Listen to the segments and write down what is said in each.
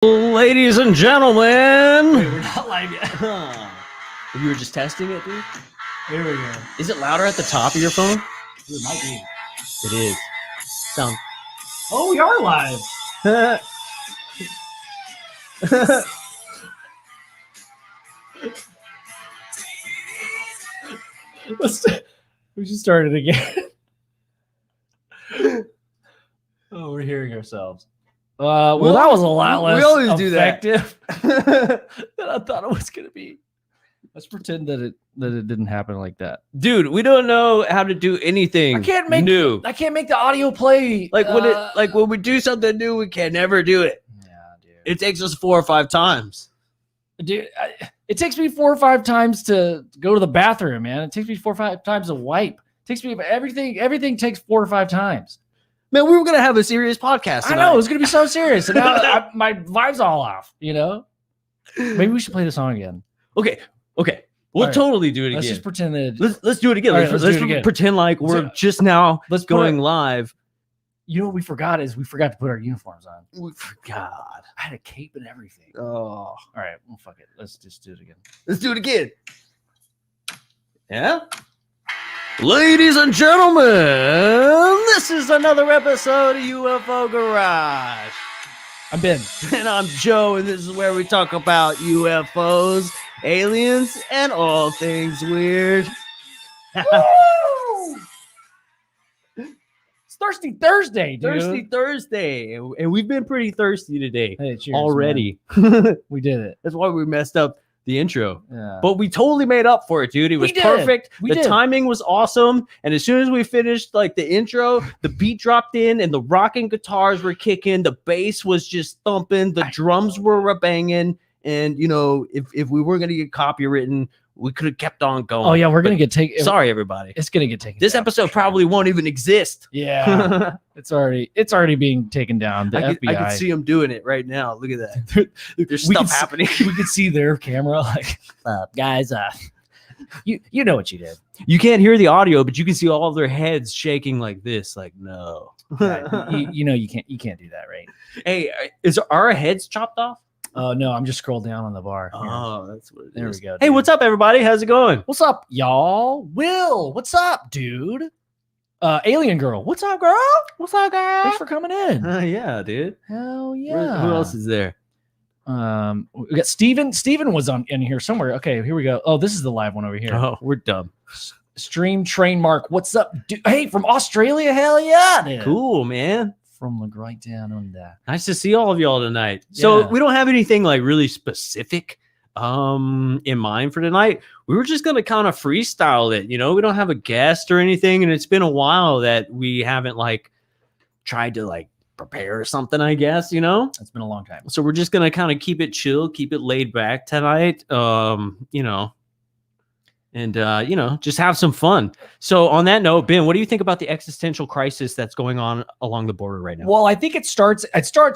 Ladies and gentlemen, Wait, we're not live yet. you were just testing it, dude. Here we go. Is it louder at the top of your phone? It might be. It is. Sound. Oh, we are live. We should start it again. Oh, we're hearing ourselves. Well, that was a lot less. We always do that. effective than I thought it was going to be. Let's pretend that it didn't happen like that. Dude, we don't know how to do anything I can't make new. I can't make the audio play. When we do something new, we can never do it. Yeah, dude. It takes us 4 or 5 times. Dude, it takes me 4 or 5 times to go to the bathroom, man. It takes me 4 or 5 times to wipe. It takes me everything takes 4 or 5 times. Man, we were gonna have a serious podcast tonight. I know it was gonna be so serious, and now my vibe's all off. You know, maybe we should play the song again. Okay. We'll right. totally do it Let's again. just pretend that. Let's do it again. All right, let's let's do it again. pretend like we're just now going live. You know what we forgot is we forgot to put our uniforms on. We forgot. I had a cape and everything. Oh, all right. Well, fuck it. Let's just do it again. Let's do it again. Yeah. Ladies and gentlemen, this is another episode of UFO Garage. I'm Ben. And I'm Joe, and this is where we talk about UFOs, aliens, and all things weird. Woo! It's Thirsty Thursday, dude. Thirsty Thursday. And we've been pretty thirsty today Hey, cheers, already. man. We did it. That's why we messed up the intro. Yeah. But we totally made up for it, dude. It was perfect. The timing was awesome. And as soon as we finished like the intro, the beat dropped in and the rocking guitars were kicking. The bass was just thumping. The drums were banging. And, you know, if we were going to get copywritten, we could have kept on going. Oh, yeah. We're going to get taken. Sorry, everybody. It's going to get taken This down. episode probably won't even exist. Yeah. It's already being taken down. The FBI. I can see them doing it right now. Look at that. There's stuff happening. We could see their camera like, guys, you know what you did. You can't hear the audio, but you can see all of their heads shaking like this. Like, no. Yeah, you know you can't do that, right? Hey, is our heads chopped off? No, I'm just scroll down on the bar. Here. Oh, that's what it There is. we go. Hey, dude. what's up, everybody? How's it going? What's up, y'all? Will, what's up, dude? Alien girl, what's up, girl? What's up, girl? Thanks for coming in. Yeah, dude. Hell yeah. Who else is there? We got Steven. Steven was in here somewhere. Okay, here we go. Oh, this is the live one over here. Oh, we're dumb. Stream train mark. What's up, dude? Hey, from Australia. Hell yeah, dude. Cool, man. From the right down under. Nice to see all of y'all tonight. So Yeah. we don't have anything like really specific in mind for tonight. We were just gonna kind of freestyle it. You know, we don't have a guest or anything, and it's been a while that we haven't like tried to like prepare something, I guess, you know. It's been a long time. So we're just gonna kind of keep it chill, keep it laid back tonight. You know. And, you know, just have some fun. So on that note, Ben, what do you think about the existential crisis that's going on along the border right now? Well, I think it starts,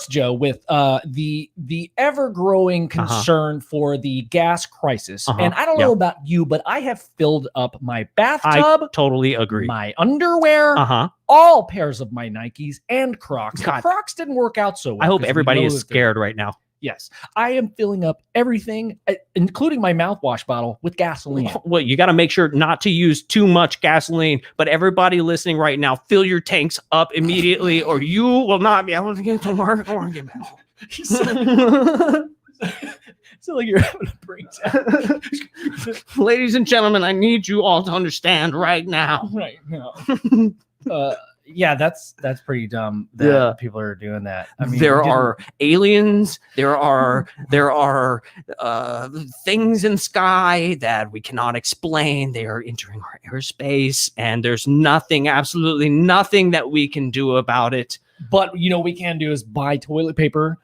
Joe, with the ever-growing concern for the gas crisis. And I don't know about you, but I have filled up my bathtub. I totally agree. My underwear, all pairs of my Nikes, and Crocs. The Crocs didn't work out so well. I hope everybody is scared right now. Yes, I am filling up everything, including my mouthwash bottle, with gasoline. Well, you got to make sure not to use too much gasoline. But everybody listening right now, fill your tanks up immediately, or you will not be able to get to work or get back home. So like you're having a breakdown. Ladies and gentlemen, I need you all to understand right now. Right now. Yeah, that's pretty dumb that people are doing that. I mean, there are aliens. There are things in sky that we cannot explain. They are entering our airspace, and there's nothing, absolutely nothing that we can do about it. But you know, what we can do is buy toilet paper,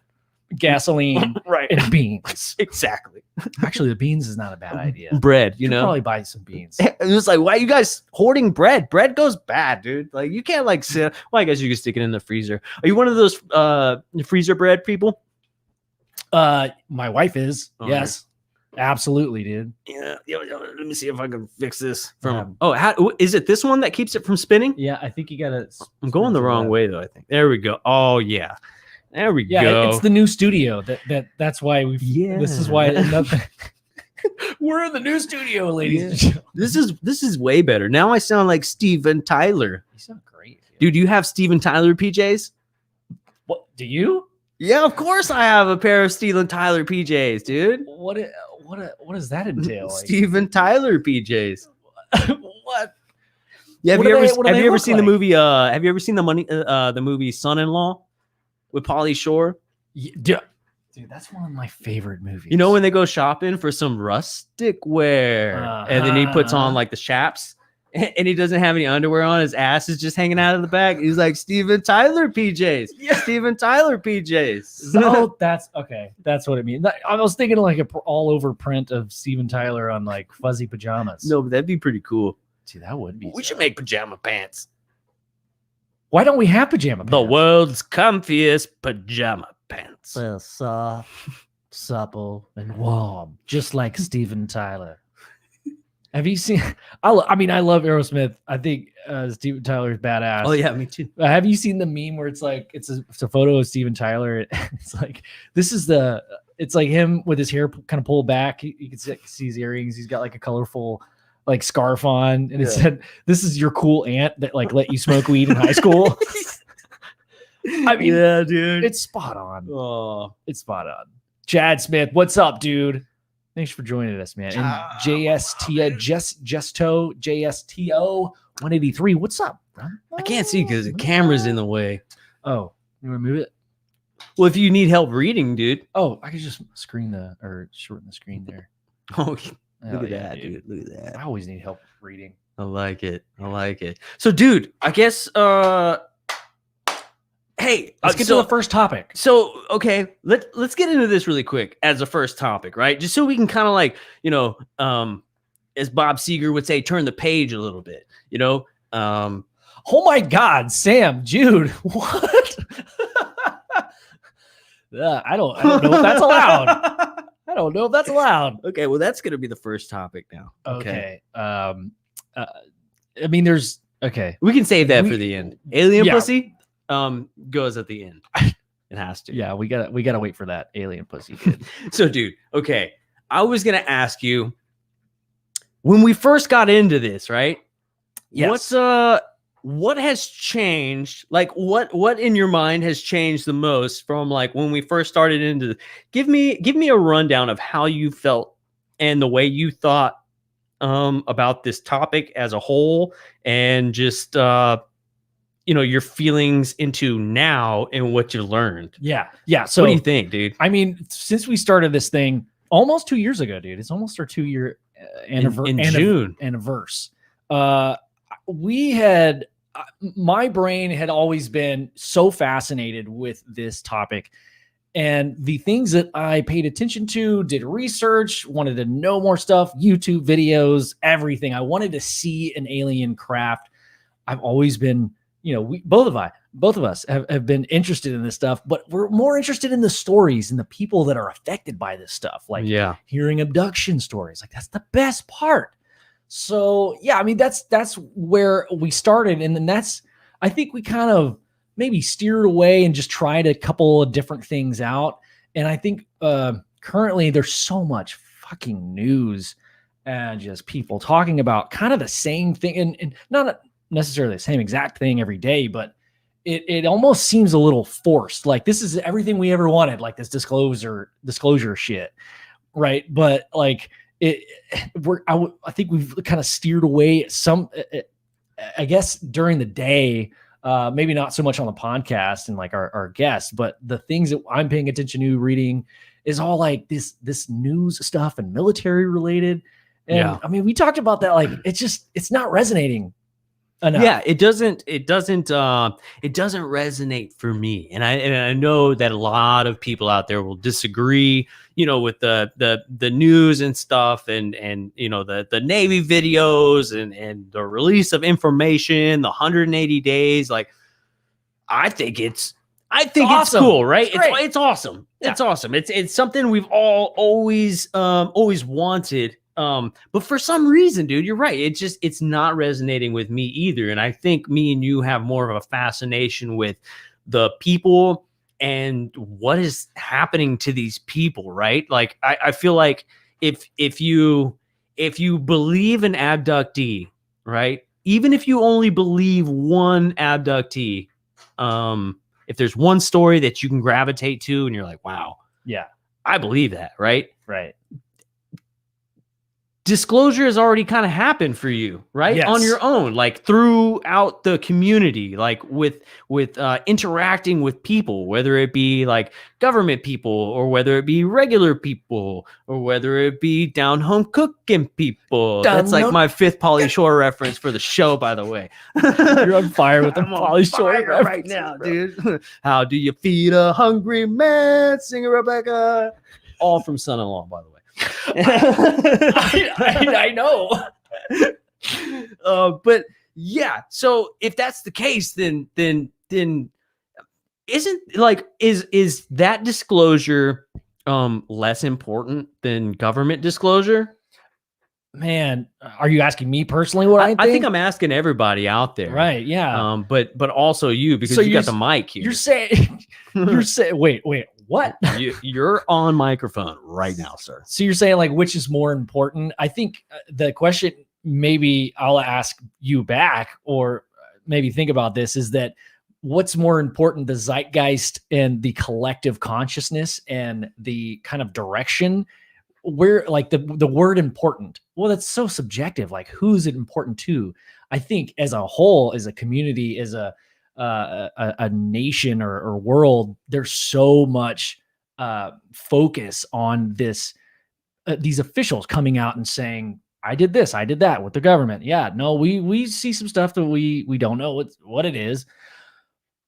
gasoline, and beans. Exactly. Actually, the beans is not a bad idea. Bread, you know, probably buy some beans. It's like, why are you guys hoarding bread? Bread goes bad, dude. Like, you can't like sit. Well, I guess you can stick it in the freezer. Are you one of those freezer bread people? My wife is. Oh, yes, absolutely, dude. Yeah. Let me see if I can fix this. How is it? This one that keeps it from spinning? Yeah, I think you gotta. I'm going the wrong way though. I think. There we go. Oh yeah. There we go. It's the new studio. That's why we've. Yeah. This is why nothing. We're in the new studio, ladies and gentlemen. This is way better. Now I sound like Steven Tyler. You sound great, dude. You have Steven Tyler PJs? What do you? Yeah, of course I have a pair of Steven Tyler PJs, dude. What does that entail? Steven Tyler PJs. What? Yeah, have you ever seen the movie? Have you ever seen the movie Son-in-Law with Pauly Shore? Yeah. Dude, that's one of my favorite movies. You know when they go shopping for some rustic wear, and then he puts on like the chaps, and he doesn't have any underwear on. His ass is just hanging out of the back. He's like Steven Tyler PJs. Yeah, Steven Tyler PJs. Oh, that's okay. That's what it means. I was thinking like a all over print of Steven Tyler on like fuzzy pajamas. No, but that'd be pretty cool. Dude, that would be. We should make pajama pants. Why don't we have pajama pants? The world's comfiest pajama pants. They're soft, supple, and warm, just like Steven Tyler. Have you seen? I mean, I love Aerosmith. I think Steven Tyler is badass. Oh yeah, me too. Have you seen the meme where it's like it's a photo of Steven Tyler? It's like it's like him with his hair kind of pulled back. You can see his earrings. He's got like a colorful like scarf on, and it said, "This is your cool aunt that like let you smoke weed in high school." I mean, yeah, dude, it's spot on. Oh, it's spot on. Chad Smith, what's up, dude? Thanks for joining us, man. And JSTO 183. What's up, bro? I can't see because the camera's in the way. Oh, you want to move it? Well, if you need help reading, dude. Oh, I could just shorten the screen there. Oh, look at that, dude. Look at that. I always need help reading. I like it. So, dude, I guess hey, let's get to the first topic. So, okay, let's get into this really quick as a first topic, right? Just so we can kind of like, as Bob Seger would say, turn the page a little bit, Oh my God, Sam, Jude, what? I don't know if that's allowed. I don't know if that's allowed. Okay, well, that's gonna be the first topic now. Okay. I mean, we can save that for the end. Alien pussy. Goes at the end. It has to. Yeah, we gotta wait for that alien pussy. Kid. So, dude, okay. I was gonna ask you when we first got into this, right? Yes. What has changed? Like, what in your mind has changed the most from like when we first started into? Give me a rundown of how you felt and the way you thought about this topic as a whole, and just your feelings into now and what you learned. Yeah. So what do you think, dude? I mean, since we started this thing almost 2 years ago, dude, it's almost our 2-year in June anniversary. My brain had always been so fascinated with this topic, and the things that I paid attention to, did research, wanted to know more stuff, YouTube videos, everything. I wanted to see an alien craft. I've always been, both of us have been interested in this stuff, but we're more interested in the stories and the people that are affected by this stuff. Like hearing abduction stories, like that's the best part. So yeah, I mean, that's where we started. And then I think we kind of maybe steered away and just tried a couple of different things out. And I think currently there's so much fucking news and just people talking about kind of the same thing, and not necessarily the same exact thing every day, but it almost seems a little forced. Like this is everything we ever wanted, like this disclosure shit. Right. But like I think we've kind of steered away I guess during the day, maybe not so much on the podcast and like our guests, but the things that I'm paying attention to reading is all like this news stuff and military related. And I mean, we talked about that. Like, it's not resonating enough. Yeah, it doesn't resonate for me. And I know that a lot of people out there will disagree, with the news and stuff, and the Navy videos and the release of information, the 180 days. Like, I think it's awesome. Cool, right? It's awesome. Yeah. It's awesome. It's something we've all always wanted. But for some reason, dude, you're right. It's not resonating with me either. And I think me and you have more of a fascination with the people and what is happening to these people, right? Like I feel like if you believe an abductee, right? Even if you only believe one abductee, if there's one story that you can gravitate to and you're like, wow, yeah, I believe that, right? right. Disclosure has already kind of happened for you, right? Yes. On your own, like throughout the community, like with interacting with people, whether it be like government people or whether it be regular people or whether it be down home cooking people. That's like my fifth Pauly Shore reference for the show, by the way. You're on fire with the Pauly Shore right now, dude. How do you feed a hungry man? Singer Rebecca. All from Son-in-Law, by the way. I know. But yeah, so if that's the case, then isn't like is that disclosure less important than government disclosure? Man, are you asking me personally what I think? I think I'm asking everybody out there. Right, yeah. But also you, because you got the mic here. You're saying wait, what? You're on microphone right now, sir. So you're saying like which is more important? I think the question maybe I'll ask you back, or maybe think about this, is that what's more important, the zeitgeist and the collective consciousness and the kind of direction? Where like the word important, well, that's so subjective. Like, who's it important to? I think as a whole, as a community, as a nation or world, there's so much focus on this, these officials coming out and saying, I did this, I did that with the government. Yeah, no, we see some stuff that we don't know what it is.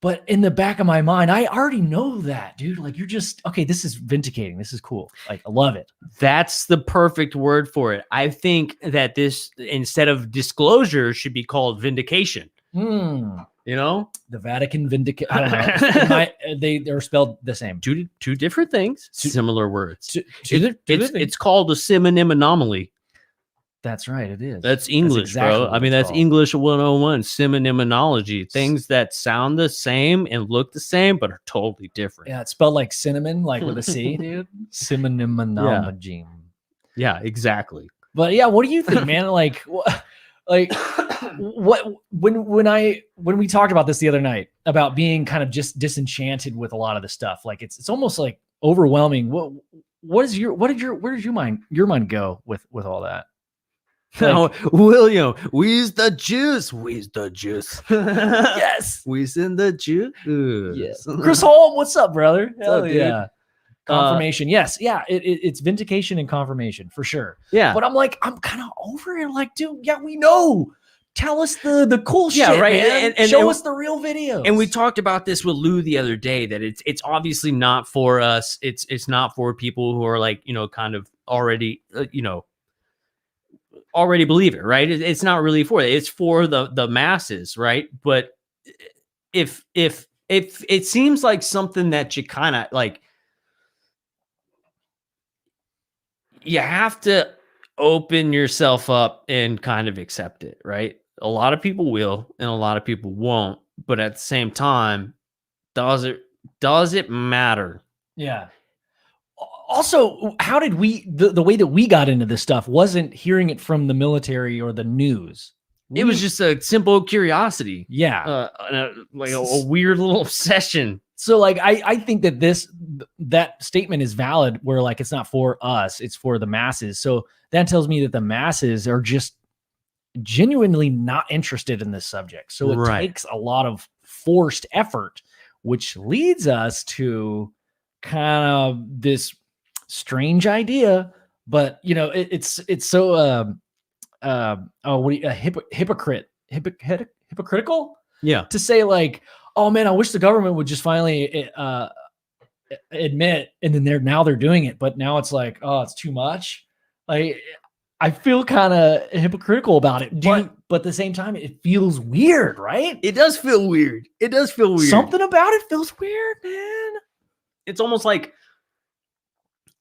But in the back of my mind, I already know that, dude. Like, you're just, okay, this is vindicating. This is cool. Like, I love it. That's the perfect word for it. I think that this, instead of disclosure, should be called vindication. You know? The Vatican vindicate. I don't know. They're spelled the same. Two different things. Similar words. It's called a synonym anomaly. That's right. It is. That's English, exactly, bro. I mean, that's called English 101, synonymonology. Things that sound the same and look the same, but are totally different. Yeah, it's spelled like cinnamon, like with a C, dude. Synonymonology. Yeah, exactly. But yeah, what do you think, man? Like what when we talked about this the other night about being kind of just disenchanted with a lot of the stuff, like it's almost like overwhelming. Where does your mind go with all that? No, William, we's the juice. Yes, we's in the juice. Yes. Chris Holm, what's up, brother? What's up, dude? Yeah. Confirmation. Yes. Yeah. It's vindication and confirmation for sure. Yeah. But I'm like, I'm kind of over it. Like, dude, yeah, we know. Tell us the cool shit, right? Man. And show us the real videos. And we talked about this with Lou the other day, that it's obviously not for us. It's not for people who are like, kind of already, already believe it, right? It's not really for it. It's for the masses, right? But if it seems like something that you kind of like, you have to open yourself up and kind of accept it, right? A lot of people will, and a lot of people won't. But at the same time, does it matter? Yeah. Also, how did the way that we got into this stuff wasn't hearing it from the military or the news. It was just a simple curiosity. Yeah. Like a weird little obsession. So like, I think that that statement is valid where like, it's not for us, it's for the masses. So that tells me that the masses are just genuinely not interested in this subject. So it takes a lot of forced effort, which leads us to kind of this strange idea, but it's so hypocritical, yeah, to say like, oh man, I wish the government would just finally admit, and then they're doing it, but now it's like, oh, it's too much. Like, I feel kind of hypocritical about it, but at the same time, it feels weird, right? It does feel weird. Something about it feels weird, man. It's almost like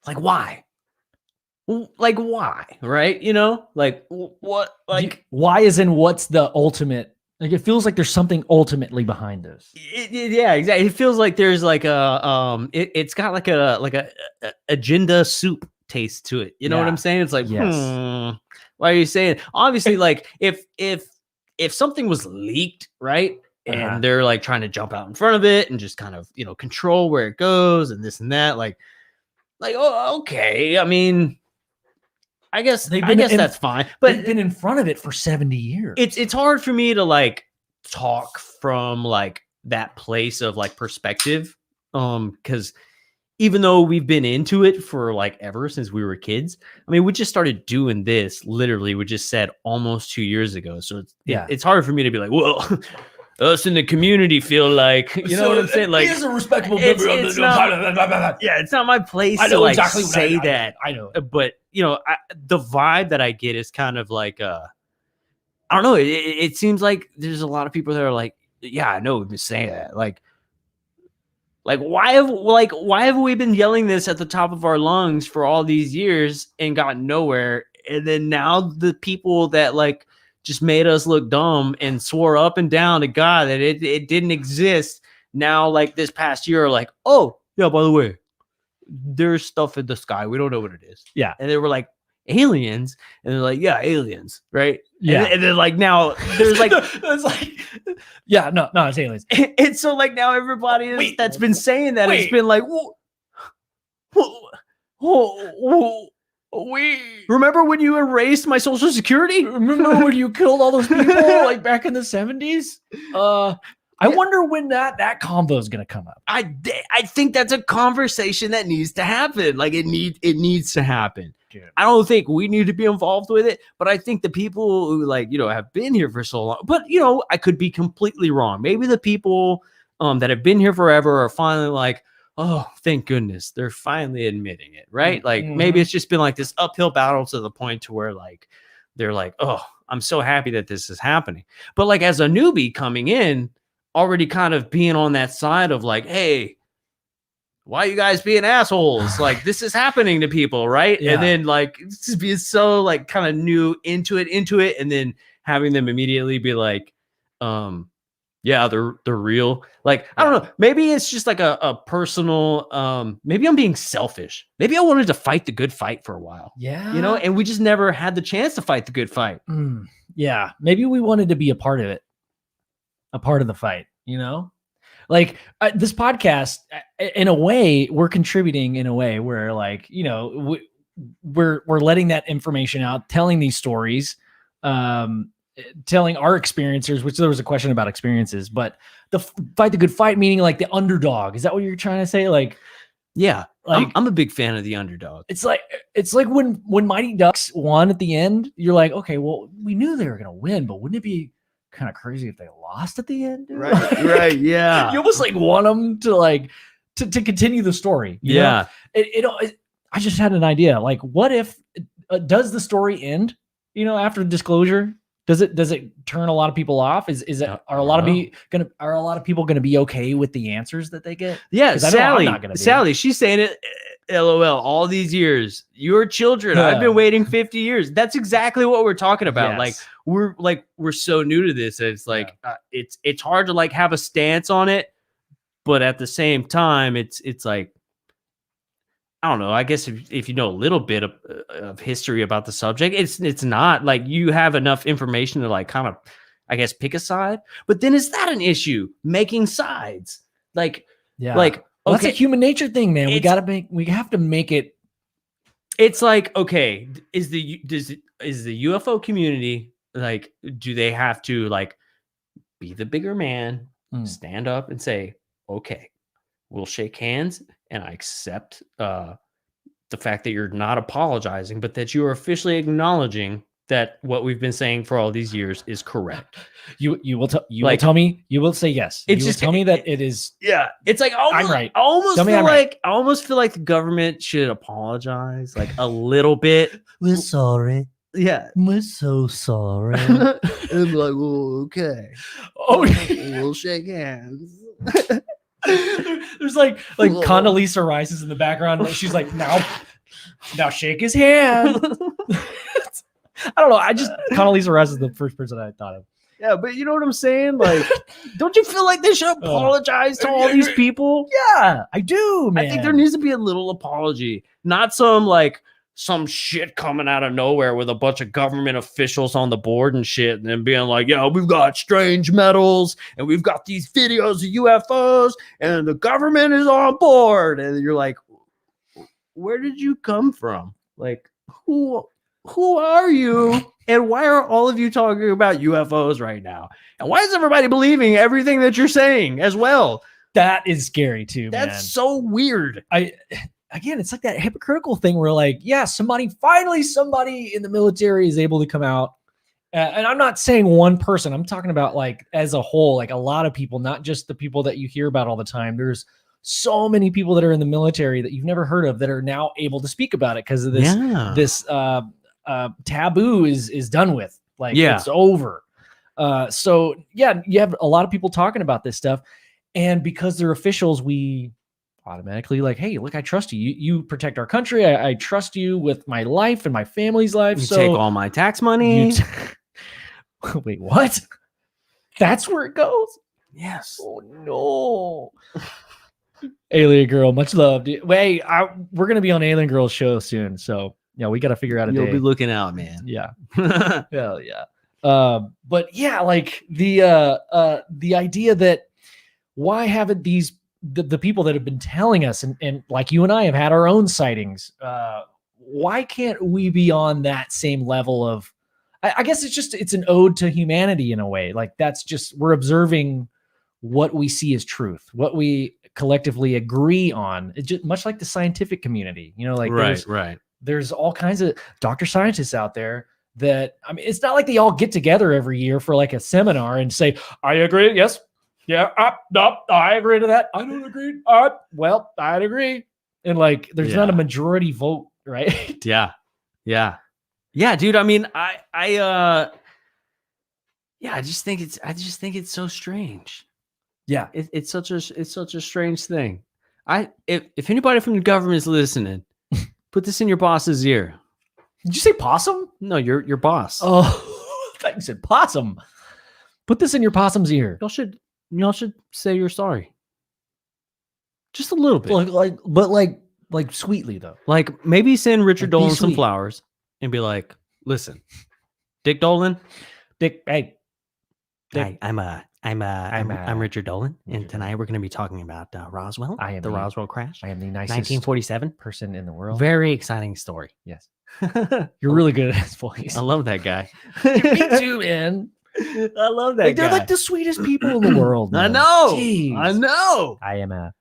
why? Like why? Right? Like what? Like why is in what's the ultimate Like, it feels like there's something ultimately behind this. Yeah, exactly. It feels like there's like a it's got like a agenda soup taste to it. You know what I'm saying? It's like, why are you saying? Obviously, like if something was leaked, right? And they're like trying to jump out in front of it and just kind of, you know, control where it goes and this and that. Like, oh, okay. I mean, I guess that's fine. But they've been in front of it for 70 years. It's hard for me to like talk from like that place of like perspective. Because even though we've been into it for like ever since we were kids, I mean, we just started doing this literally, we just said almost 2 years ago. So it's hard for me to be like, well, us in the community feel like, you know what I'm saying? Like, he's a respectable member of the yeah, it's not my place I know to like exactly say that. I know. But you know, the vibe that I get is kind of like I don't know. It seems like there's a lot of people that are like, yeah, I know we've been saying that. Like why have we been yelling this at the top of our lungs for all these years and gotten nowhere? And then now the people that like just made us look dumb and swore up and down to God that it didn't exist. Now, like this past year, are like, oh yeah, by the way, there's stuff in the sky. We don't know what it is. Yeah. And they were like, aliens. And they're like, yeah, aliens. Right. Yeah. And then like now there's like, it's like, yeah, no, it's aliens. And so like now everybody that's been saying that it's been like, remember when you erased my social security? Remember when you killed all those people like back in the 70s? I wonder when that convo is going to come up. I think that's a conversation that needs to happen. Like it needs to happen. Dude. I don't think we need to be involved with it, but I think the people who like, you know, have been here for so long, but you know, I could be completely wrong. Maybe the people that have been here forever are finally like, oh, thank goodness they're finally admitting it. Right. Like maybe it's just been like this uphill battle to the point to where like, they're like, oh, I'm so happy that this is happening. But like, as a newbie coming in, already kind of being on that side of like, hey, why are you guys being assholes? Like this is happening to people, right? Yeah. And then like just being so like kind of new into it, and then having them immediately be like, yeah, they're real. Like, I don't know. Maybe it's just like a personal, maybe I'm being selfish. Maybe I wanted to fight the good fight for a while. Yeah. You know, and we just never had the chance to fight the good fight. Yeah. Maybe we wanted to be a part of it. A part of the fight, you know? Like this podcast, in a way, we're contributing in a way where, like, you know, we're letting that information out, telling these stories, telling our experiences. Which there was a question about experiences, but the fight the good fight, meaning like the underdog. Is that what you're trying to say? Like, yeah, like I'm a big fan of the underdog. It's like when Mighty Ducks won at the end. You're like, okay, well, we knew they were gonna win, but wouldn't it be kind of crazy if they lost at the end, dude? Right, yeah. You almost like want them to like to continue the story. You know? I just had an idea. Like, what if does the story end? You know, after disclosure, does it turn a lot of people off? Are a lot of people gonna be okay with the answers that they get? Yeah, Sally, she's saying it. LOL, all these years, your children, I've been waiting 50 years. That's exactly what we're talking about. Yes. We're so new to this. It's like, it's hard to like have a stance on it, but at the same time, it's like, I don't know. I guess if you know a little bit of history about the subject, it's not like you have enough information to like kind of, I guess, pick a side. But then is that an issue? Making sides? Like, like, well, that's a human nature thing, man. We have to make it. It's like, okay, is the UFO community, like, do they have to like be the bigger man, stand up and say, okay, we'll shake hands and I accept the fact that you're not apologizing, but that you are officially acknowledging that what we've been saying for all these years is correct. You will tell me. You will say yes. It's just tell me that it is. Yeah, it's like I'm right. I almost feel like the government should apologize, like a little bit. We're sorry. Yeah, we're so sorry. And be like, well, okay. Oh, we'll shake hands. There's like Condoleezza Rice is in the background. She's like, now shake his hand. I don't know. Condoleezza Rice is the first person I thought of. Yeah, but you know what I'm saying? Like, don't you feel like they should apologize to all these people? Yeah, I do, man. I think there needs to be a little apology, not some shit coming out of nowhere with a bunch of government officials on the board and shit, and then being like, "Yeah, we've got strange metals, and we've got these videos of UFOs, and the government is on board." And you're like, "Where did you come from? Like, who are you? And why are all of you talking about UFOs right now? And why is everybody believing everything that you're saying as well?" That is scary too, man. That's so weird. Again, it's like that hypocritical thing where like, yeah, finally somebody in the military is able to come out. And I'm not saying one person, I'm talking about like as a whole, like a lot of people, not just the people that you hear about all the time. There's so many people that are in the military that you've never heard of that are now able to speak about it because of this taboo is done with. Like, it's over. So yeah, you have a lot of people talking about this stuff, and because they're officials, we automatically like, hey, look, I trust you. You protect our country. I trust you with my life and my family's life. You take all my tax money. Wait, what? That's where it goes? Yes. Oh no. Alien Girl, much love. Dude. Wait, we're gonna be on Alien Girl's show soon, so yeah, we got to figure out a day. You'll be looking out, man. Yeah. Hell yeah. But yeah, like the idea that why haven't the people that have been telling us and like you and I have had our own sightings, why can't we be on that same level of, I guess it's an ode to humanity in a way. Like we're observing what we see as truth, what we collectively agree on. It's just much like the scientific community, like there's all kinds of doctor scientists out there that, I mean, it's not like they all get together every year for like a seminar and say, I agree. Yes. Yeah. No, I agree to that. I don't agree. Well, I'd agree. And like, there's not a majority vote, right? Yeah. Dude. I mean, I just think it's so strange. Yeah. It's such a strange thing. If anybody from the government is listening, put this in your boss's ear. Did you say possum? No, your boss. Oh, I thought you said possum. Put this in your possum's ear. Y'all should say you're sorry. Just a little bit. Like sweetly though. Like maybe send Richard Dolan some flowers and be like, listen, Dick Dolan. Hey. Hi, I'm Richard Dolan, and tonight we're going to be talking about Roswell. I am the Roswell crash. I am the nicest 1947 person in the world. Very exciting story. Yes. You're really good at his voice. I love that guy. Me too, man. I love that guy. They're like the sweetest people in the world. Man. I know. Jeez. I know. I am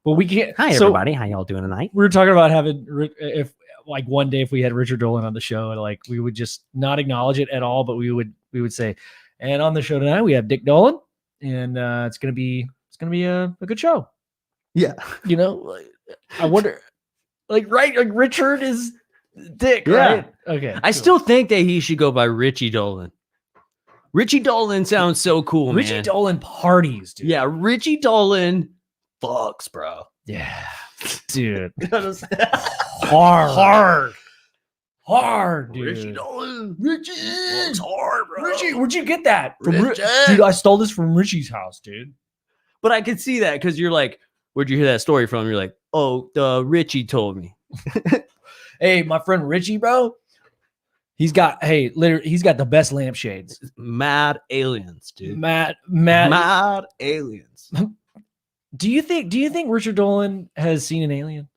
but we can't. Hi, everybody. How y'all doing tonight? We were talking about having, if like one day if we had Richard Dolan on the show, and like we would just not acknowledge it at all, but we would say, and on the show tonight we have Dick Dolan, and it's gonna be a good show. Yeah. I wonder, like Richard is Dick, right? Okay. I still think that he should go by Richie Dolan. Richie Dolan sounds so cool, man. Richie Dolan parties, dude. Yeah, Richie Dolan fucks, bro. Yeah. Dude. Hard, dude. Richie Dolan. Richie fucks hard, bro. Richie, where'd you get that? Richie. Dude, I stole this from Richie's house, dude. But I can see that because you're like, where'd you hear that story from? You're like, oh, Richie told me. Hey, my friend Richie, bro. He's got the best lampshades. Mad aliens, dude. Mad aliens. Do you think Richard Dolan has seen an alien?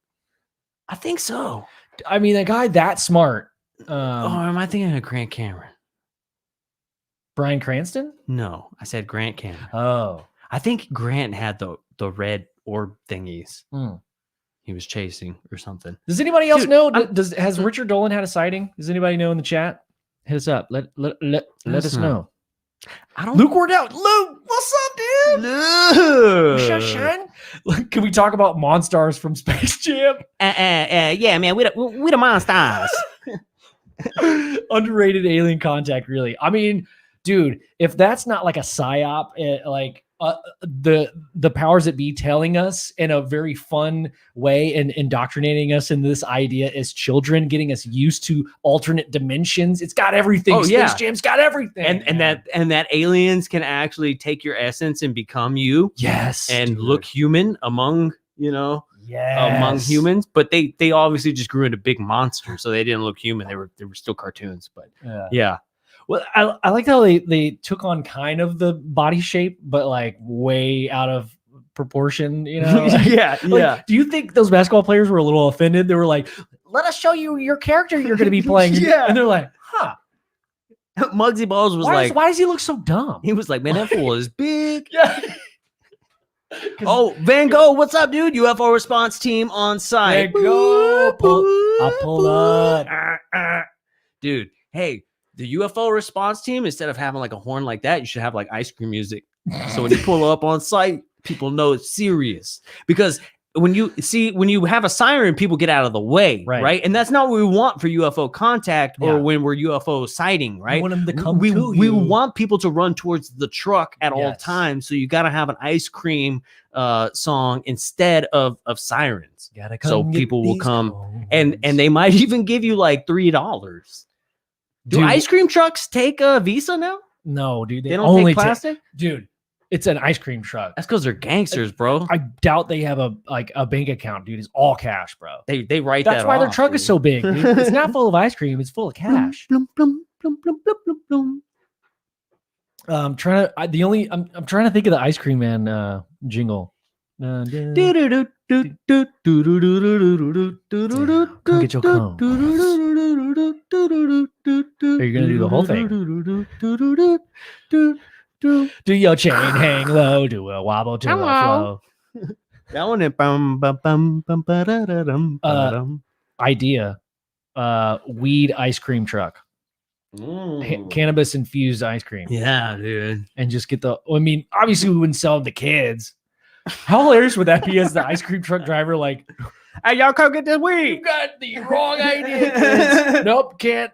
I think so. I mean, a guy that smart. Am I thinking of Grant Cameron? Bryan Cranston? No, I said Grant Cameron. Oh, I think Grant had the red orb thingies. He was chasing or something. Does anybody else know? Has Richard Dolan had a sighting? Does anybody know in the chat? Hit us up. Let us know. I don't. Luke Wardell. Luke, what's up, dude? Luke. Can we talk about Monstars from Space Jam? Yeah, man. We the Monstars. Underrated alien contact, really. I mean, dude, if that's not like a psyop, like the powers that be telling us in a very fun way and indoctrinating us in this idea as children, getting us used to alternate dimensions. It's got everything. Oh, Space Jam's got everything. And that aliens can actually take your essence and become you. Yes. And dude. look human among, among humans, but they obviously just grew into big monsters, so they didn't look human. They were still cartoons, but yeah. Well, I like how they took on kind of the body shape, but like way out of proportion, Like, yeah. Do you think those basketball players were a little offended? They were like, "Let us show you your character you're going to be playing." And they're like, "Huh." Muggsy Balls was why does he look so dumb? He was like, "Man, that fool is big." Yeah. Oh, Van Gogh, what's up, dude? UFO response team on site. Van Gogh, I pulled up, dude. Hey. The UFO response team, instead of having like a horn like that, you should have like ice cream music. So when you pull up on site, people know it's serious. Because when you have a siren, people get out of the way, right? And that's not what we want for UFO contact or when we're UFO sighting, right? We want them to come we want people to run towards the truck at all times. So you got to have an ice cream song instead of sirens. So people will come and they might even give you like $3. Do ice cream trucks take a Visa now? No, dude. They don't only take plastic? Dude, it's an ice cream truck. That's because they're gangsters, bro. I doubt they have a bank account, dude. It's all cash, bro. They write that. That's why their truck is so big, dude. It's not full of ice cream. It's full of cash. I'm trying to think of the Ice Cream Man jingle. Come get your cone. Are you gonna do the whole thing? Do your chain hang low? Do a wobble to a flow? That one. Idea. Weed ice cream truck. Cannabis infused ice cream. Yeah, dude. And just get obviously we wouldn't sell them to kids. How hilarious would that be as the ice cream truck driver? Like, hey, y'all come get this weed. You got the wrong idea, kids. Nope, can't.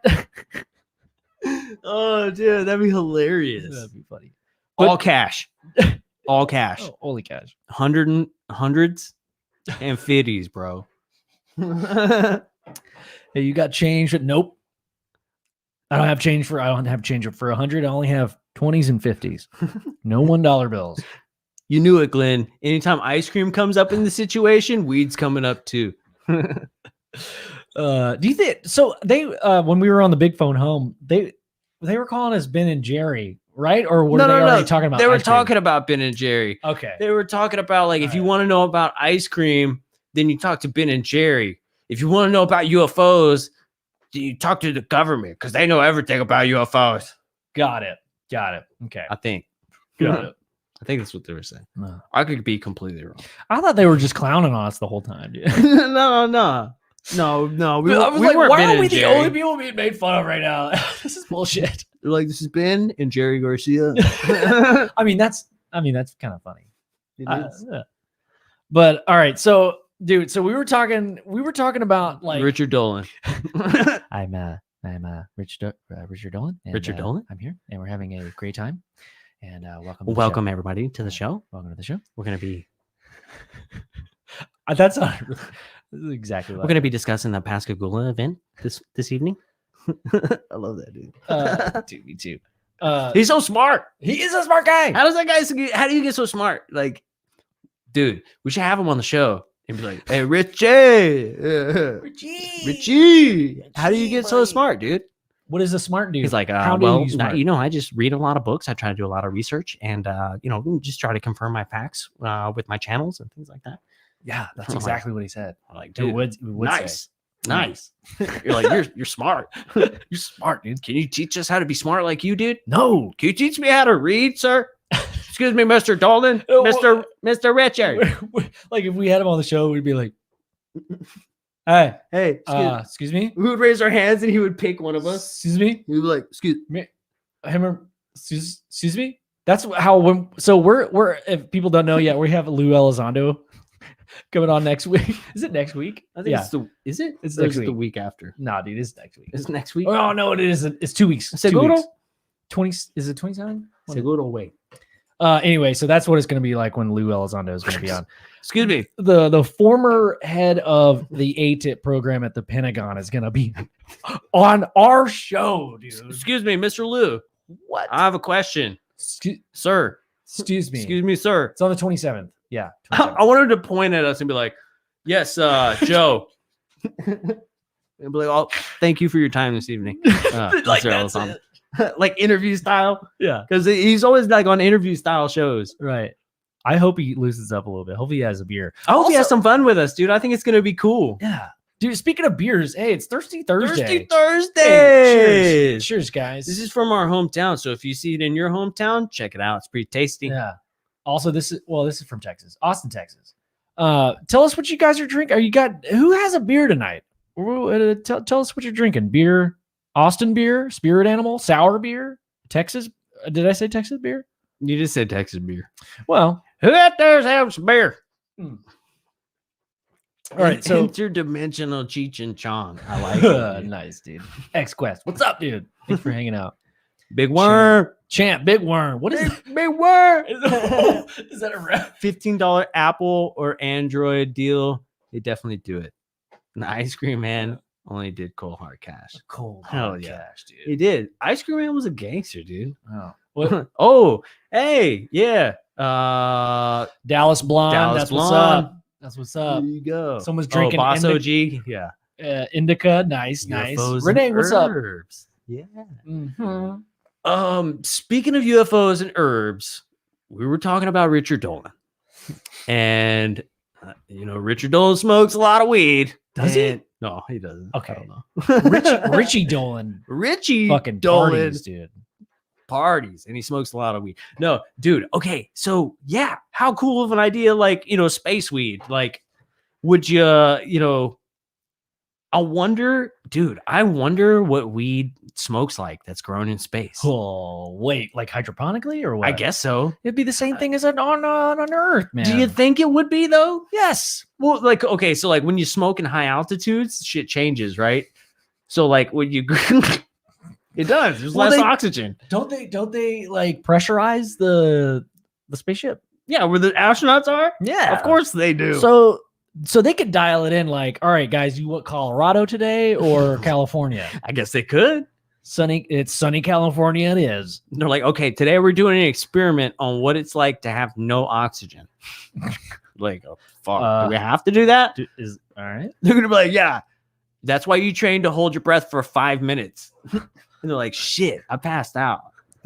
Oh, dude, that'd be hilarious. That'd be funny. All cash. All cash. Oh, only cash. Hundreds and 50s, bro. Hey, you got change? Nope. I don't have change for 100. I only have 20s and 50s. No $1 bills. You knew it, Glenn. Anytime ice cream comes up in the situation, weed's coming up too. Do you think so? They when we were on the big phone home, they were calling us Ben and Jerry, right? Or were they already talking about? They were talking about Ben and Jerry. Okay. They were talking about like if you want to know about ice cream, then you talk to Ben and Jerry. If you want to know about UFOs, you talk to the government because they know everything about UFOs. Got it. Okay. I think. Got it. I think that's what they were saying. No. I could be completely wrong. I thought they were just clowning on us the whole time, dude. No. We weren't why Ben are we and the Jerry. only people being made fun of right now? This is bullshit. They're like, this is Ben and Jerry Garcia. I mean, that's kind of funny. Yeah. But all right, so dude, we were talking about like Richard Dolan. I'm Richard Dolan. And, Richard Dolan. I'm here, and we're having a great time. And welcome everybody to the show. Welcome to the show. We're gonna be. That's not exactly. We're gonna be discussing the Pascagoula event this evening. I love that dude. Dude, me too. He's so smart. He is a smart guy. How do you get so smart? Like, dude, we should have him on the show and be like, "Hey, Richie, how do you get so smart, dude?" What is a smart dude? He's like, I just read a lot of books. I try to do a lot of research and, just try to confirm my facts with my channels and things like that. Yeah, that's exactly what he said. I'm like, dude, would nice. You're like, you're smart. You're smart, dude. Can you teach us how to be smart like you, dude? No. Can you teach me how to read, sir? Excuse me, Mr. Dolan, Mr. Richard. Like if we had him on the show, we'd be like, Hey, excuse me. We would raise our hands and he would pick one of us. Excuse me. He would be like, excuse me. Excuse me. That's how we're if people don't know yet, we have Lou Elizondo coming on next week. Is it next week? I think it's next week. The week after. Nah, dude, it's next week. It's next week. Oh no, it isn't. It's 2 weeks. Seguro? 20 is it 27? Seguro, wait. Anyway, so that's what it's going to be like when Lou Elizondo is going to be on. Excuse me. The former head of the ATIP program at the Pentagon is going to be on our show, dude. Excuse me, Mr. Lou. What? I have a question. Sir. Excuse me. Excuse me, sir. It's on the 27th. Yeah. 27th. I wanted to point at us and be like, yes, Joe. And be like, oh, thank you for your time this evening. Like, that's it. Like interview style. Yeah. Because he's always like on interview style shows. Right. I hope he loosens up a little bit. Hopefully he has a beer. I hope he has some fun with us, dude. I think it's going to be cool. Yeah. Dude, speaking of beers, hey, it's Thirsty Thursday. Thirsty Thursday. Hey, cheers. Cheers, guys. This is from our hometown. So if you see it in your hometown, check it out. It's pretty tasty. Yeah. Also, this is from Texas, Austin, Texas. Tell us what you guys are drinking. Who has a beer tonight? Tell us what you're drinking. Beer, Austin beer, Spirit Animal, sour beer, Texas. Did I say Texas beer? You just said Texas beer. Well, who out there's have some beer? All right, so interdimensional Cheech and Chong. I like it. Nice, dude. X-Quest. What's up, dude? Thanks for hanging out. Big Worm. Champ, Big Worm. What is Big Worm? Is that a rap? $15 Apple or Android deal. They definitely do it. And the Ice Cream Man only did cold hard cash. Cold Hell hard yeah. cash, dude. He did. Ice Cream Man was a gangster, dude. Oh. What? Oh, hey, yeah. Dallas Blonde. That's Blonde. what's up. That's what's up. There you go. Someone's drinking Boss OG. Yeah. Indica. Nice, nice. Renee, what's herbs. Up? Yeah. Mm-hmm. Speaking of UFOs and herbs, we were talking about Richard Dolan. And Richard Dolan smokes a lot of weed. Does he? No, he doesn't. Okay. I don't know. Richie Dolan. Richie fucking Dolan. Parties, dude. Parties, and he smokes a lot of weed. No, dude. Okay, so yeah, how cool of an idea, like, space weed. Like, would you, I wonder what weed smokes like that's grown in space. Oh, wait, like hydroponically or what? I guess so. It'd be the same thing as on Earth, man. Do you think it would be though? Yes. Well, like, okay, so like when you smoke in high altitudes, shit changes, right? So like when you it does. There's less oxygen. Don't they like pressurize the spaceship? Yeah, where the astronauts are? Yeah. Of course they do. So they could dial it in like, all right, guys, you want Colorado today or California? I guess they could. It's sunny California it is. They're like, okay, today we're doing an experiment on what it's like to have no oxygen. Like, oh, fuck. Do we have to do that? All right. They're gonna be like, yeah. That's why you train to hold your breath for 5 minutes. And they're like, shit, I passed out.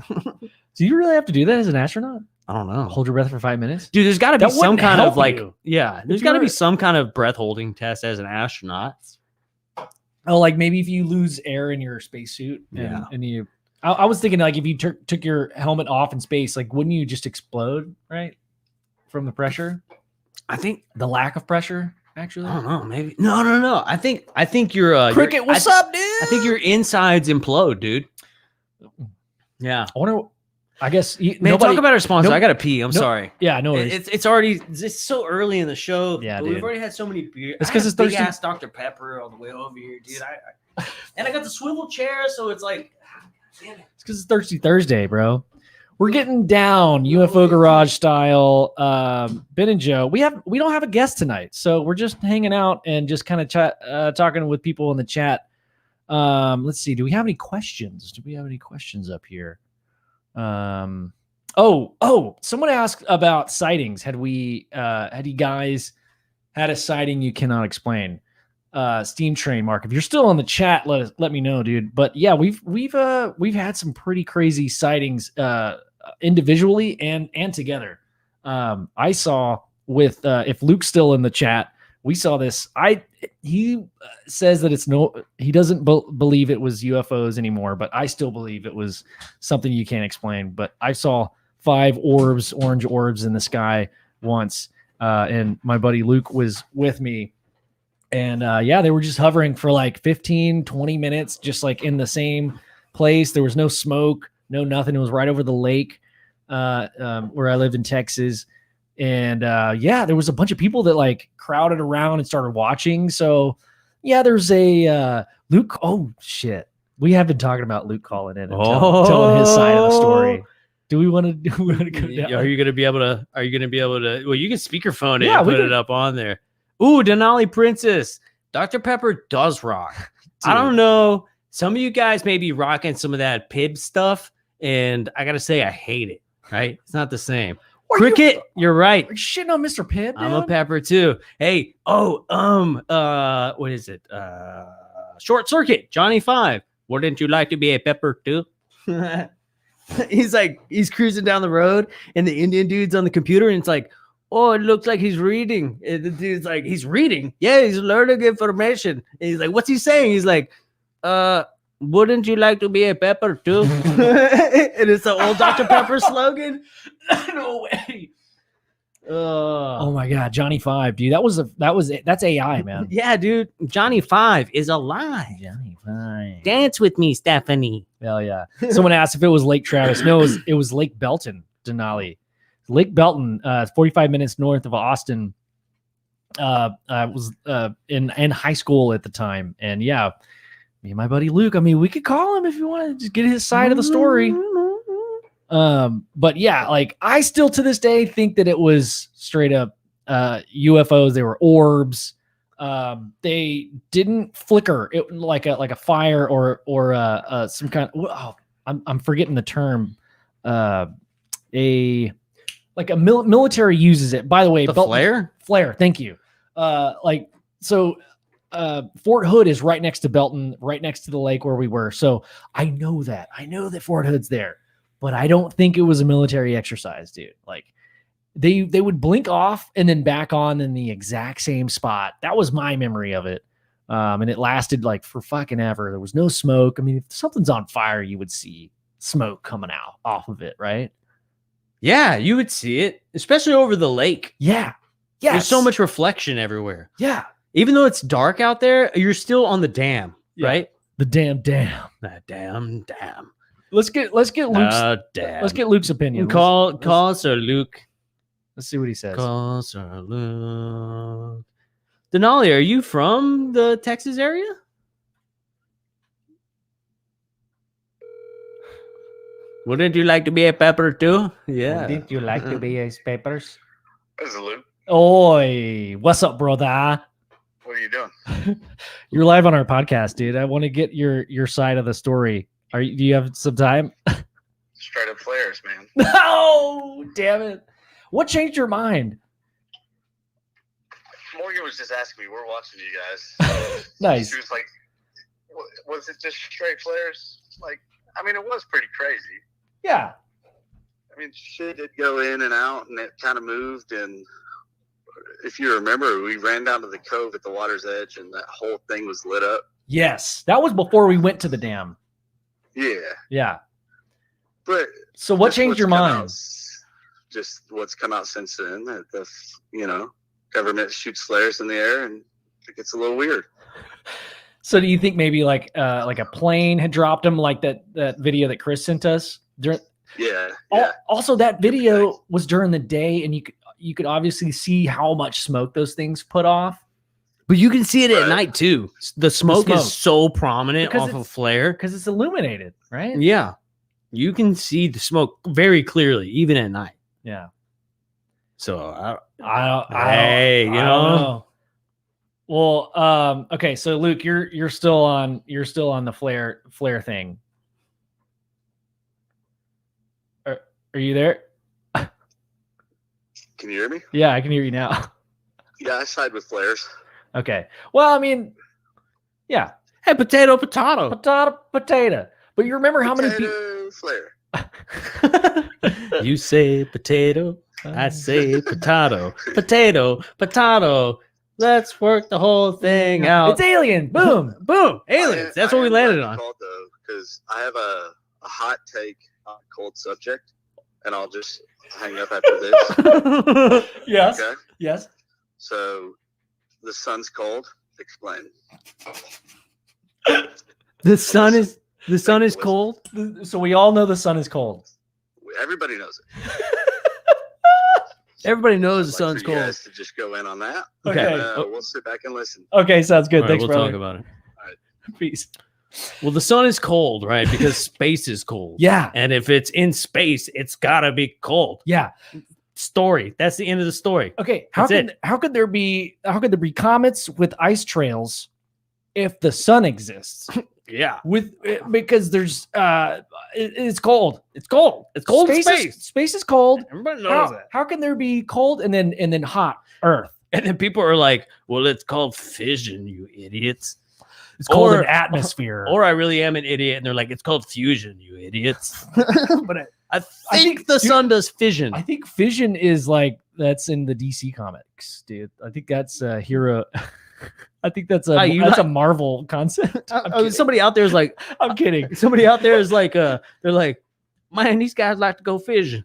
Do you really have to do that as an astronaut? I don't know. Hold your breath for 5 minutes? Dude, there's got to be some kind of like, yeah. There's got to be some kind of breath holding test as an astronaut. Oh, like maybe if you lose air in your spacesuit and you, I was thinking like if you took your helmet off in space, like wouldn't you just explode, right? From the pressure? I think the lack of pressure. Actually, I don't know. Maybe no. I think you're Cricket. What's up, dude? I think your insides implode, dude. Yeah. I wonder. I guess talk about our sponsor. I gotta pee. I'm sorry. Yeah, no worries. It's so early in the show. Yeah, we've already had so many beers. It's because it's big ass Dr. Pepper on the way over here, dude. And I got the swivel chair, so it's like, damn it. It's because it's Thirsty Thursday, bro. We're getting down UFO garage style. Ben and Joe, we don't have a guest tonight, so we're just hanging out and just kind of talking with people in the chat. Let's see. Do we have any questions? Do we have any questions up here? Someone asked about sightings. Had you guys had a sighting you cannot explain? Steam Train Mark, if you're still on the chat, let me know, dude. But yeah, we've had some pretty crazy sightings individually and together. I saw with if Luke's still in the chat, we saw this. He says that he doesn't believe it was UFOs anymore, but I still believe it was something you can't explain. But I saw 5 orange orbs in the sky once, and my buddy Luke was with me. And they were just hovering for like 15, 20 minutes, just like in the same place. There was no smoke, no nothing. It was right over the lake where I lived in Texas. And there was a bunch of people that like crowded around and started watching. So yeah, there's a Luke. Oh shit. We have been talking about Luke calling in and telling his side of the story. Do we want to go down? Are you gonna be able to? Well, you can speakerphone it Yeah, and we put it up on there. Ooh, Denali Princess. Dr. Pepper does rock. I don't know. Some of you guys may be rocking some of that Pib stuff, and I gotta say, I hate it. Right? It's not the same. Cricket, you're right. Are you shitting on Mr. Pibb? I'm a Pepper too. Hey, what is it? Short Circuit, Johnny 5. Wouldn't you like to be a Pepper too? He's cruising down the road, and the Indian dude's on the computer, and it's like, oh, it looks like he's reading. And the dude's like, he's reading. Yeah, he's learning information. And he's like, what's he saying? He's like, wouldn't you like to be a Pepper too? And it's the old Dr. Pepper slogan. No way. Oh my God, Johnny 5, dude. That's AI, man. Yeah, dude. Johnny 5 is alive. Johnny 5. Dance with me, Stephanie. Hell yeah. Someone asked if it was Lake Travis. No, it was Lake Belton, Denali. Lake Belton, 45 minutes north of Austin. Was in high school at the time. And yeah, me and my buddy Luke, I mean, we could call him if you want to just get his side of the story. But yeah, like I still to this day think that it was straight up UFOs. They were orbs. They didn't flicker it like a fire or some kind of, oh, I'm forgetting the term. Military uses it. By the way, flare? Flare, thank you. Fort Hood is right next to Belton, right next to the lake where we were. So I know that Fort Hood's there, but I don't think it was a military exercise, dude. Like they would blink off and then back on in the exact same spot. That was my memory of it. And it lasted like for fucking ever. There was no smoke. I mean, if something's on fire, you would see smoke coming out off of it, right? Yeah, you would see it, especially over the lake. Yeah. Yeah. There's so much reflection everywhere. Yeah. Even though it's dark out there, you're still on the dam, right? The damn. That damn. Let's get Luke's opinion. Call Sir Luke. Let's see what he says. Call Sir Luke. Denali, are you from the Texas area? Wouldn't you like to be a Pepper too? Yeah. Wouldn't you like to be a Peppers? This is Luke. Oi, what's up, brother? What are you doing? You're live on our podcast, dude. I want to get your side of the story. Do you have some time? Straight up flares, man. No, damn it. What changed your mind? Morgan was just asking me. We're watching you guys. Nice. She was like, was it just straight flares? Like, I mean, it was pretty crazy. Yeah. I mean, shit did go in and out, and it kind of moved. And if you remember, we ran down to the cove at the water's edge, and that whole thing was lit up. Yes. That was before we went to the dam. Yeah. Yeah. But so what changed your mind? Just what's come out since then. That the government shoots flares in the air, and it gets a little weird. So do you think maybe like a plane had dropped them, like that video that Chris sent us? Yeah. Also, that video was during the day, and you could obviously see how much smoke those things put off. But you can see it at night too. The smoke is so prominent off of flare because it's illuminated, right? Yeah, you can see the smoke very clearly, even at night. Yeah. So I don't know. Well, okay. So Luke, you're still on the flare thing. Are you there? Can you hear me? Yeah, I can hear you now. Yeah, I side with flares. Okay. Well, I mean, yeah. Hey, potato. Potato. But you remember how many people? Flare. You say potato, I say potato. Potato. Let's work the whole thing out. It's aliens. Boom. Boom. Aliens. That's what we landed on. Because I have a hot take on a cold subject, and I'll just hang up after this. Yes. Okay? Yes. So the sun's cold. Explain. The sun is cold. So we all know the sun is cold. Everybody knows it. Everybody knows the sun's cold. cold. Guys to just go in on that. Okay. We'll sit back and listen. Okay, sounds good. All right, Thanks, we'll brother. talk about it. All right. Peace. Well, the sun is cold, right? Because space is cold. Yeah. And if it's in space, it's gotta be cold. Yeah. Story. That's the end of the story. Okay. How could there be comets with ice trails if the sun exists? Yeah. Because there's it's cold. It's cold. It's cold in space. Space is cold. Everybody knows that. How can there be cold and then hot Earth? And then people are like, well, it's called fission, you idiots. It's called an atmosphere. Or I really am an idiot, and they're like, it's called fusion, you idiots. But I think the sun does fission. I think fission is like that's in the DC comics, dude. I think that's a hero. I think that's a Marvel concept. Somebody out there is like, I'm kidding. Somebody out there is like, they're like, man, these guys like to go fishing.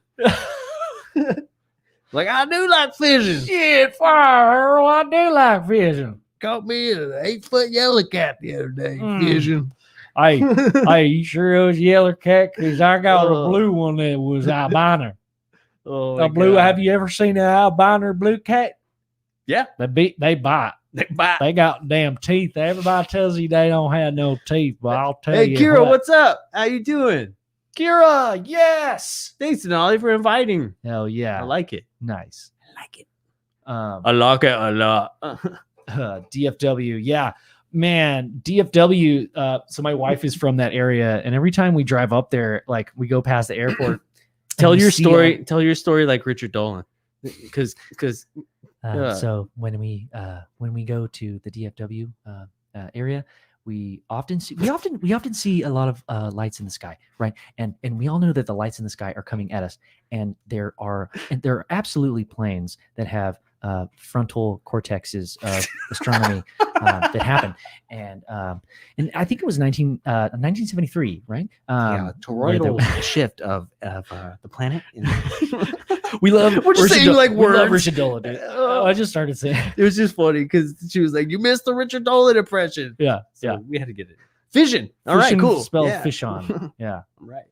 Like, I do like fishing. Shit, fire! I do like fishing. Caught me an 8-foot yellow cat the other day fishing. Hey, you sure it was yellow cat? Because I got a blue one that was albino. Oh, blue. Have you ever seen an albino blue cat? Yeah, they bite. They bite. They got damn teeth. Everybody tells you they don't have no teeth, but I'll tell you. Hey, Kira, what's up? How you doing? Kira, yes. Thanks, Denali, for inviting. Hell yeah, I like it. Nice. I like it. I like it a lot. DFW, yeah, man, DFW. So my wife is from that area, and every time we drive up there, like we go past the airport. Tell your story. Tell your story like Richard Dolan, because. So when we go to the DFW area, we often see a lot of lights in the sky, right? And we all know that the lights in the sky are coming at us, and there are absolutely planes that have frontal cortexes of astronomy that happen, and I think it was 1973, right? Toroidal shift of the planet. We love. We're just saying like words. We love Richard Dolan, dude. I just started saying. It was just funny because she was like, "You missed the Richard Dolan impression." Yeah, so we had to get it. Fission. All right, cool. Spelled fish on. Yeah, right.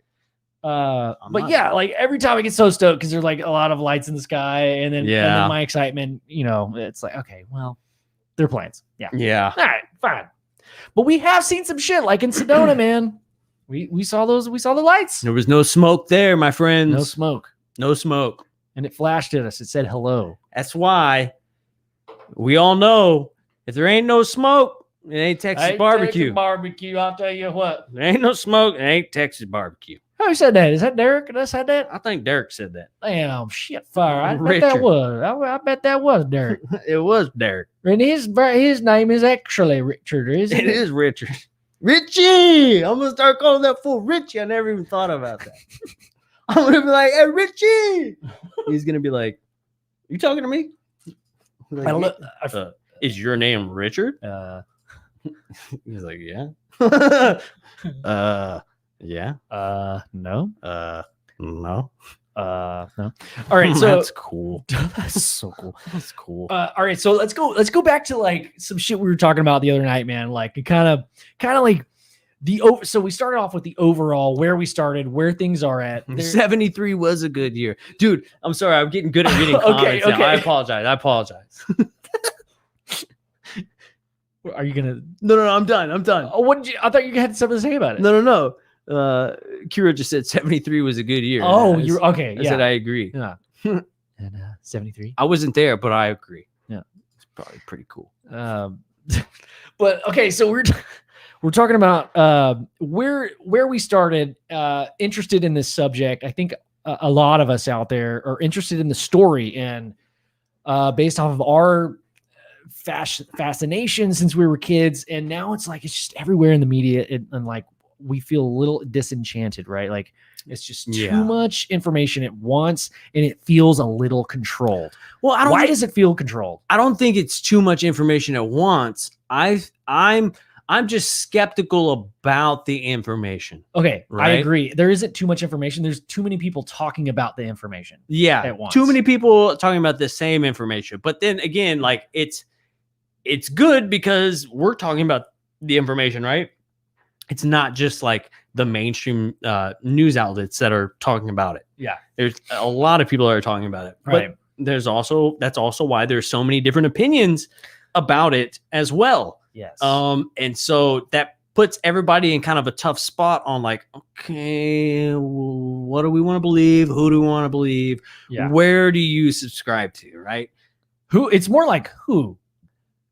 But yeah, like every time I get so stoked because there's like a lot of lights in the sky, and then my excitement, it's like, okay, well, they're planes. Yeah. All right, fine. But we have seen some shit like in Sedona, man. We saw those. We saw the lights. There was no smoke there, my friends. No smoke. And it flashed at us. It said hello. That's why we all know if there ain't no smoke, it ain't Texas barbecue. I'll tell you what. There ain't no smoke, it ain't Texas barbecue. Who said that? Is that Derek that said that? I think Derek said that. Damn, shit, fire. I bet that was. I bet that was Derek. It was Derek. And his name is actually Richard, isn't it? It is Richard. Richie! I'm going to start calling that fool Richie. I never even thought about that. I'm going to be like, hey, Richie! He's going to be like, you talking to me? Like, is your name Richard? He's like, yeah. Yeah. No. No. No. All right, so that's cool. That's so cool. That's cool. All right, so let's go back to like some shit we were talking about the other night, man. Like it kind of like so we started off with the overall, where we started, where things are at. 73 was a good year. Dude, I'm sorry. I'm getting good at reading comments now. I apologize. Are you gonna? No, I'm done. Oh, what did you? I thought you had something to say about it. No. Kira just said 73 was a good year. Oh, you're okay. I said I agree. Yeah. And 73. I wasn't there, but I agree. Yeah, it's probably pretty cool. But okay, so we're talking about where we started. Interested in this subject. I think a lot of us out there are interested in the story, and based off of our fascination since we were kids, and now it's like it's just everywhere in the media, and like we feel a little disenchanted, right? Like it's just too much information at once, and it feels a little controlled. Well, why does it feel controlled? I don't think it's too much information at once. I'm just skeptical about the information. Okay, right? I agree. There isn't too much information. There's too many people talking about the information. Yeah, at once. Too many people talking about the same information. But then again, like it's good because we're talking about the information, right? It's not just like the mainstream news outlets that are talking about it. Yeah. There's a lot of people that are talking about it. Right. But that's also why there's so many different opinions about it as well. Yes. And so that puts everybody in kind of a tough spot on like, okay, what do we want to believe? Who do we want to believe? Yeah. Where do you subscribe to? Right? Who? It's more like who.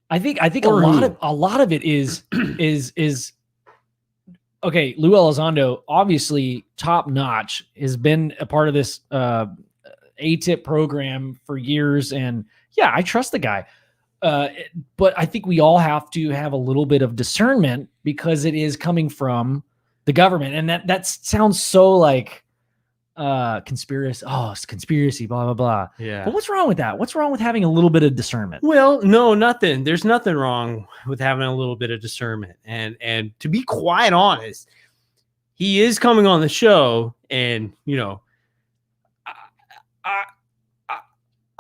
I think a lot of it is okay. Lou Elizondo, obviously top notch, has been a part of this ATIP program for years, and yeah, I trust the guy. But I think we all have to have a little bit of discernment because it is coming from the government, and that sounds so like conspiracy. Oh, it's conspiracy, blah blah blah. Yeah. But what's wrong with that? What's wrong with having a little bit of discernment? Well, no, nothing. There's nothing wrong with having a little bit of discernment. And to be quite honest, he is coming on the show, and you know,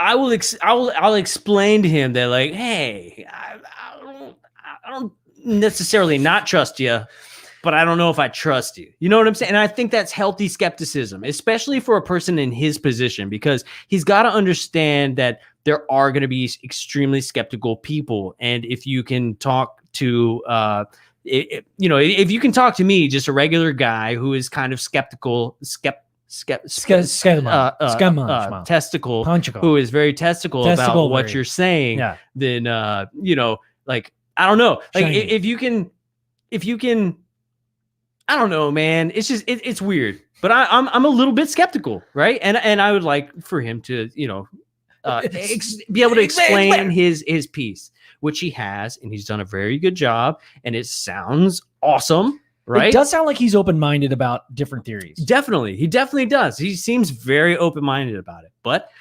I'll explain to him that, like, hey, I don't necessarily not trust you, but I don't know if I trust you. You know what I'm saying? And I think that's healthy skepticism, especially for a person in his position, because he's got to understand that there are going to be extremely skeptical people. And if you can talk to, if you can talk to me, just a regular guy who is kind of skeptical, testicle, who is very testicle about what you're saying, then like, I don't know, like if you can, I don't know, man, it's just it's weird, but I'm a little bit skeptical, right? And I would like for him to be able to explain his piece, which he has, and he's done a very good job, and it sounds awesome. Right? It does sound like he's open-minded about different theories. Definitely. He definitely does. He seems very open-minded about it, but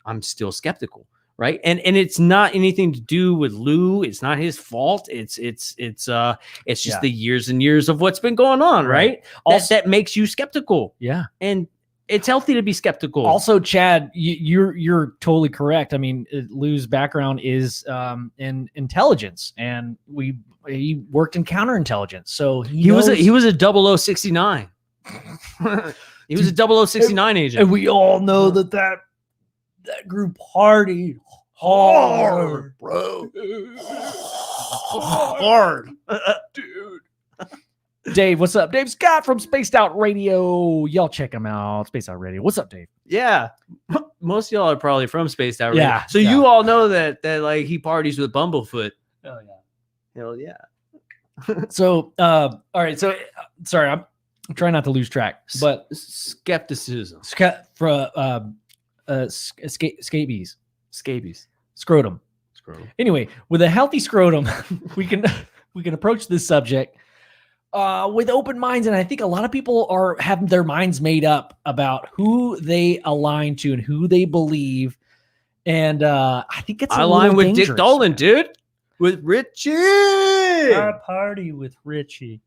I'm still skeptical, right? And it's not anything to do with Lou. It's not his fault. It's just the years and years of what's been going on, right? That makes you skeptical. Yeah. And it's healthy to be skeptical. Also, Chad, you're totally correct. I mean, Lou's background is in intelligence, and he worked in counterintelligence, so he was a 0069. He was a 0069 agent, and we all know that group partied hard, bro. Hard, dude. Dave, what's up? Dave Scott from Spaced Out Radio. Y'all check him out. Spaced Out Radio. What's up, Dave? Yeah. Most of y'all are probably from Spaced Out Radio. Yeah. So you all know that like he parties with Bumblefoot. Oh yeah. Hell yeah. So all right. So sorry, I'm trying not to lose track. But skepticism. Scabies. Scrotum. Anyway, with a healthy scrotum, we can approach this subject with open minds, and I think a lot of people have their minds made up about who they align to and who they believe, and I think it's I align with Dick Dolan, dude. With Richie. I party with Richie.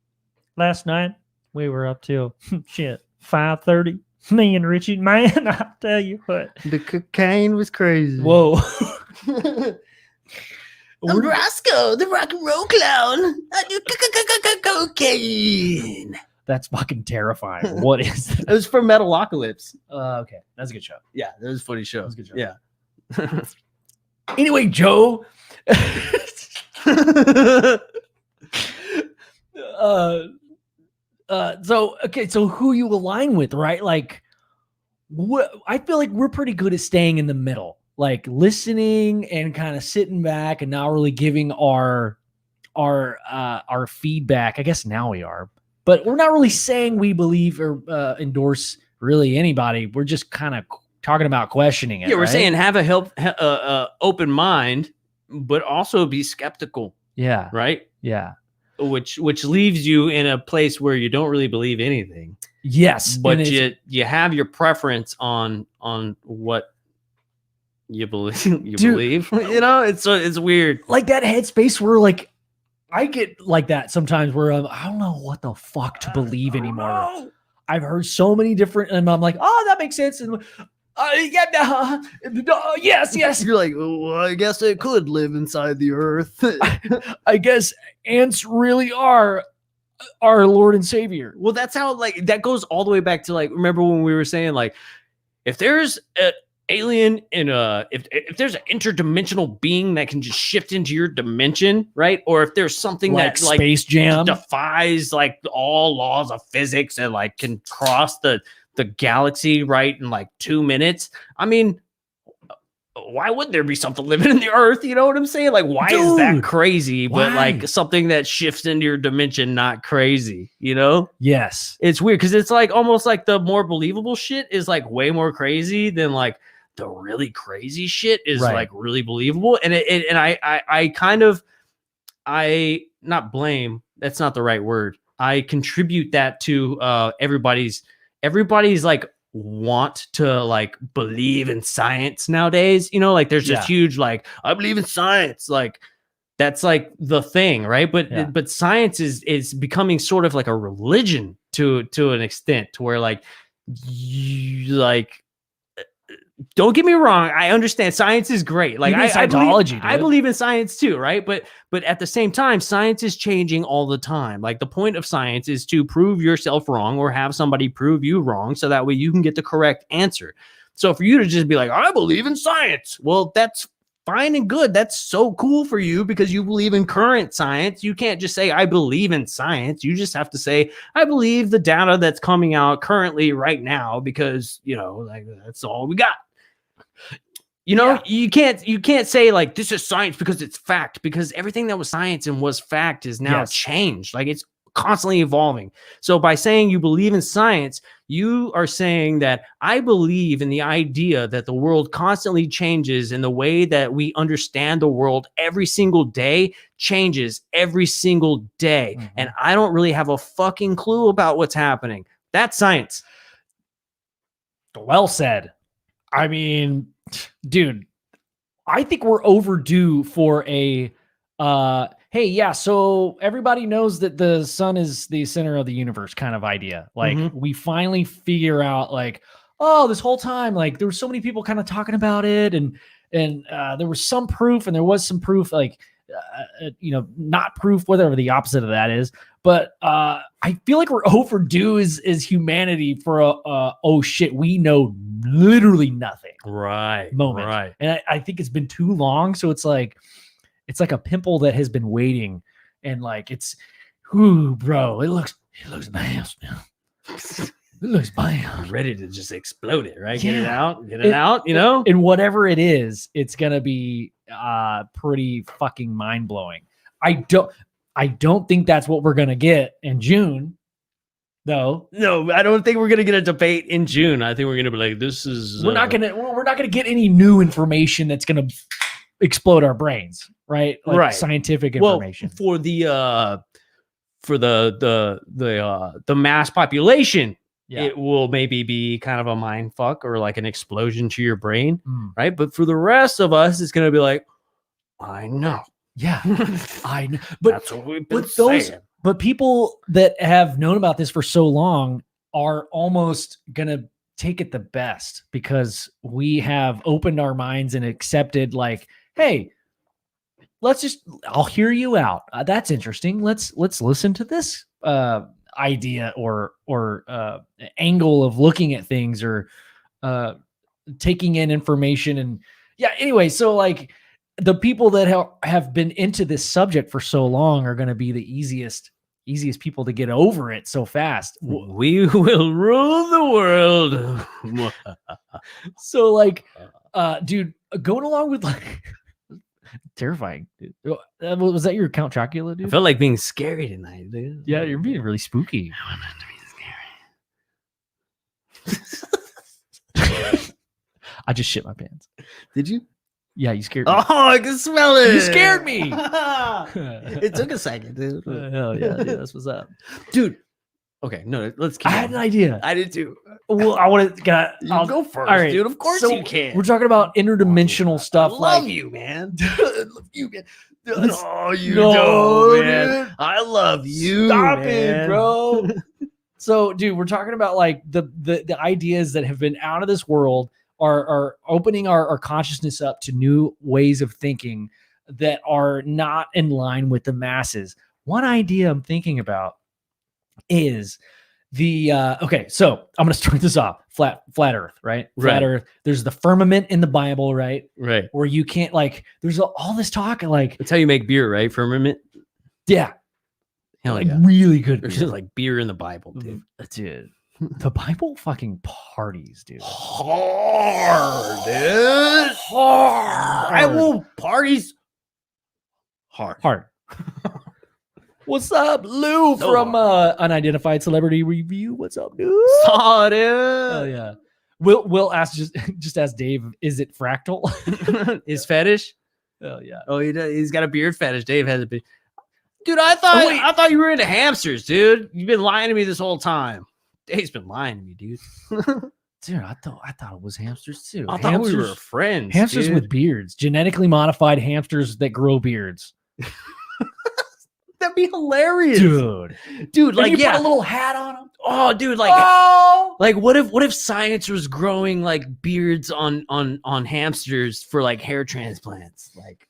Last night we were up till 5:30. Me and Richie, man, I tell you what, the cocaine was crazy. Whoa. I'm Roscoe, the rock and roll clown. I do cocaine. That's fucking terrifying. What is that? It was for Metalocalypse. Okay, that's a good show. Yeah, that was a funny show. That was a good show. Yeah. Anyway, Joe. So who you align with, right? Like, I feel like we're pretty good at staying in the middle, like listening and kind of sitting back and not really giving our feedback. I guess now we are, but we're not really saying we believe or endorse really anybody. We're just kind of talking about questioning it. Yeah, we're right? saying have a open mind, but also be skeptical. Yeah. Right. Yeah. Which leaves you in a place where you don't really believe anything. Yes, but you have your preference on what you believe. Believe. You know, it's weird. Like that headspace where like I get like that sometimes where I don't know what the fuck to believe anymore. I've heard so many different, and I'm like, oh, that makes sense. And yes. You're like, well, I guess it could live inside the earth. I guess ants really are our Lord and Savior. Well, that's how, like, that goes all the way back to, like, remember when we were saying, like, if there's alien in if there's an interdimensional being that can just shift into your dimension, right? Or if there's something Like that like Space Jam defies like all laws of physics and like can cross the galaxy right in like 2 minutes. I mean, why would there be something living in the earth? You know what I'm saying? Like, why is that crazy? But like something that shifts into your dimension, not crazy, you know? Yes. It's weird because it's like almost like the more believable shit is like way more crazy than like the really crazy shit is like really believable. And I kind of, not blame, that's not the right word. I contribute that to everybody's like want to like believe in science nowadays, you know, like there's this huge like I believe in science, like that's like the thing, right? But science is becoming sort of like a religion to an extent, to where like you like, don't get me wrong, I understand science is great. Like I believe in science too, right? But at the same time, science is changing all the time. Like the point of science is to prove yourself wrong or have somebody prove you wrong, so that way you can get the correct answer. So for you to just be like, I believe in science, well, that's fine and good. That's so cool for you because you believe in current science. You can't just say, I believe in science. You just have to say, I believe the data that's coming out currently right now, because, you know, like that's all we got. You know, you can't say like this is science because it's fact, because everything that was science and was fact is now changed. Like it's constantly evolving. So by saying you believe in science, you are saying that I believe in the idea that the world constantly changes, and the way that we understand the world every single day changes every single day. Mm-hmm. And I don't really have a fucking clue about what's happening. That's science. Well said. I mean, dude, I think we're overdue for a hey, yeah, so everybody knows that the sun is the center of the universe kind of idea. Like we finally figure out like, oh, this whole time, like there were so many people kind of talking about it, and there was some proof, and there was some proof, like you know, not proof, whatever the opposite of that is. But I feel like we're overdue as humanity for a oh shit, we know literally nothing moment. Right. And I think it's been too long. So it's like a pimple that has been waiting, and like it's, ooh, bro, it looks bad now. It looks bad. I'm ready to just explode it, right? Yeah. Get it out, you know? And whatever it is, it's gonna be pretty fucking mind blowing. I don't think that's what we're gonna get in June, though. No, I don't think we're gonna get a debate in June. I think we're gonna be like, this is we're not gonna get any new information that's gonna explode our brains, right? Like scientific information. Well, for the mass population, it will maybe be kind of a mind fuck or like an explosion to your brain, right? But for the rest of us, it's gonna be like, I know. Yeah, I know. But that's what we've been saying. But people that have known about this for so long are almost gonna take it the best, because we have opened our minds and accepted, like, hey, I'll hear you out. That's interesting. Let's listen to this idea or angle of looking at things, or taking in information. And anyway, so like the people that have been into this subject for so long are going to be the easiest people to get over it so fast. We will rule the world. So like, dude, going along with like, terrifying, dude. Was that your Count Chocula, dude? I felt like being scary tonight, dude. Yeah, you're being really spooky. I want to be scary. I just shit my pants. Did you? Yeah, you scared me. Oh, I can smell it. You scared me. It took a second, dude. Hell yeah, dude, that's what's up, dude. Okay, no, let's keep. I had an idea. I did too. Well, I want to. I'll go first, all right, dude. Of course you can. We're talking about interdimensional stuff. I love you, man. I love you, man. No, you don't, man. Dude. I love you. Stop it, bro. So, dude, we're talking about like the ideas that have been out of this world are opening our consciousness up to new ways of thinking that are not in line with the masses. One idea I'm thinking about is Okay, so I'm gonna start this off. Flat Earth, right? Flat Earth. There's the firmament in the Bible, right? Right. Where you can't like. There's all this talk like. That's how you make beer, right? Firmament. Yeah. Hell like yeah. really good. There's Beer. just like beer in the Bible, dude. Dude. The Bible fucking parties, dude. Hard, dude. Hard. I will parties hard. What's up, Lou from Unidentified Celebrity Review? What's up, dude? Saw, dude. Oh yeah. We'll ask just ask Dave. Is it fractal? His fetish? Oh yeah. Oh, he's got a beard fetish. Dave has a beard. Dude, I thought you were into hamsters, dude. You've been lying to me this whole time. Dave's been lying to me, dude. Dude, I thought it was hamsters too. I thought we were friends. Hamsters dude. with beards, genetically modified hamsters that grow beards. That'd be hilarious, dude. Like, you yeah, put a little hat on them. Oh, dude, like, like, what if science was growing like beards on hamsters for like hair transplants? Like,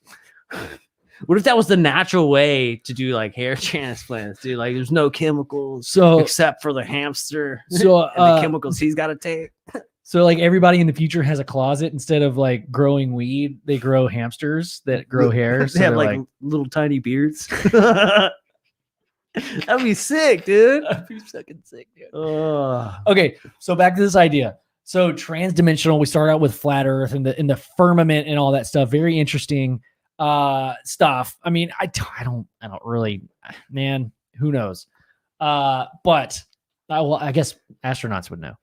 what if that was the natural way to do like hair transplants, dude? Like, there's no chemicals, except for the hamster, and the chemicals he's got to take. So, like, everybody in the future has a closet. Instead of like growing weed, they grow hamsters that grow hair. So they have like little tiny beards. That'd be sick, dude. That'd be fucking sick, dude. Okay, so back to this idea. So transdimensional. We start out with flat Earth and the firmament and all that stuff. Very interesting stuff. I mean, I don't really, man. Who knows? But I guess astronauts would know.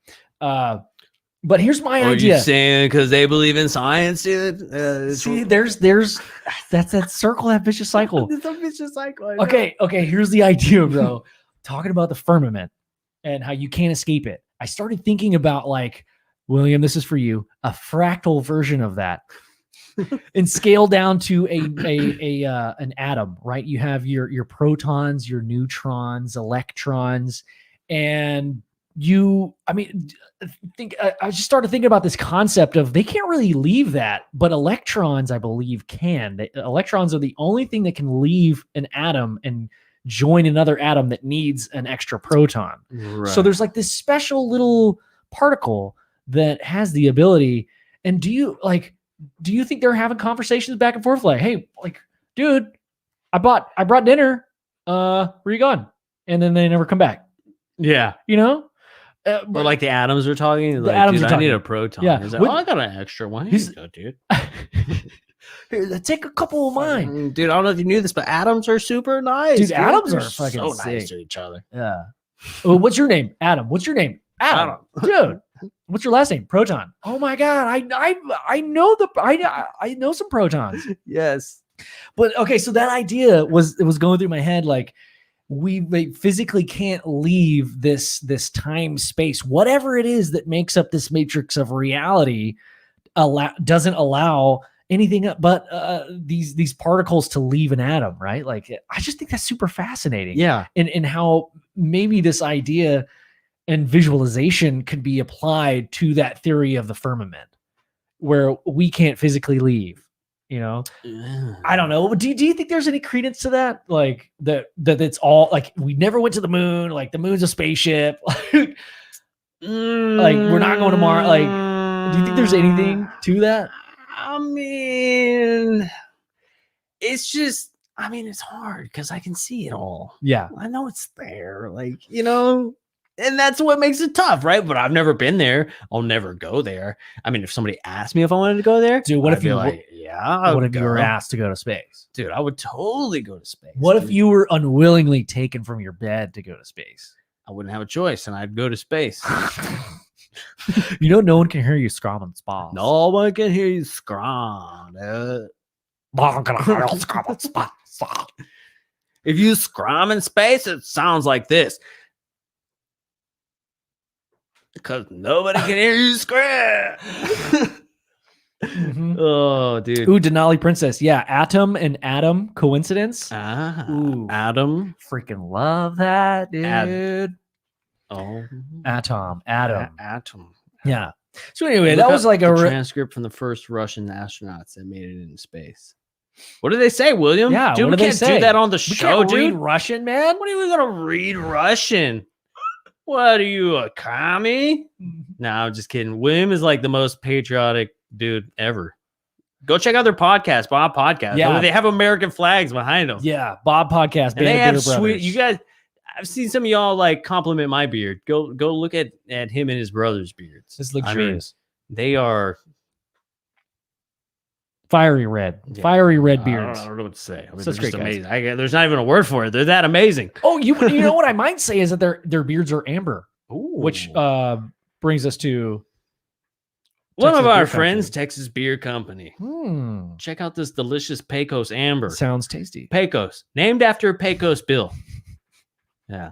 But here's my idea. Are you saying because they believe in science, dude? See, there's that's that circle, that vicious cycle. It's a vicious cycle. Okay. Here's the idea, bro. Talking about the firmament and how you can't escape it. I started thinking about like, William, this is for you, a fractal version of that, and scale down to an atom. Right? You have your protons, your neutrons, electrons, and I just started thinking about this concept of they can't really leave that, but electrons, I believe, can. Electrons are the only thing that can leave an atom and join another atom that needs an extra proton. Right. So there's like this special little particle that has the ability. And do you think they're having conversations back and forth like, hey, like, dude, I brought dinner. Where you going? And then they never come back. Yeah. You know? Or like the atoms are talking. The atoms are talking. I need a proton. Yeah. He's like, I got an extra one. Here you go, dude. Here, take a couple of mine. Dude, I don't know if you knew this, but atoms are super nice. Dude, atoms are fucking so sick. nice to each other. Yeah. Well, what's your name? Adam. What's your name? Adam. Dude. What's your last name? Proton. Oh my God. I know some protons. Yes. But okay, so that idea was going through my head like, we physically can't leave this time space, whatever it is that makes up this matrix of reality, doesn't allow anything but these particles to leave an atom, right? Like, I just think that's super fascinating. Yeah. And how maybe this idea and visualization could be applied to that theory of the firmament, where we can't physically leave. You know, I don't know. Do you think there's any credence to that? Like that it's all like we never went to the moon. Like the moon's a spaceship. Like we're not going to Mars. Like, do you think there's anything to that? I mean, it's just. I mean, it's hard because I can see it all. Yeah, I know it's there. Like, you know. And that's what makes it tough, right? But I've never been there. I'll never go there. I mean, if somebody asked me if I wanted to go there, dude, what if you were asked to go to space? Dude, I would totally go to space. What if you were unwillingly taken from your bed to go to space? I wouldn't have a choice, and I'd go to space. You know, no one can hear you scrum in space. No one can hear you scrum, dude. If you scrum in space, it sounds like this. Because nobody can hear you scream. Mm-hmm. Oh, dude. Ooh, Denali Princess. Yeah, atom and atom coincidence. Ooh, atom. Freaking love that, dude. Atom. Atom. Yeah. So anyway, that was like a transcript from the first Russian astronauts that made it into space. What did they say, William? Yeah, dude, we can't do that on the show, dude. Read Russian, man. What are we gonna read Russian? What are you, a commie? No, I'm just kidding. William is like the most patriotic dude ever. Go check out their podcast, Bob Podcast. Yeah. They have American flags behind them. Yeah, Bob Podcast. And they have sweet. Brothers. You guys, I've seen some of y'all like compliment my beard. Go look at him and his brother's beards. It's luxurious. They are fiery red beards. I don't know what to say. I mean, Such they're just great guys. amazing. There's not even a word for it. They're that amazing. Oh, you know what I might say is that their beards are amber, Ooh. which brings us to one Texas of our Beer friends, Company. Texas Beer Company. Check out this delicious Pecos Amber. Sounds tasty. Pecos, named after Pecos Bill. Yeah.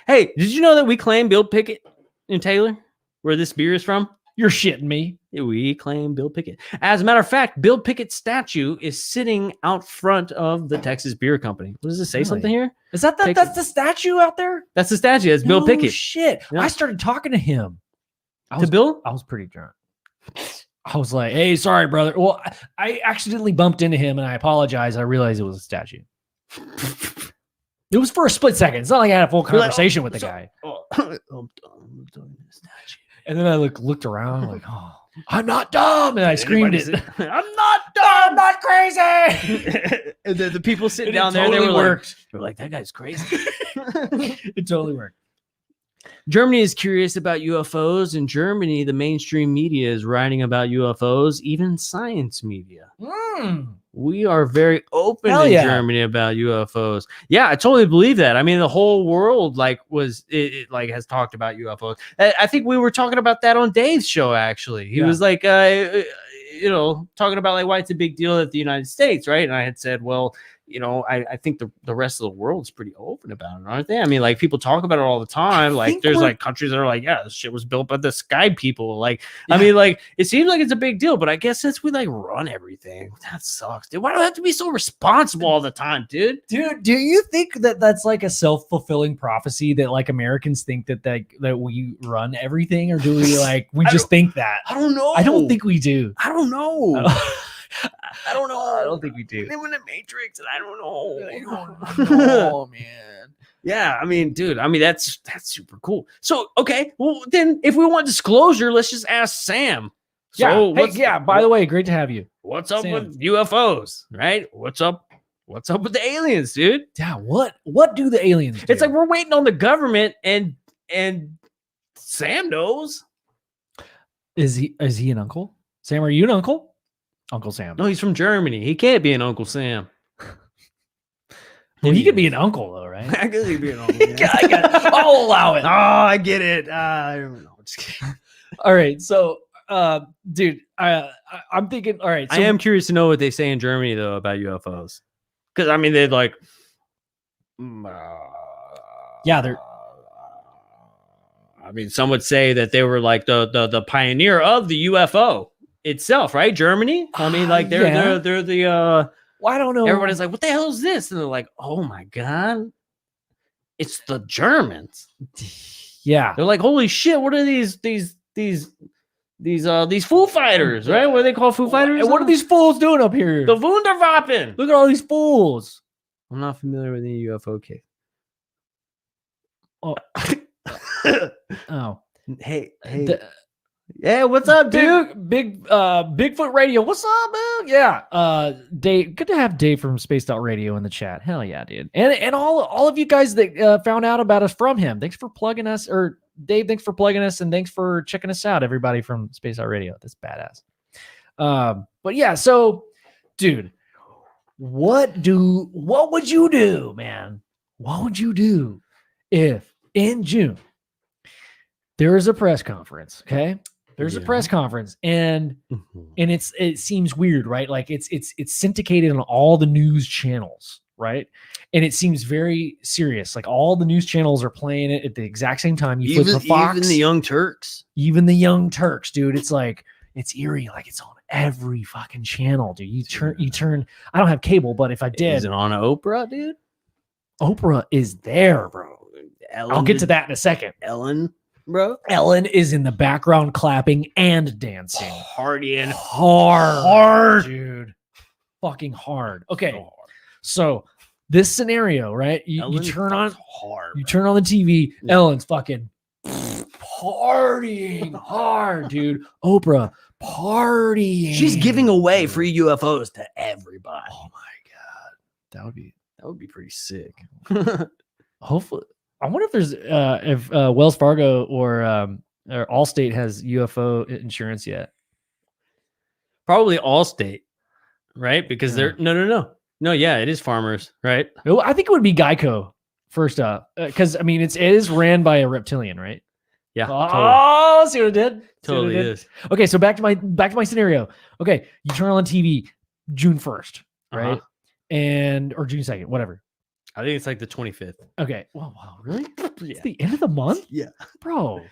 Hey, did you know that we claim Bill Pickett in Taylor, where this beer is from? You're shitting me. We claim Bill Pickett. As a matter of fact, Bill Pickett's statue is sitting out front of the Texas Beer Company. What does it say? Really? Something here? Is that that's the statue out there? That's the statue. That's Bill No Pickett. Shit. Yeah. I started talking to him. Bill? I was pretty drunk. I was like, hey, sorry, brother. Well, I accidentally bumped into him and I apologize. I realized it was a statue. It was for a split second. It's not like I had a full conversation with the guy. I'm doing this statue. And then I looked around like, oh, I'm not dumb. And I screamed it. I'm not dumb. I'm not crazy. And then the people sitting And it down there, they totally were worked. like, that guy's crazy. It totally worked. Germany is curious about UFOs. In Germany, the mainstream media is writing about UFOs, even science media. We are very open Hell in yeah. Germany about UFOs. Yeah, I totally believe that. I mean, the whole world has talked about UFOs. I think we were talking about that on Dave's show. Actually, he was like, talking about like why it's a big deal at the United States, right? And I had said, well, I think the rest of the world's pretty open about it, aren't they? I mean, like people talk about it all the time. Like there's like countries that are like, yeah, this shit was built by the sky people. Like, I mean, like it seems like it's a big deal, but I guess since we like run everything, that sucks, dude. Why do I have to be so responsible all the time, dude? Dude, do you think that that's like a self-fulfilling prophecy that like Americans think that we run everything, or do we we just think that? I don't know. I don't think we do. I don't know. I don't know. I don't think we do. They were in the Matrix, and I don't know. I don't know, man. Yeah, I mean, dude, that's super cool. So, okay, well, then if we want disclosure, let's just ask Sam. So, by the way, great to have you. What's up Sam. with UFOs, right? What's up with the aliens, dude? Yeah, what do the aliens do? It's like we're waiting on the government, and Sam knows. Is he an uncle? Sam, are you an uncle? Uncle Sam. No, he's from Germany. He can't be an Uncle Sam. Well, he could be an uncle, though, right? I guess he'd be an uncle. I'll allow it. Oh, I get it. I don't know. Just kidding. All right, so, dude, I'm thinking. All right, so, I am curious to know what they say in Germany though about UFOs, because I mean they'd like, yeah, they're. I mean, some would say that they were like the pioneer of the UFO itself, right? Germany. I mean, like they're the. Well, I don't know. Everybody's like, "What the hell is this?" And they're like, "Oh my god, it's the Germans." Yeah, they're like, "Holy shit! What are these Foo Fighters, right? What are they called, Foo Fighters? And what are these fools doing up here? The Wunderwaffen. Look at all these fools. I'm not familiar with any UFO case. Oh, oh, hey. Yeah, what's up, dude? Big Bigfoot Radio. What's up, man? Yeah. Dave, good to have Dave from Spaced Out Radio in the chat. Hell yeah, dude. And all of you guys that found out about us from him. Thanks for plugging us, or Dave, thanks for plugging us, and thanks for checking us out, everybody from Spaced Out Radio. That's badass. But yeah, so dude, what would you do, man? What would you do if in June there is a press conference? Okay. There's a press conference, and it seems weird, right? Like it's syndicated on all the news channels, right? And it seems very serious. Like all the news channels are playing it at the exact same time. You flip to Fox, even the Young Turks, dude. It's like it's eerie. Like it's on every fucking channel, dude. You turn. I don't have cable, but if I did, is it on Oprah, dude? Oprah is there, bro. I'll get to that in a second. Ellen. Bro, Ellen is in the background clapping and dancing. Partying hard, dude. Fucking hard. Okay. So this scenario, right? You turn on the TV. Ellen's fucking partying hard, dude. Oprah partying. She's giving away free UFOs to everybody. Oh my god, that would be pretty sick. Hopefully, I wonder if there's if Wells Fargo or Allstate has UFO insurance yet. Probably Allstate, right? Because they're no, yeah, it is Farmers, right? I think it would be Geico first up, because I mean it is ran by a reptilian, right? Yeah. Oh, see what it did? Totally is. Okay, so back to my scenario. Okay, you turn on TV June 1st, right? Or June 2nd, whatever. I think it's like the 25th. Okay. Wow, really? It's the end of the month? Yeah. Bro.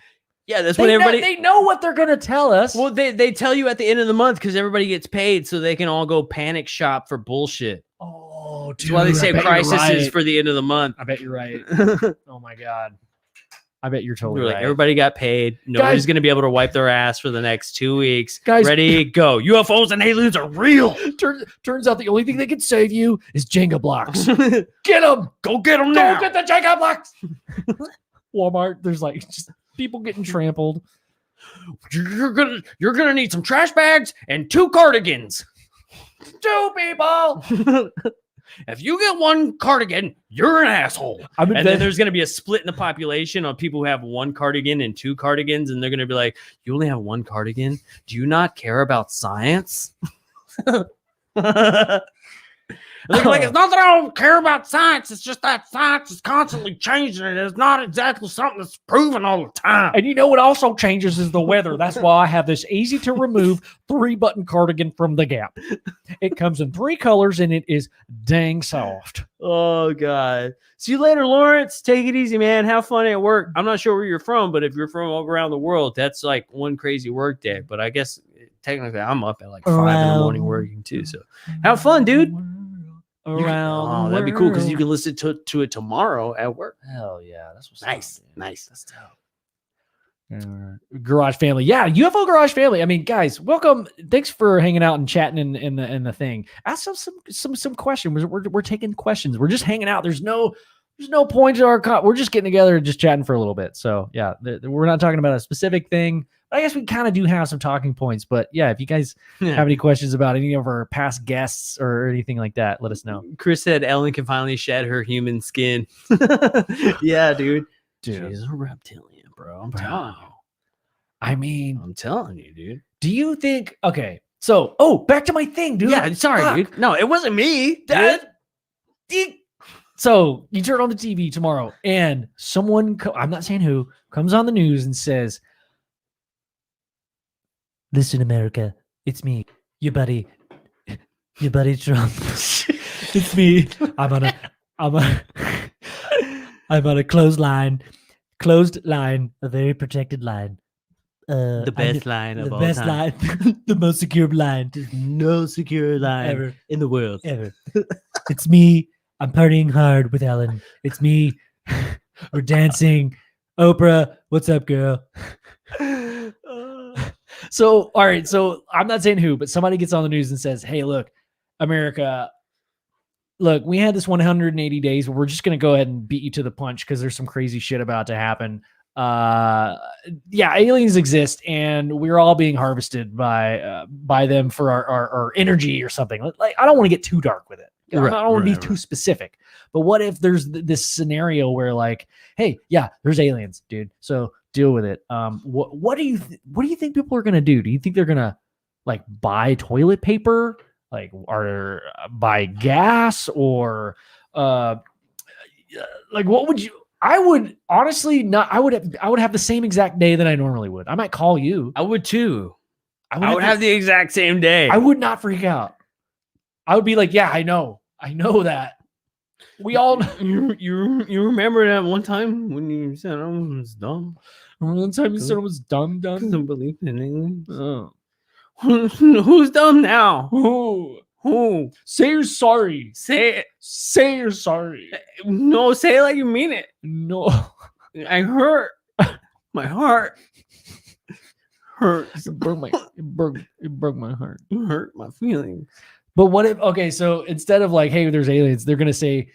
Yeah, that's when everybody... They know what they're going to tell us. Well, they tell you at the end of the month because everybody gets paid so they can all go panic shop for bullshit. Oh, dude. That's why they say crisis is for the end of the month. I bet you're right. Oh, my God. I bet you're totally right. Everybody got paid. Nobody's going to be able to wipe their ass for the next 2 weeks. Guys, ready, go. UFOs and aliens are real. Turns out the only thing that can save you is Jenga blocks. Get them. Go get them now. Go get the Jenga blocks. Walmart, there's like just people getting trampled. You're gonna need some trash bags and 2 cardigans. 2 people. If you get 1 cardigan, you're an asshole. And then there's going to be a split in the population of people who have 1 cardigan and 2 cardigans. And they're going to be like, you only have 1 cardigan? Do you not care about science? They're like, it's not that I don't care about science. It's just that science is constantly changing. And it's not exactly something that's proven all the time. And you know what also changes is the weather. That's why I have this easy to remove 3-button cardigan from the Gap. It comes in 3 colors and it is dang soft. Oh, God. See you later, Lawrence. Take it easy, man. Have fun at work. I'm not sure where you're from, but if you're from all around the world, that's like one crazy work day. But I guess technically I'm up at like 5 in the morning working too. So have fun, dude. Around that'd be cool because you can listen to it tomorw at work. Hell yeah, that's what's nice. That's dope. Garage family, yeah, UFO Garage family. I mean, guys, welcome. Thanks for hanging out and chatting in the thing. Ask us some questions. We're taking questions. We're just hanging out. There's no point to our we're just getting together and just chatting for a little bit. So yeah, we're not talking about a specific thing. I guess we kind of do have some talking points, but yeah, if you guys have any questions about any of our past guests or anything like that, let us know. Chris said Ellen can finally shed her human skin. Yeah, dude. She's a reptilian, bro. I'm telling you. I mean, I'm telling you, dude. Do you think? Okay, so back to my thing, dude. Yeah, sorry, dude. No, it wasn't me. So you turn on the TV tomorrow, and someone I'm not saying who comes on the news and says, "Listen, America, it's me, your buddy Trump. It's me. I'm on a closed line, a very protected line. The best line of all time. The best line, the most secure line. There's no secure line ever in the world. Ever. It's me. I'm partying hard with Ellen. It's me. We're dancing. Oprah, what's up, girl?" So, all right. So I'm not saying who, but somebody gets on the news and says, "Hey, look, America, look, we had this 180 days where we're just going to go ahead and beat you to the punch because there's some crazy shit about to happen. Yeah, aliens exist and we're all being harvested by them for our energy or something." Like, I don't want to get too dark with it. I don't want to be too specific, but what if there's this scenario where like, hey, yeah, there's aliens, dude. So deal with it. What do you think people are going to do? Do you think they're going to like buy toilet paper, like, or buy gas, or like, what would you, I would honestly not, I would have the same exact day that I normally would. I might call you. I would too. I would have the exact same day. I would not freak out. I would be like, yeah, I know that. We all you remember that one time when you said I was dumb? One time you said I was dumb. Don't believe in English. Oh. Who's dumb now? Who? Say you're sorry. Say it. Say you're sorry. No, say it like you mean it. No. I hurt. My heart hurts. It broke my heart. It hurt my feelings. But what if, okay, so instead of like, hey, there's aliens, they're going to say,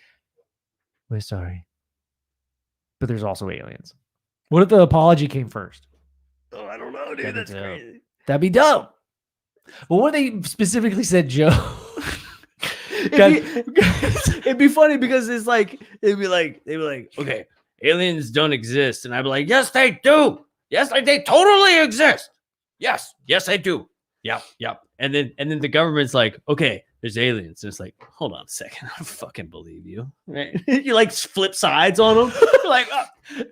we're sorry, but there's also aliens. What if the apology came first? know, dude. That's crazy. That'd be dope. Well, what they specifically said, Joe. It'd be funny because it's like they'd be like, okay, aliens don't exist, and I'd be like, yes, they do. Yes, they totally exist. Yes, they do. Yep. And then the government's like, okay, there's aliens. And it's like, hold on a second, I don't fucking believe you. Right? You like flip sides on them. You're like,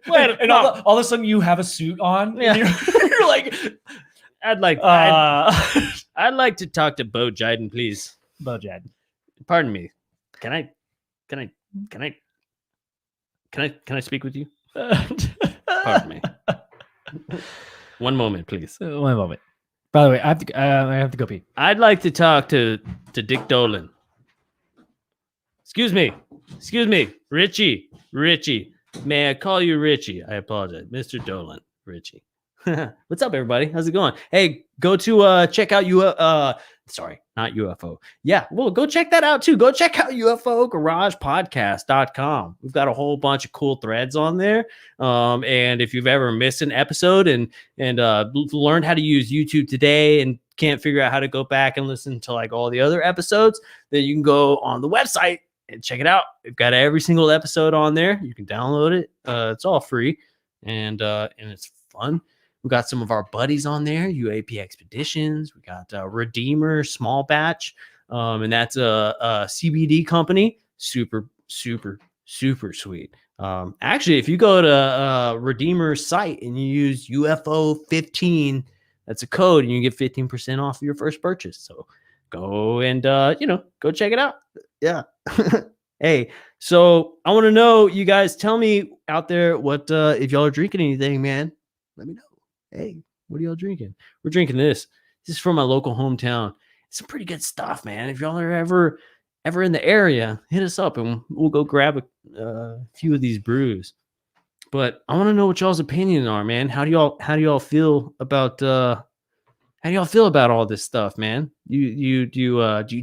wait, and all of a sudden you have a suit on. Yeah. And you're like, I'd like to talk to Bo Jiden, please. Bo Jiden. Pardon me. Can I speak with you? Pardon me. One moment, please. One moment. By the way, I have to go pee. I'd like to talk to Dick Dolan. Excuse me, Richie. May I call you Richie? I apologize, Mr. Dolan, Richie. What's up, everybody? How's it going? Hey, go to check out sorry, not UFO. Yeah, well, go check that out too. Go check out UFOGaragePodcast.com. We've got a whole bunch of cool threads on there. And if you've ever missed an episode and learned how to use YouTube today and can't figure out how to go back and listen to like all the other episodes, then you can go on the website and check it out. We've got every single episode on there. You can download it. It's all free and it's fun. We got some of our buddies on there, UAP Expeditions. We got Redeemer Small Batch, and that's a CBD company. Super sweet. Actually, if you go to Redeemer's site and you use UFO 15, that's a code, and you get 15% off your first purchase. So go and go check it out. Yeah. Hey, so I want to know, you guys, tell me out there what if y'all are drinking anything, man. Let me know. Hey, what are y'all drinking? We're drinking this. This is from my local hometown. It's some pretty good stuff, man. If y'all are ever in the area, hit us up and we'll go grab a few of these brews. But I want to know what y'all's opinions are, man. How do y'all feel about all this stuff, man? Do you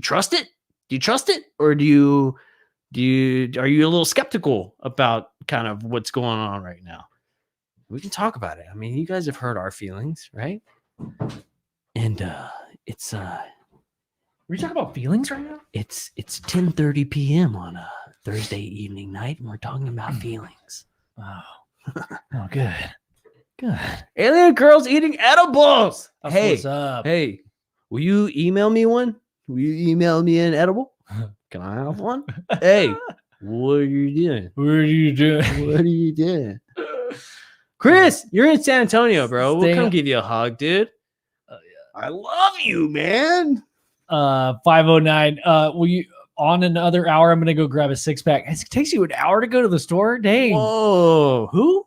trust it? Do you trust it, or are you a little skeptical about kind of what's going on right now? We can talk about it. I mean, you guys have heard our feelings, right? And it's Are you talking about feelings right now? It's 10:30 p.m. on a Thursday evening night, and we're talking about feelings. Oh, good. Alien girls eating edibles. That's Hey, what's up? Hey, will you email me one? Will you email me an edible? Can I have one? Hey, what are you doing? What are you doing? Chris, you're in San Antonio, bro. We'll come give you a hug, dude. I love you, man. 509. Will you on another hour? I'm gonna go grab a 6-pack. It takes you an hour to go to the store. Dang. Whoa. Who?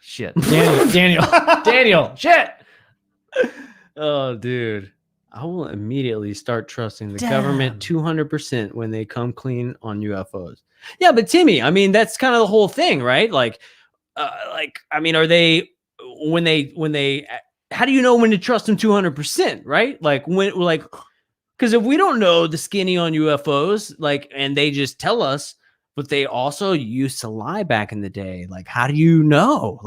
Shit. Daniel. Shit. Oh, dude. I will immediately start trusting the government 200% when they come clean on UFOs. Yeah, but Timmy, I mean, that's kind of the whole thing, right? I mean, are they when they how do you know when to trust them 200%, right? Because if we don't know the skinny on UFOs, and they just tell us, but they also used to lie back in the day, how do you know?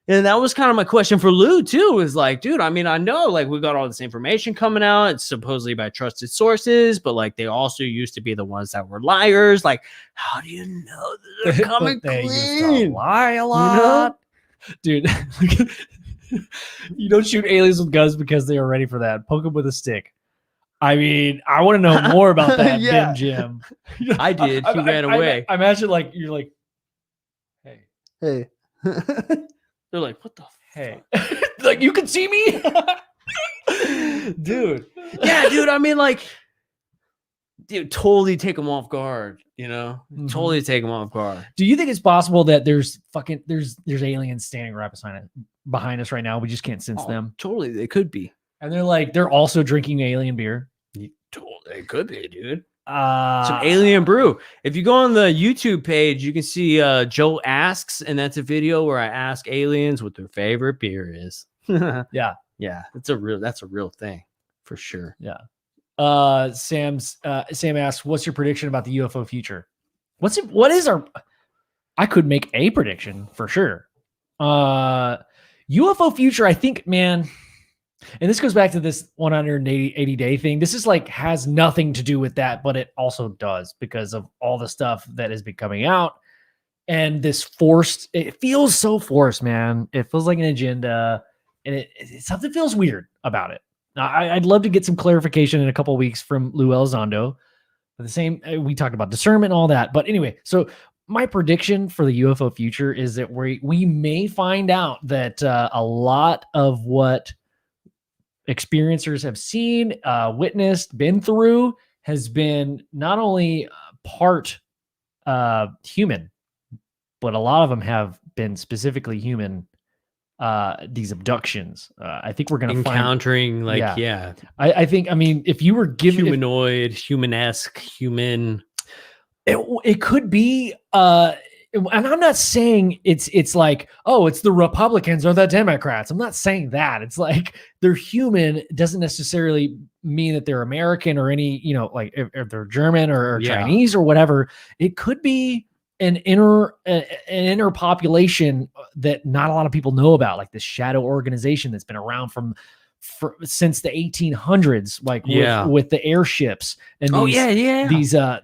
And that was kind of my question for Lou too, is dude, I mean, I know we got all this information coming out. It's supposedly by trusted sources, but they also used to be the ones that were liars. How do you know that they're coming they clean? used to lie a lot. Dude, you don't shoot aliens with guns because they are ready for that. Poke them with a stick. I mean, I want to know more about that, Yeah. Ben Jim. I did. He ran away. I imagine you're like, Hey. They're like, what the hey, you can see me, dude. Yeah, dude. I mean, dude, totally take them off guard. Totally take them off guard. Do you think it's possible that there's aliens standing right behind us right now? We just can't sense them. Totally, they could be. And they're also drinking alien beer. Totally, it could be, dude. Some alien brew. If you go on the YouTube page, you can see Joe Asks, and that's a video where I ask aliens what their favorite beer is. Yeah. That's a real thing for sure. Yeah. Sam asks, what's your prediction about the UFO future? What is our? I could make a prediction for sure. UFO future, I think, man. And this goes back to this 180 day thing. This is like has nothing to do with that, but it also does because of all the stuff that has been coming out. And this forced, it feels so forced, man. It feels like an agenda, and something feels weird about it. Now, I'd love to get some clarification in a couple of weeks from Lou Elizondo. The same, we talked about discernment and all that. But anyway, so my prediction for the UFO future is that we may find out that a lot of what experiencers have seen, witnessed, been through has been not only part human, but a lot of them have been specifically human. These abductions. I think we're going to encountering I think, I mean, if you were given humanoid, human-esque, human, it could be, and I'm not saying it's like, oh, it's the Republicans or the Democrats. I'm not saying that. It's like they're human doesn't necessarily mean that they're American or any, like if they're German or Chinese or whatever. It could be an inner population that not a lot of people know about, like this shadow organization that's been around since the 1800s, like with the airships and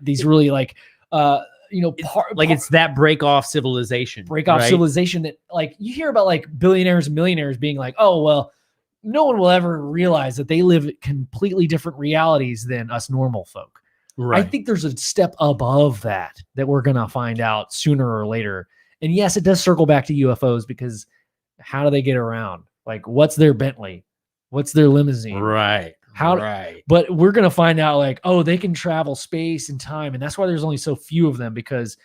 these really like it's that break off civilization that like you hear about like billionaires and millionaires being like, oh, well, no one will ever realize that they live completely different realities than us normal folk. Right. I think there's a step above that we're going to find out sooner or later. And yes, it does circle back to UFOs because how do they get around? Like, what's their Bentley? What's their limousine? Right. But we're going to find out like, oh, they can travel space and time. And that's why there's only so few of them, because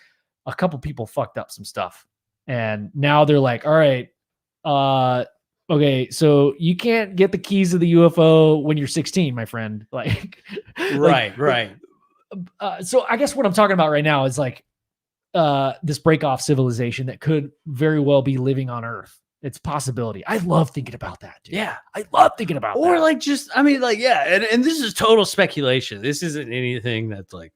a couple people fucked up some stuff. And now they're like, all right, okay, so you can't get the keys to the UFO when you're 16, my friend. Like, right. So I guess what I'm talking about right now is like this break off civilization that could very well be living on Earth. It's a possibility. I love thinking about that, dude. Yeah. I love thinking about that. Or like just, I mean, like, yeah. And this is total speculation. This isn't anything that's like,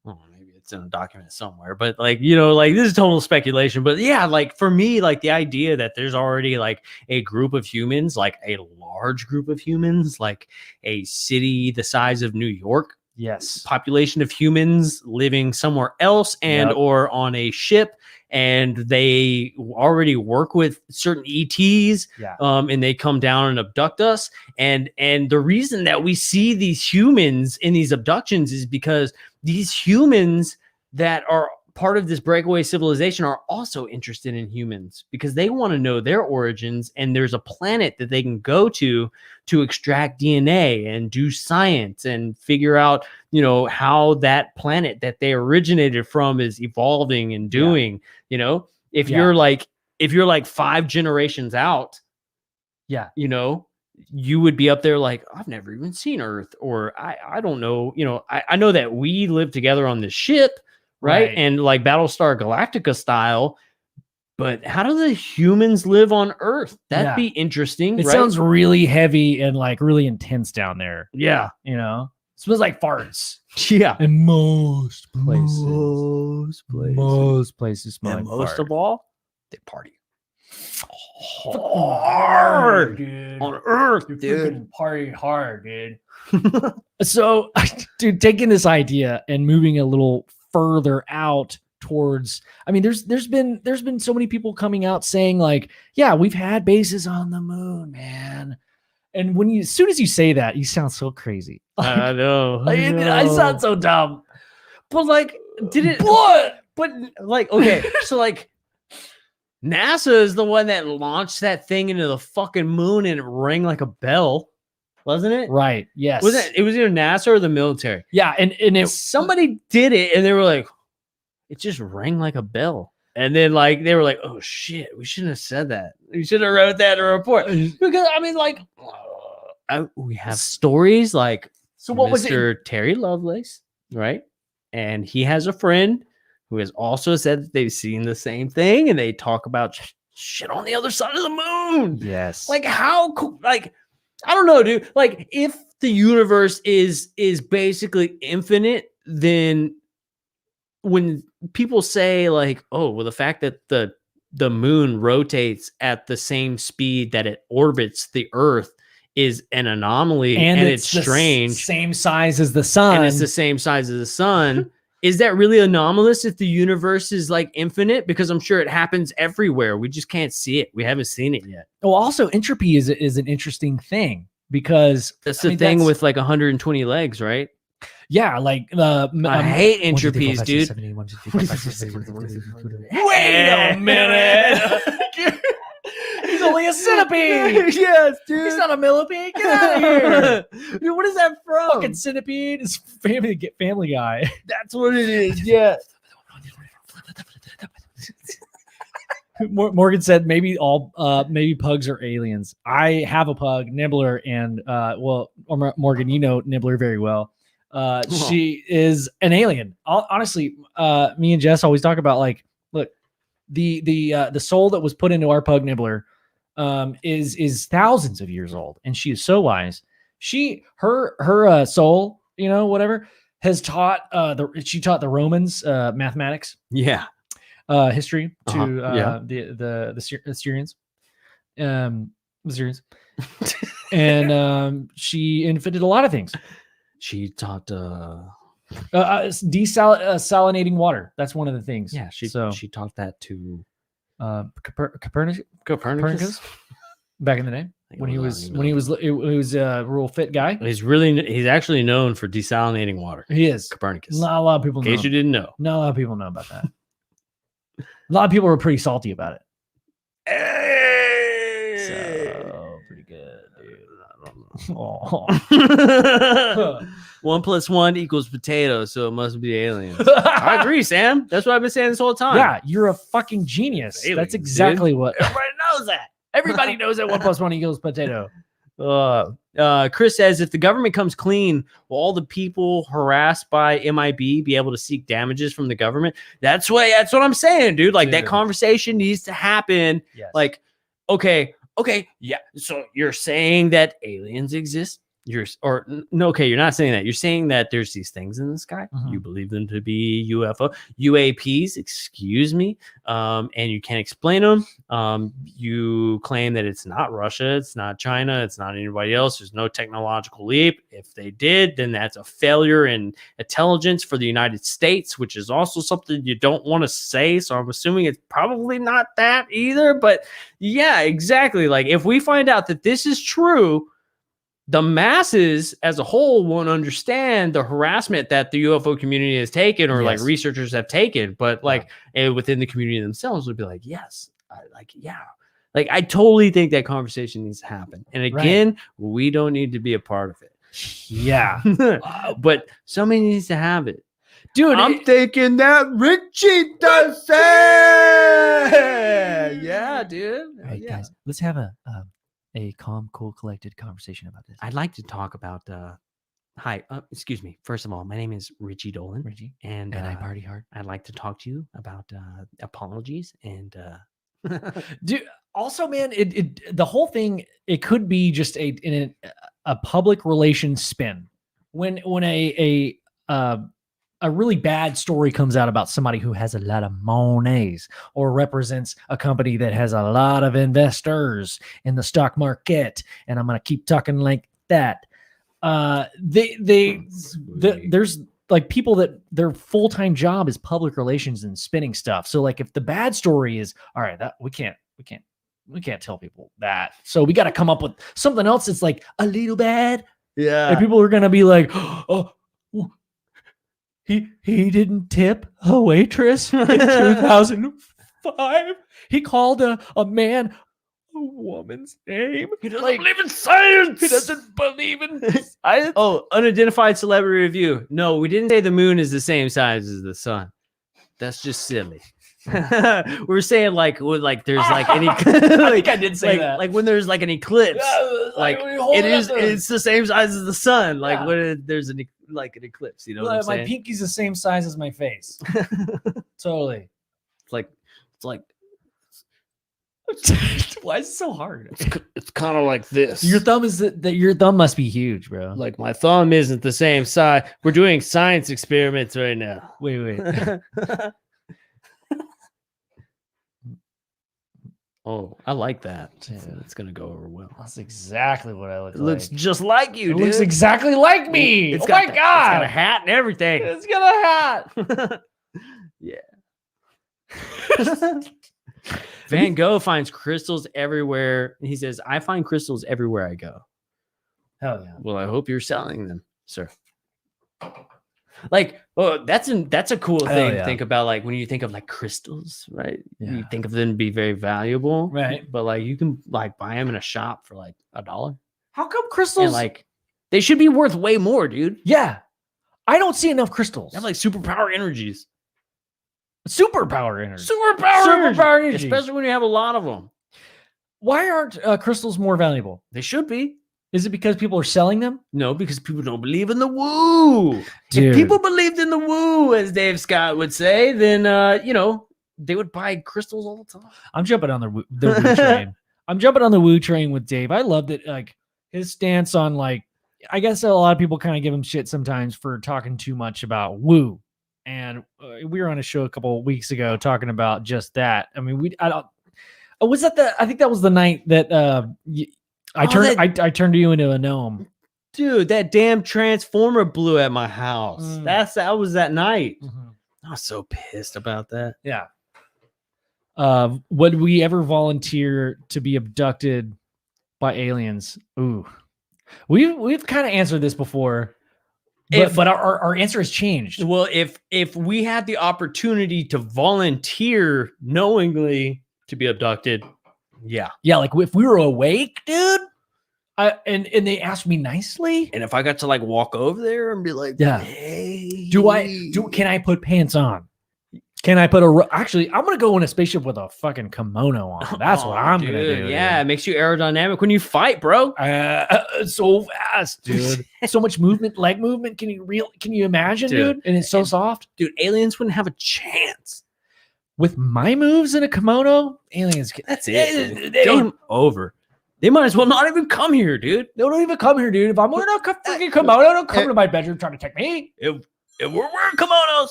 well, maybe it's in a document somewhere, but like, like this is total speculation. But yeah, like for me, like the idea that there's already like a group of humans, like a large group of humans, like a city the size of New York. Yes. Population of humans living somewhere else or on a ship, and they already work with certain ETs, and they come down and abduct us. And the reason that we see these humans in these abductions is because these humans that are part of this breakaway civilization are also interested in humans because they want to know their origins, and there's a planet that they can go to extract DNA and do science and figure out, how that planet that they originated from is evolving and doing, if you're like 5 generations out, you would be up there like, I've never even seen Earth, or I don't know, I know that we live together on this ship. Right. And like Battlestar Galactica style. But how do the humans live on Earth? That'd be interesting. It sounds really heavy and like really intense down there. Yeah. It smells like farts. Yeah. In most places. Most places smell like most fart. of all, they party hard, dude. On Earth, you dude. Party hard, dude. So, dude, taking this idea and moving a little further out towards, I mean, there's been so many people coming out saying like, yeah, we've had bases on the moon, man. And as soon as you say that, you sound so crazy. Like, I know. I sound so dumb. But like, but like, okay, so like NASA is the one that launched that thing into the fucking moon and it rang like a bell. Wasn't it? Right. Yes. It was either NASA or the military. Yeah. And somebody did it and they were like, it just rang like a bell. And then like, they were like, oh shit, we shouldn't have said that. We should have wrote that in a report. Because I mean, like, we have stories like, so what Mr. was it? Terry Lovelace, right? And he has a friend who has also said that they've seen the same thing and they talk about shit on the other side of the moon. Yes. Like how cool, like, I don't know, dude. Like, if the universe is basically infinite, then when people say like, oh, well, the fact that the moon rotates at the same speed that it orbits the Earth is an anomaly, and it's strange. Same size as the sun, and it's the same size as the sun. Is that really anomalous if the universe is like infinite? Because I'm sure it happens everywhere. We just can't see it. We haven't seen it yet. Well, also entropy is an interesting thing because that's the thing with like 120 legs, right? Yeah, like I hate entropies, dude. Wait a minute. He's only a centipede. Yes, dude. He's not a millipede. Get out of here. Dude, what is that from? Fucking centipede is Family Guy. That's what it is. Yeah. Morgan said maybe pugs are aliens. I have a pug, Nibbler, and Morgan, you know Nibbler very well. She is an alien. Honestly, me and Jess always talk about like, look, the soul that was put into our pug Nibbler is thousands of years old, and she is so wise. Her soul, you know, whatever, has taught she taught the Romans mathematics, history to the Syrians, and she invented a lot of things. She taught desalinating water. That's one of the things. Yeah, she taught that to Copernicus back in the day when he was a real fit guy. He's actually known for desalinating water. He is. Copernicus. Not a lot of people know. In case you didn't know. Not a lot of people know about that. A lot of people were pretty salty about it. So pretty good, dude. 1 + 1 = potato, so it must be aliens. I agree, Sam. That's what I've been saying this whole time. Yeah, you're a fucking genius. Aliens, that's exactly what everybody knows that. Everybody knows that 1 + 1 = potato. Chris says, if the government comes clean, will all the people harassed by MIB be able to seek damages from the government? That's what I'm saying, dude. Like, that conversation needs to happen. Yes. Like, okay, yeah. So you're saying that aliens exist? You're not saying that. You're saying that there's these things in the sky. Mm-hmm. You believe them to be UAPs, excuse me, and you can't explain them. You claim that it's not Russia, it's not China, it's not anybody else. There's no technological leap. If they did, then that's a failure in intelligence for the United States, which is also something you don't want to say. So I'm assuming it's probably not that either. But yeah, exactly. Like, if we find out that this is true, the masses as a whole won't understand the harassment that the UFO community has taken, or like researchers have taken, but like within the community themselves would be like, yes, like I totally think that conversation needs to happen. And again, we don't need to be a part of it. Yeah. But somebody needs to have it. Dude, I'm thinking that Richie does it. Yeah, dude. All right, guys, let's have a calm, cool, collected conversation about this. I'd like to talk about hi, excuse me. First of all, my name is Richie Dolan. And I party hard. I'd like to talk to you about apologies and dude, also, man, the whole thing, it could be just a public relations spin. When a really bad story comes out about somebody who has a lot of monies or represents a company that has a lot of investors in the stock market, and I'm going to keep talking like that. There's like people that their full-time job is public relations and spinning stuff. So like, if the bad story is, all right, that we can't tell people that. So we got to come up with something else that's like a little bad. Yeah. And people are going to be like, oh, He didn't tip a waitress in 2005. He called a man a woman's name. He doesn't believe in science. He doesn't believe in science. Oh, unidentified celebrity review. No, we didn't say the moon is the same size as the sun. That's just silly. We're saying like there's like any. I think I did say that. Like when there's like an eclipse, like it's the same size as the sun. Like when there's an eclipse, you know what I'm saying? My pinky's the same size as my face. Totally. It's like Why is it so hard? It's kind of like this. Your thumb is your thumb must be huge, bro. Like my thumb isn't the same size. We're doing science experiments right now. Wait. Oh, I like that. Yeah, it's gonna go over well. That's exactly what I look It like. looks just like you, It dude. looks exactly like me. It's Oh got my It's god! got a hat and everything. It's got a hat. Yeah. Van Gogh finds crystals everywhere. He says, "I find crystals everywhere I go." Hell yeah. Well, I hope you're selling them, sir. Like, oh, that's a cool thing to think about. Like when you think of like crystals, right? Yeah. You think of them to be very valuable, Right. But like you can like buy them in a shop for like $1. How come crystals? And like they should be worth way more, dude. Yeah, I don't see enough crystals. They have like superpower energies. Superpower energy. Superpower energy. Especially when you have a lot of them. Why aren't crystals more valuable? They should be. Is it because people are selling them? No, because people don't believe in the woo. Dude. If people believed in the woo, as Dave Scott would say, then they would buy crystals all the time. I'm jumping on the woo train. I'm jumping on the woo train with Dave. I love that, like his stance on like. I guess a lot of people kind of give him shit sometimes for talking too much about woo, and we were on a show a couple of weeks ago talking about just that. I mean, was that I think that was the night that I turned you into a gnome. Dude, that damn transformer blew at my house. That was that night. Mm-hmm. I was so pissed about that. Yeah. Would we ever volunteer to be abducted by aliens? Ooh. We've kind of answered this before. But our answer has changed. Well, if we had the opportunity to volunteer knowingly to be abducted, yeah, like if we were awake, dude, and they asked me nicely, and if I got to like walk over there and be like, yeah, hey, can I put pants on? Can I put actually? I'm gonna go in a spaceship with a fucking kimono on. That's what I'm gonna do. Yeah, it makes you aerodynamic when you fight, bro. So fast, dude. So much movement, leg movement. Can you imagine, dude? And it's so soft, dude. Aliens wouldn't have a chance with my moves in a kimono. Aliens, that's it. Game over. They might as well not even come here, dude. They don't even come here, dude. If I'm wearing a freaking kimono, don't come to my bedroom trying to take me. If we're wearing kimonos.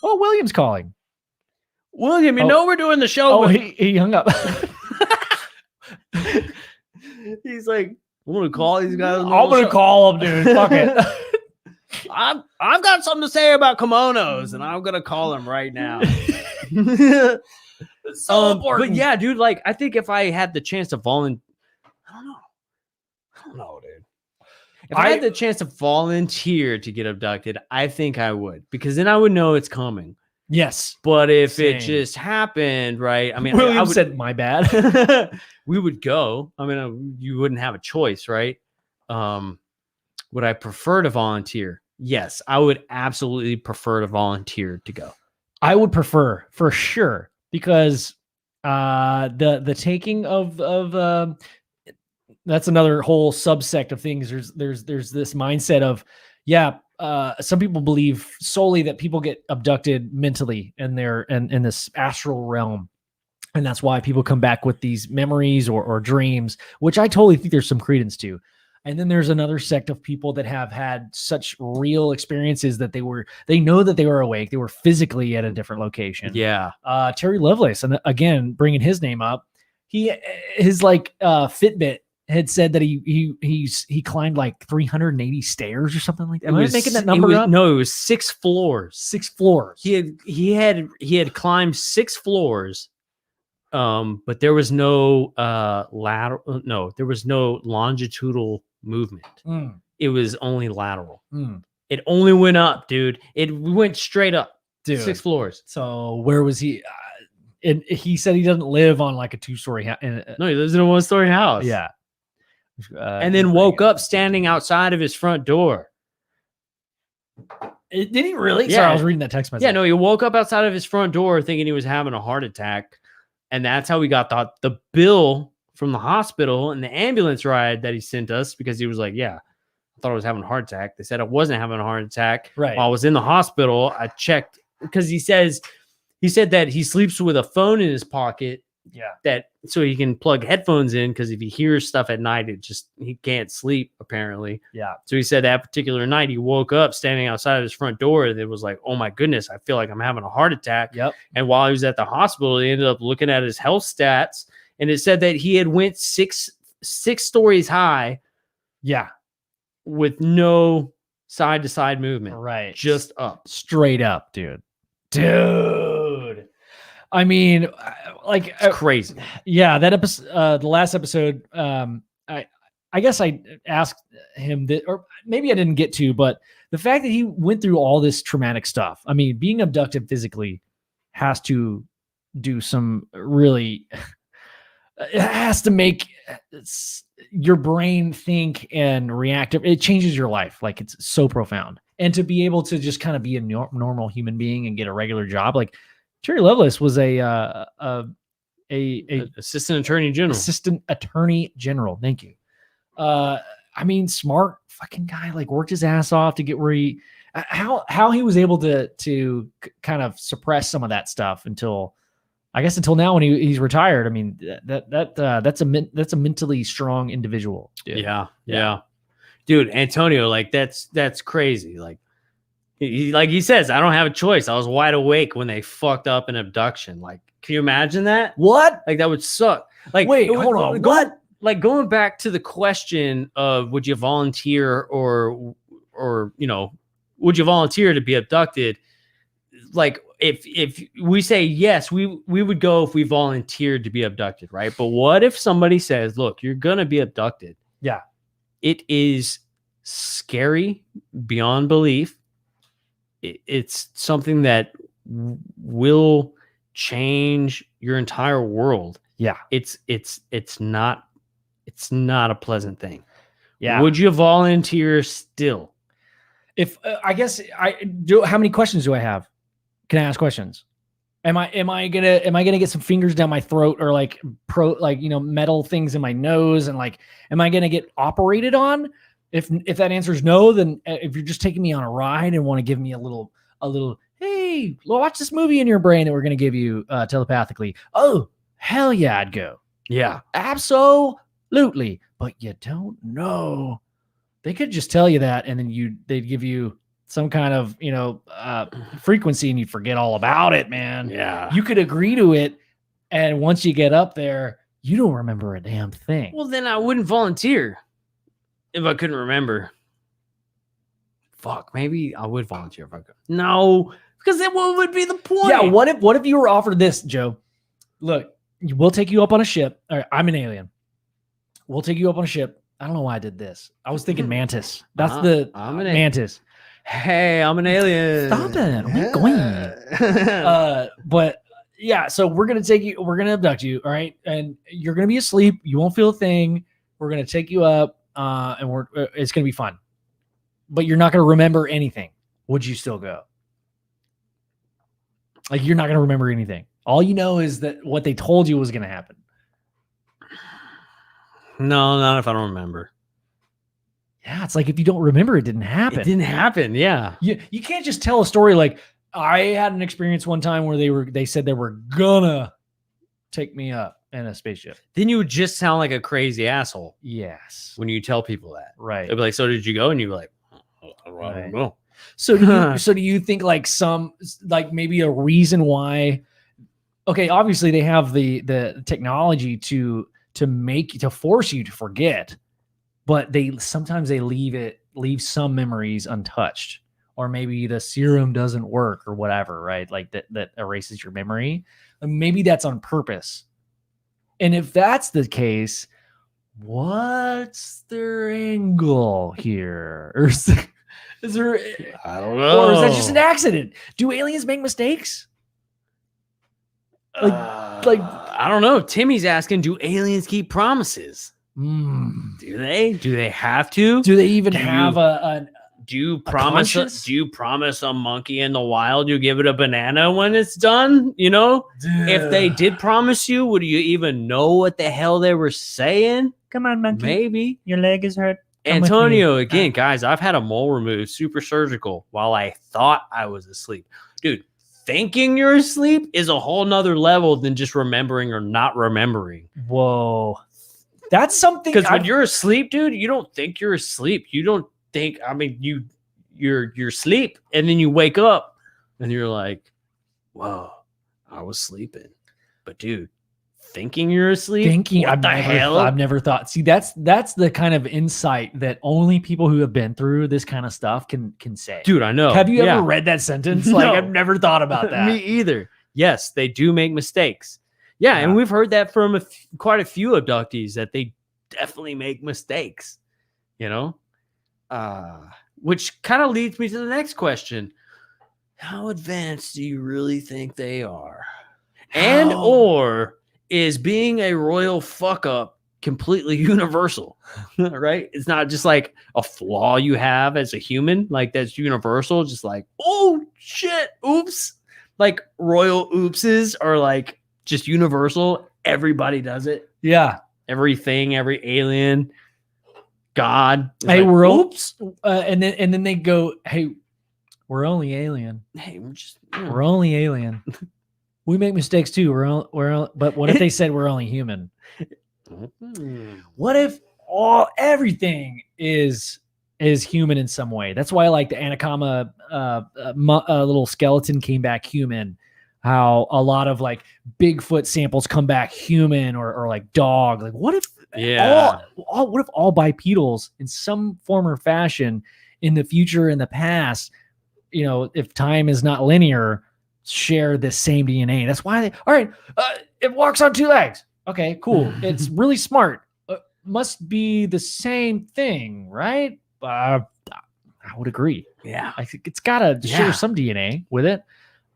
Oh, William's calling. William, we're doing the show. Oh, he hung up. He's like, I'm gonna call these guys. I'm gonna call them, dude. Fuck it. I've got something to say about kimonos, and I'm gonna call him right now. It's so important. But yeah, dude, like I think if I had the chance to volunteer, I don't know, dude. If I had the chance to volunteer to get abducted, I think I would, because then I would know it's coming. Yes. But if it just happened, right? I mean, William said, my bad. We would go. I mean, you wouldn't have a choice, right? Would I prefer to volunteer? Yes, I would absolutely prefer to volunteer to go. I would prefer, for sure, because the taking of that's another whole subsect of things. There's this mindset of, some people believe solely that people get abducted mentally and they're in this astral realm. And that's why people come back with these memories or dreams, which I totally think there's some credence to. And then there's another sect of people that have had such real experiences that they know that they were awake. They were physically at a different location. Yeah. Terry Lovelace, and again, bringing his name up, his Fitbit had said that he climbed like 380 stairs or something like that. Am I making that number up? No, it was 6 floors. 6 floors. He had climbed 6 floors, but there was no lateral. No, there was no longitudinal movement. It was only lateral. It only went up, dude. It went straight up, dude. 6 floors. So where was he? And he said he doesn't live on like a 2-story house. No, he lives in a 1-story house. Yeah. And then woke up standing outside of his front door. Did he really? Yeah. Sorry, I was reading that text message. Yeah, no, he woke up outside of his front door thinking he was having a heart attack. And that's how we got the bill from the hospital and the ambulance ride that he sent us, because he was like, yeah, I thought I was having a heart attack. They said I wasn't having a heart attack. Right. While I was in the hospital, I checked, because he said that he sleeps with a phone in his pocket that so he can plug headphones in, because if he hears stuff at night, he can't sleep apparently. Yeah. So he said that particular night he woke up standing outside of his front door, and it was like, oh my goodness, I feel like I'm having a heart attack. Yep. And while he was at the hospital, he ended up looking at his health stats, and it said that he had went six stories high. Yeah. With no side to side movement. Right. Just up. Straight up, dude. I mean, like, it's crazy. Yeah, that episode, the last episode, I guess I asked him that, or maybe I didn't get to, but the fact that he went through all this traumatic stuff. I mean, being abducted physically has to do some really, it has to make your brain think and react. It changes your life. Like, it's so profound. And to be able to just kind of be a normal human being and get a regular job, like, Terry Lovelace was a assistant attorney general. Assistant attorney general. Thank you. I mean, smart fucking guy. Like, worked his ass off to get where he. How he was able to kind of suppress some of that stuff until now when he's retired. I mean, that's a mentally strong individual. Dude. Yeah, dude. Antonio, like that's crazy. Like. He says, I don't have a choice. I was wide awake when they fucked up an abduction. Like, can you imagine that? What? Like, that would suck. Like, wait, hold on. What? Like, going back to the question of would you volunteer or would you volunteer to be abducted? Like, if we say yes, we would go if we volunteered to be abducted, right? But what if somebody says, look, you're gonna be abducted? Yeah. It is scary beyond belief. It's something that will change your entire world. Yeah. It's not a pleasant thing. Yeah. Would you volunteer still? If I guess I do, how many questions do I have? Can I ask questions? Am I gonna get some fingers down my throat, or like metal things in my nose, and like, am I gonna get operated on? If that answer is no, then if you're just taking me on a ride and want to give me a little, hey, watch this movie in your brain that we're going to give you telepathically. Oh, hell yeah, I'd go. Yeah, absolutely. But you don't know. They could just tell you that, and then they'd give you some kind of, frequency, and you forget all about it, man. Yeah. You could agree to it, and once you get up there, you don't remember a damn thing. Well, then I wouldn't volunteer. If I couldn't remember, fuck, maybe I would volunteer if I could. No, because then what would be the point? Yeah, what if you were offered this, Joe? Look, we'll take you up on a ship. All right, I'm an alien. We'll take you up on a ship. I don't know why I did this. I was thinking mantis. That's I'm an mantis. Hey, I'm an alien. Stop it. We're going. But yeah, so we're gonna abduct you. All right, and you're gonna be asleep. You won't feel a thing. We're gonna take you up. And it's going to be fun, but you're not going to remember anything. Would you still go? Like, you're not going to remember anything. All you know is that what they told you was going to happen. No, not if I don't remember. Yeah, it's like if you don't remember, it didn't happen. It didn't happen. Yeah, you can't just tell a story like, I had an experience one time where they said they were gonna take me up in a spaceship. Then you would just sound like a crazy asshole. Yes. When you tell people that. Right. They'd be like, so did you go? And you'd be like, I don't know. So do you think like maybe a reason why, okay, obviously they have the technology to force you to forget, but sometimes they leave some memories untouched, or maybe the serum doesn't work or whatever, right? Like that erases your memory. And maybe that's on purpose. And if that's the case, what's their angle here? Or is there? I don't know. Or is that just an accident? Do aliens make mistakes? Like I don't know. Timmy's asking, do aliens keep promises? Do they? Do they have to? Do they even have a Do you promise a monkey in the wild you give it a banana when it's done? If they did promise you, would you even know what the hell they were saying? Come on, monkey. Maybe. Your leg is hurt. Antonio, again, guys, I've had a mole removed, super surgical, while I thought I was asleep. Dude, thinking you're asleep is a whole nother level than just remembering or not remembering. Whoa. That's something, because when you're asleep, dude, you don't think you're asleep. You don't think, I mean, you're asleep, and then you wake up and you're like, whoa, I was sleeping. But dude, thinking you're asleep, what the hell? I've never thought. See, that's the kind of insight that only people who have been through this kind of stuff can say. Dude, I know. Have you ever read that sentence? No. Like, I've never thought about that. Me either. Yes, they do make mistakes. Yeah, and we've heard that from quite a few abductees, that they definitely make mistakes, you know? Which kind of leads me to the next question. How advanced do you really think they are? And or is being a royal fuck up completely universal? Right? It's not just like a flaw you have as a human, like that's universal, just like, oh shit, oops. Like royal oopses are like just universal. Everybody does it. Yeah. Everything, every alien, God. Hey, like, we're oops. And then they go, hey, we're only alien. Hey, we're only alien. We make mistakes too. But what if they said we're only human? What if everything is human in some way? That's why I like the Anaconda little skeleton came back human. How a lot of like Bigfoot samples come back human or like dog. Like what if what if all bipedals in some form or fashion in the future, in the past, you know, if time is not linear, share the same DNA. That's why it walks on two legs. Okay, cool. It's really smart. Must be the same thing, right? I would agree. Yeah, I think it's gotta share some DNA with it.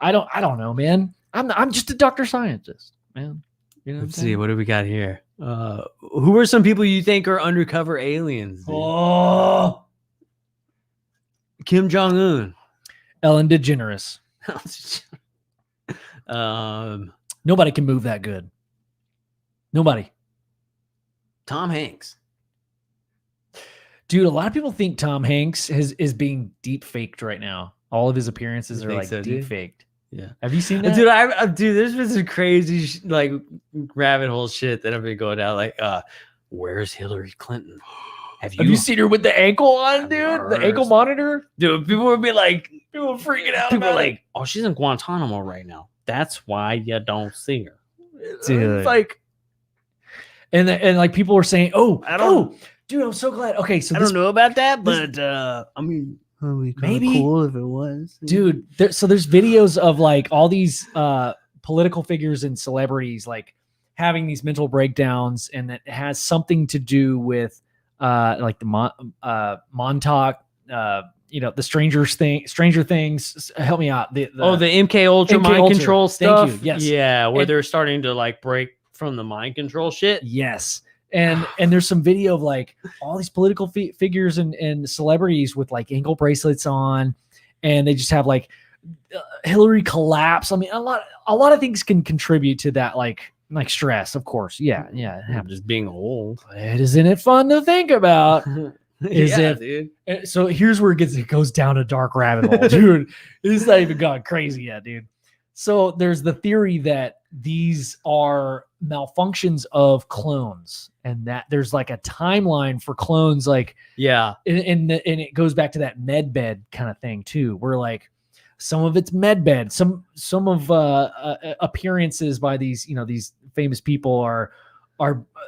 I don't know, man. I'm just a doctor scientist, man. You know. Let's see, what do we got here? Who are some people you think are undercover aliens? Dude? Oh, Kim Jong-un, Ellen DeGeneres. Nobody can move that good. Nobody. Tom Hanks. Dude, a lot of people think Tom Hanks is being deep faked right now. All of his appearances are like deep faked. Yeah. Have you seen that? Dude, there's been some crazy like rabbit hole shit that I've been going down. Like, where's Hillary Clinton? Have you seen her with the ankle on, dude? The ankle monitor? Dude, people would be like, people freaking out. People are like, oh, she's in Guantanamo right now. That's why you don't see her. Dude. It's like, and like people were saying, dude, I'm so glad. Okay, so I don't know about that, but I mean, maybe cool if it was, dude. So there's videos of like all these political figures and celebrities like having these mental breakdowns, and that has something to do with like the Montauk, you know, the Stranger Things. Help me out. The MK Ultra mind control stuff. Thank you. Yes. Yeah, where they're starting to like break from the mind control shit. Yes. And there's some video of like all these political figures and celebrities with like ankle bracelets on, and they just have like Hillary collapse. I mean, a lot of things can contribute to that, like stress, of course. Yeah. Just being old. Isn't it fun to think about? Dude. So here's where it goes down a dark rabbit hole, dude. It's not even gone crazy yet, dude. So there's the theory that these are malfunctions of clones, and that there's like a timeline for clones, like and it goes back to that med bed kind of thing too, where like some of it's med bed, some of appearances by these, you know, these famous people are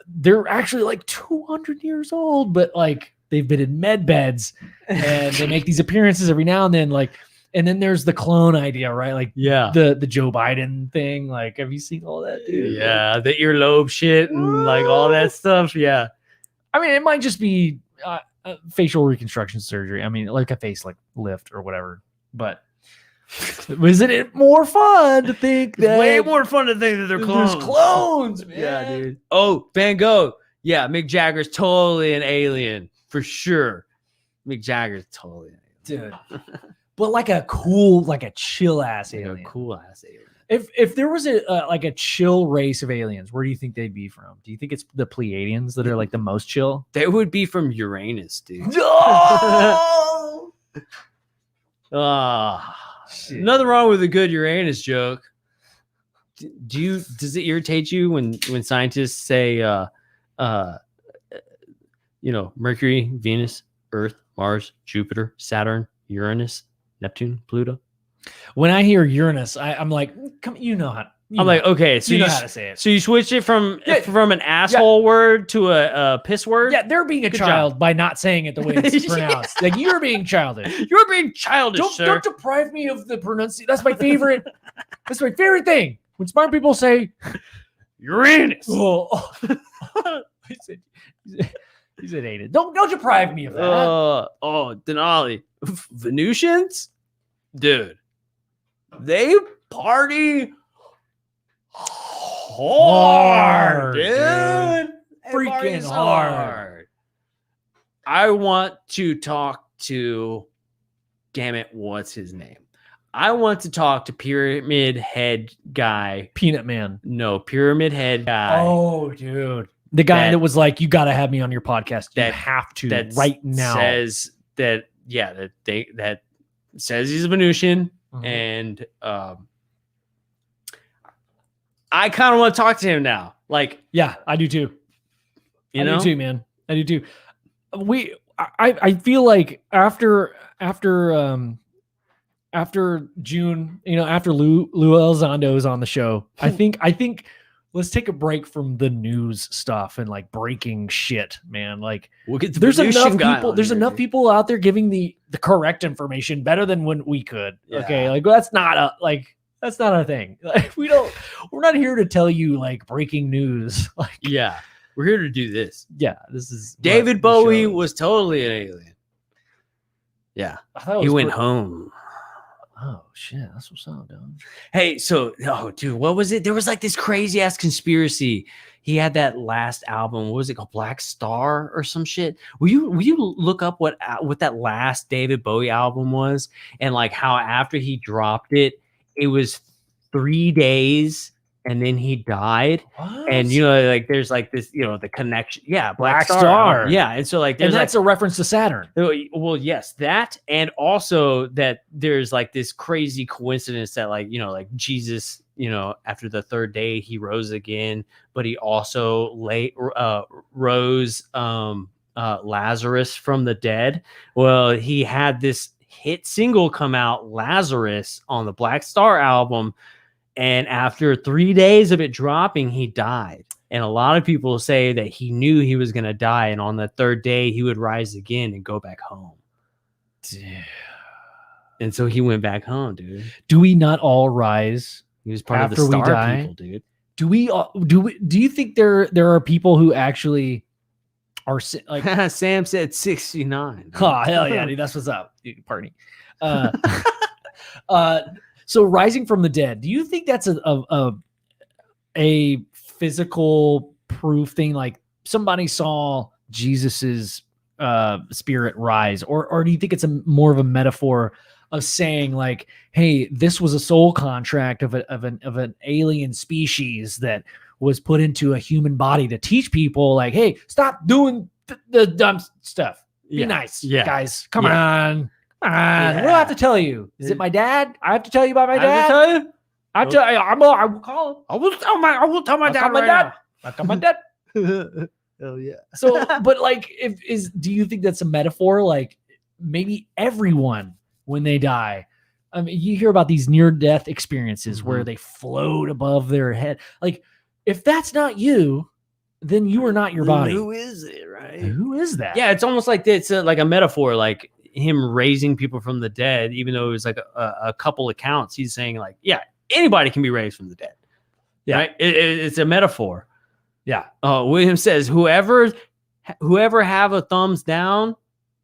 they're actually like 200 years old, but like they've been in med beds and they make these appearances every now and then, like. And then there's the clone idea, right? Like, the Joe Biden thing. Like, have you seen all that, dude? Yeah, the earlobe shit and like all that stuff. Yeah, I mean, it might just be facial reconstruction surgery. I mean, like a face like lift or whatever. But isn't it more fun to think that? Way more fun to think that they're clones. There's clones, man. Yeah, dude. Oh, Van Gogh. Yeah, Mick Jagger's totally an alien for sure. Mick Jagger's totally an alien, dude. But like a cool, like a chill ass alien. A cool ass alien. If there was a like a chill race of aliens, where do you think they'd be from? Do you think it's the Pleiadians that are like the most chill? They would be from Uranus, dude. Oh! Nothing wrong with a good Uranus joke. Does it irritate you when scientists say Mercury, Venus, Earth, Mars, Jupiter, Saturn, Uranus, Neptune, Pluto? When I hear Uranus, I'm like, come, okay, so you know how to say it. So you switched it from an asshole word to a piss word? Yeah, they're being a child by not saying it the way it's pronounced. Like, you're being childish. You're being childish, sir. Don't deprive me of the pronunciation. That's my favorite. That's my favorite thing. When smart people say Uranus. Oh. He said ain't it. Don't deprive me of that. Denali. Venusians? Dude. They party hard, dude. Freaking hard. I want to talk to, damn it, what's his name? I want to talk to Pyramid Head guy. Peanut Man. No, Pyramid Head guy. Oh, dude. The guy that was like, you got to have me on your podcast. You have to right now. Says that, that says he's a Venusian. Mm-hmm. And I kind of want to talk to him now. Like, yeah, I do too. I do too, man. I do too. I feel like after June, after Lou Elizondo's on the show, I think let's take a break from the news stuff and like breaking shit, man. Like, we'll get there's enough people. There's enough people out there giving the correct information better than when we could. Yeah. Okay, like that's not a thing. Like, we're not here to tell you like breaking news. Like, yeah, we're here to do this. Yeah, this is David Bowie was totally an alien. Yeah, he went home. Oh shit, that's what's up, dude. Hey, dude, what was it? There was like this crazy ass conspiracy. He had that last album. What was it called? Black Star or some shit. Will you look up what that last David Bowie album was, and like how after he dropped it, it was 3 days and then he died. What? And like there's like this, the connection. Yeah, Black Star. Yeah, and so like there's that's a reference to Saturn. Well, yes, that, and also that there's like this crazy coincidence that like Jesus, after the third day he rose again, but he also rose Lazarus from the dead. Well, he had this hit single come out, Lazarus, on the Black Star album. And after 3 days of it dropping, he died. And a lot of people say that he knew he was going to die. And on the third day, he would rise again and go back home. Dude. And so he went back home, dude. Do we not all rise? He was part of the star people, dude. Do you think there are people who actually are like Sam said 69. Dude. Oh, hell yeah, dude. That's what's up. Party. So rising from the dead, do you think that's a physical proof thing? Like somebody saw Jesus's spirit rise, or do you think it's more of a metaphor of saying like, hey, this was a soul contract of an alien species that was put into a human body to teach people like, hey, stop doing the dumb stuff. Be nice, guys. Come on. What do I have to tell you? Is it my dad? I have to tell you about my dad. I have to tell you. I will call him. I will tell my dad. I call my dad. Hell yeah. So, but like, do you think that's a metaphor? Like, maybe everyone when they die, I mean, you hear about these near-death experiences where they float above their head. Like, if that's not you, then you are not your body. Who is it? Right? Who is that? Yeah, it's almost like it's like a metaphor, like him raising people from the dead, even though it was like a couple accounts. He's saying like, yeah, anybody can be raised from the dead. Yeah, right? It's a metaphor. Yeah. William says, whoever have a thumbs down,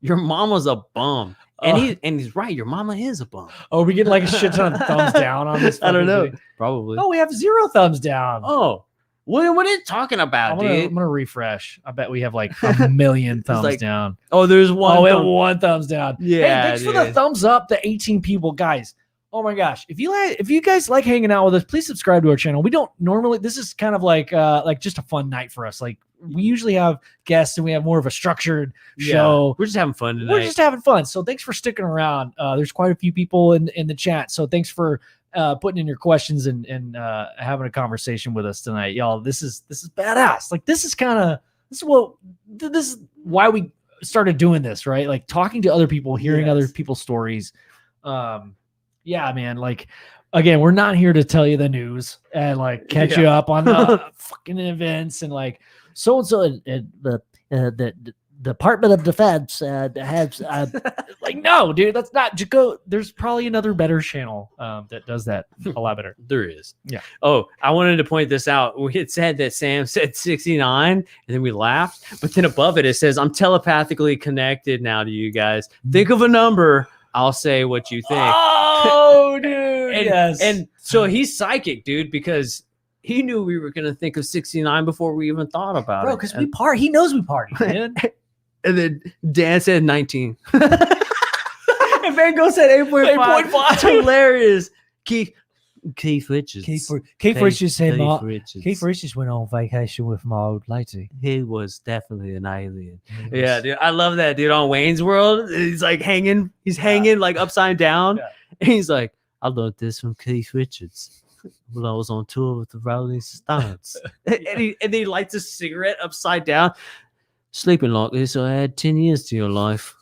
your mama's a bum. And he's right. Your mama is a bum. Oh, we get like a shit ton of thumbs down on this. I don't know. Video. Probably. Oh, we have 0 thumbs down. Oh, William, what are you talking about, dude? I'm gonna refresh. I bet we have like a million thumbs down. Oh, there's one. Oh, we have 1 thumbs down. Yeah. Hey, thanks for the thumbs up. The 18 people, guys. Oh my gosh! If you guys like hanging out with us, please subscribe to our channel. We don't normally. This is kind of like just a fun night for us. Like we usually have guests and we have more of a structured show. We're just having fun tonight. We're just having fun. So thanks for sticking around. There's quite a few people in the chat. So thanks for putting in your questions and having a conversation with us tonight, y'all. This is badass. Like this is why we started doing this, right? Like talking to other people, hearing other people's stories. Yeah, man. Like again, we're not here to tell you the news and like catch you up on the fucking events and like so and so and the Department of Defense has like no, dude, that's not just go. There's probably another better channel that does that a lot better. There is. Yeah. Oh, I wanted to point this out. We had said that Sam said 69, and then we laughed. But then above it says, "I'm telepathically connected now to you guys. Think of a number. I'll say what you think." Oh, dude. Yes. And so he's psychic, dude, because he knew we were gonna think of 69 before we even thought about it. Bro, because he knows we party, man. And then Dan said 19. And Van Gogh said 8.5. 8.5. It's hilarious. Keith Richards. Keith Richards said, Keith Richards went on vacation with my old lady. He was definitely an alien. Yeah, dude. I love that, dude. On Wayne's World, he's like hanging. He's hanging like upside down. Yeah. And he's like, I learned this from Keith Richards when I was on tour with the Rolling Stones. and he lights a cigarette upside down. Sleeping like this, I had 10 years to your life.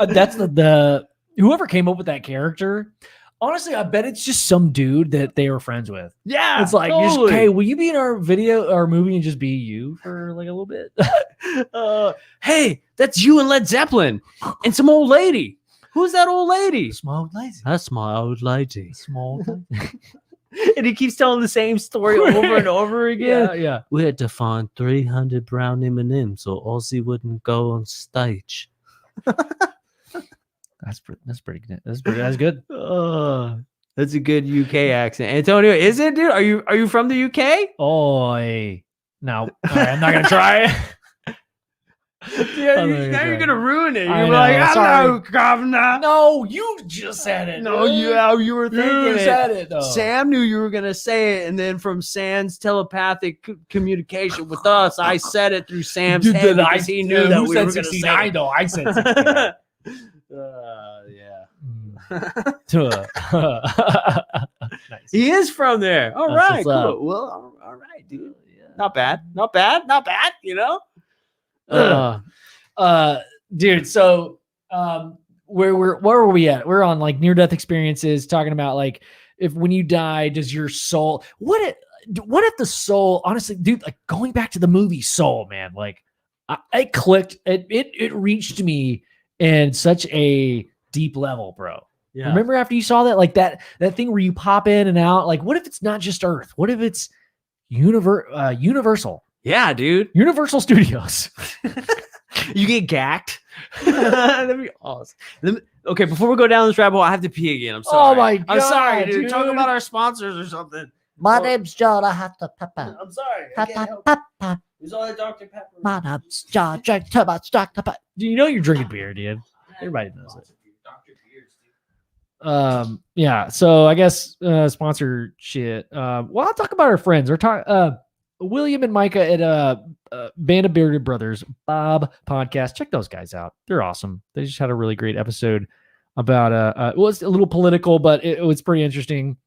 That's the whoever came up with that character. Honestly, I bet it's just some dude that they were friends with. Yeah, it's like, totally. Hey, will you be in our movie and just be you for like a little bit? Hey, that's you and Led Zeppelin and some old lady. Who's that old lady? That's my old lady. That's my old lady. Small. And he keeps telling the same story over and over again. Yeah. We had to find 300 brown M&Ms or Ozzy wouldn't go on stage. That's pretty good. That's good. That's a good UK accent. Antonio, is it, dude? Are you from the UK? Oi. No, I'm not gonna try. Yeah, now you're gonna ruin it. You're know, like, hello, sorry. governor. No, you just said it. No, you were thinking You it. said it though. Sam knew you were gonna say it, and then from Sam's telepathic communication with us, I said it through Sam's head because he knew that we were gonna say it. Though I said 69. Nice. He is from there. All That's right, what's cool. up. Well, all right, dude. Yeah. Not bad. You know. Dude, so where were we at? We're on like near death experiences, talking about like if when you die, does your soul what if the soul, honestly, dude, like going back to the movie Soul, man, like I clicked, it reached me in such a deep level, bro. Yeah. Remember after you saw that, like that thing where you pop in and out, like what if it's not just Earth? What if it's Universal? Yeah, dude. Universal Studios. You get gacked. That'd be awesome. Okay, before we go down this rabbit hole, I have to pee again. I'm sorry. Oh my God, I'm sorry, dude. dude. Talk about our sponsors or something. My name's John. I have to pepper. I'm sorry. I can't help it. Pepper. It's all that Dr. Pepper. My name's John. Drink too much Dr. Pepper. Do you know you're drinking beer, dude? Everybody knows it. Yeah. So I guess sponsor shit. Well, I'll talk about our friends. We're talking William and Micah at Band of Bearded Brothers Bob podcast. Check those guys out. They're awesome. They just had a really great episode about it was a little political, but it was pretty interesting.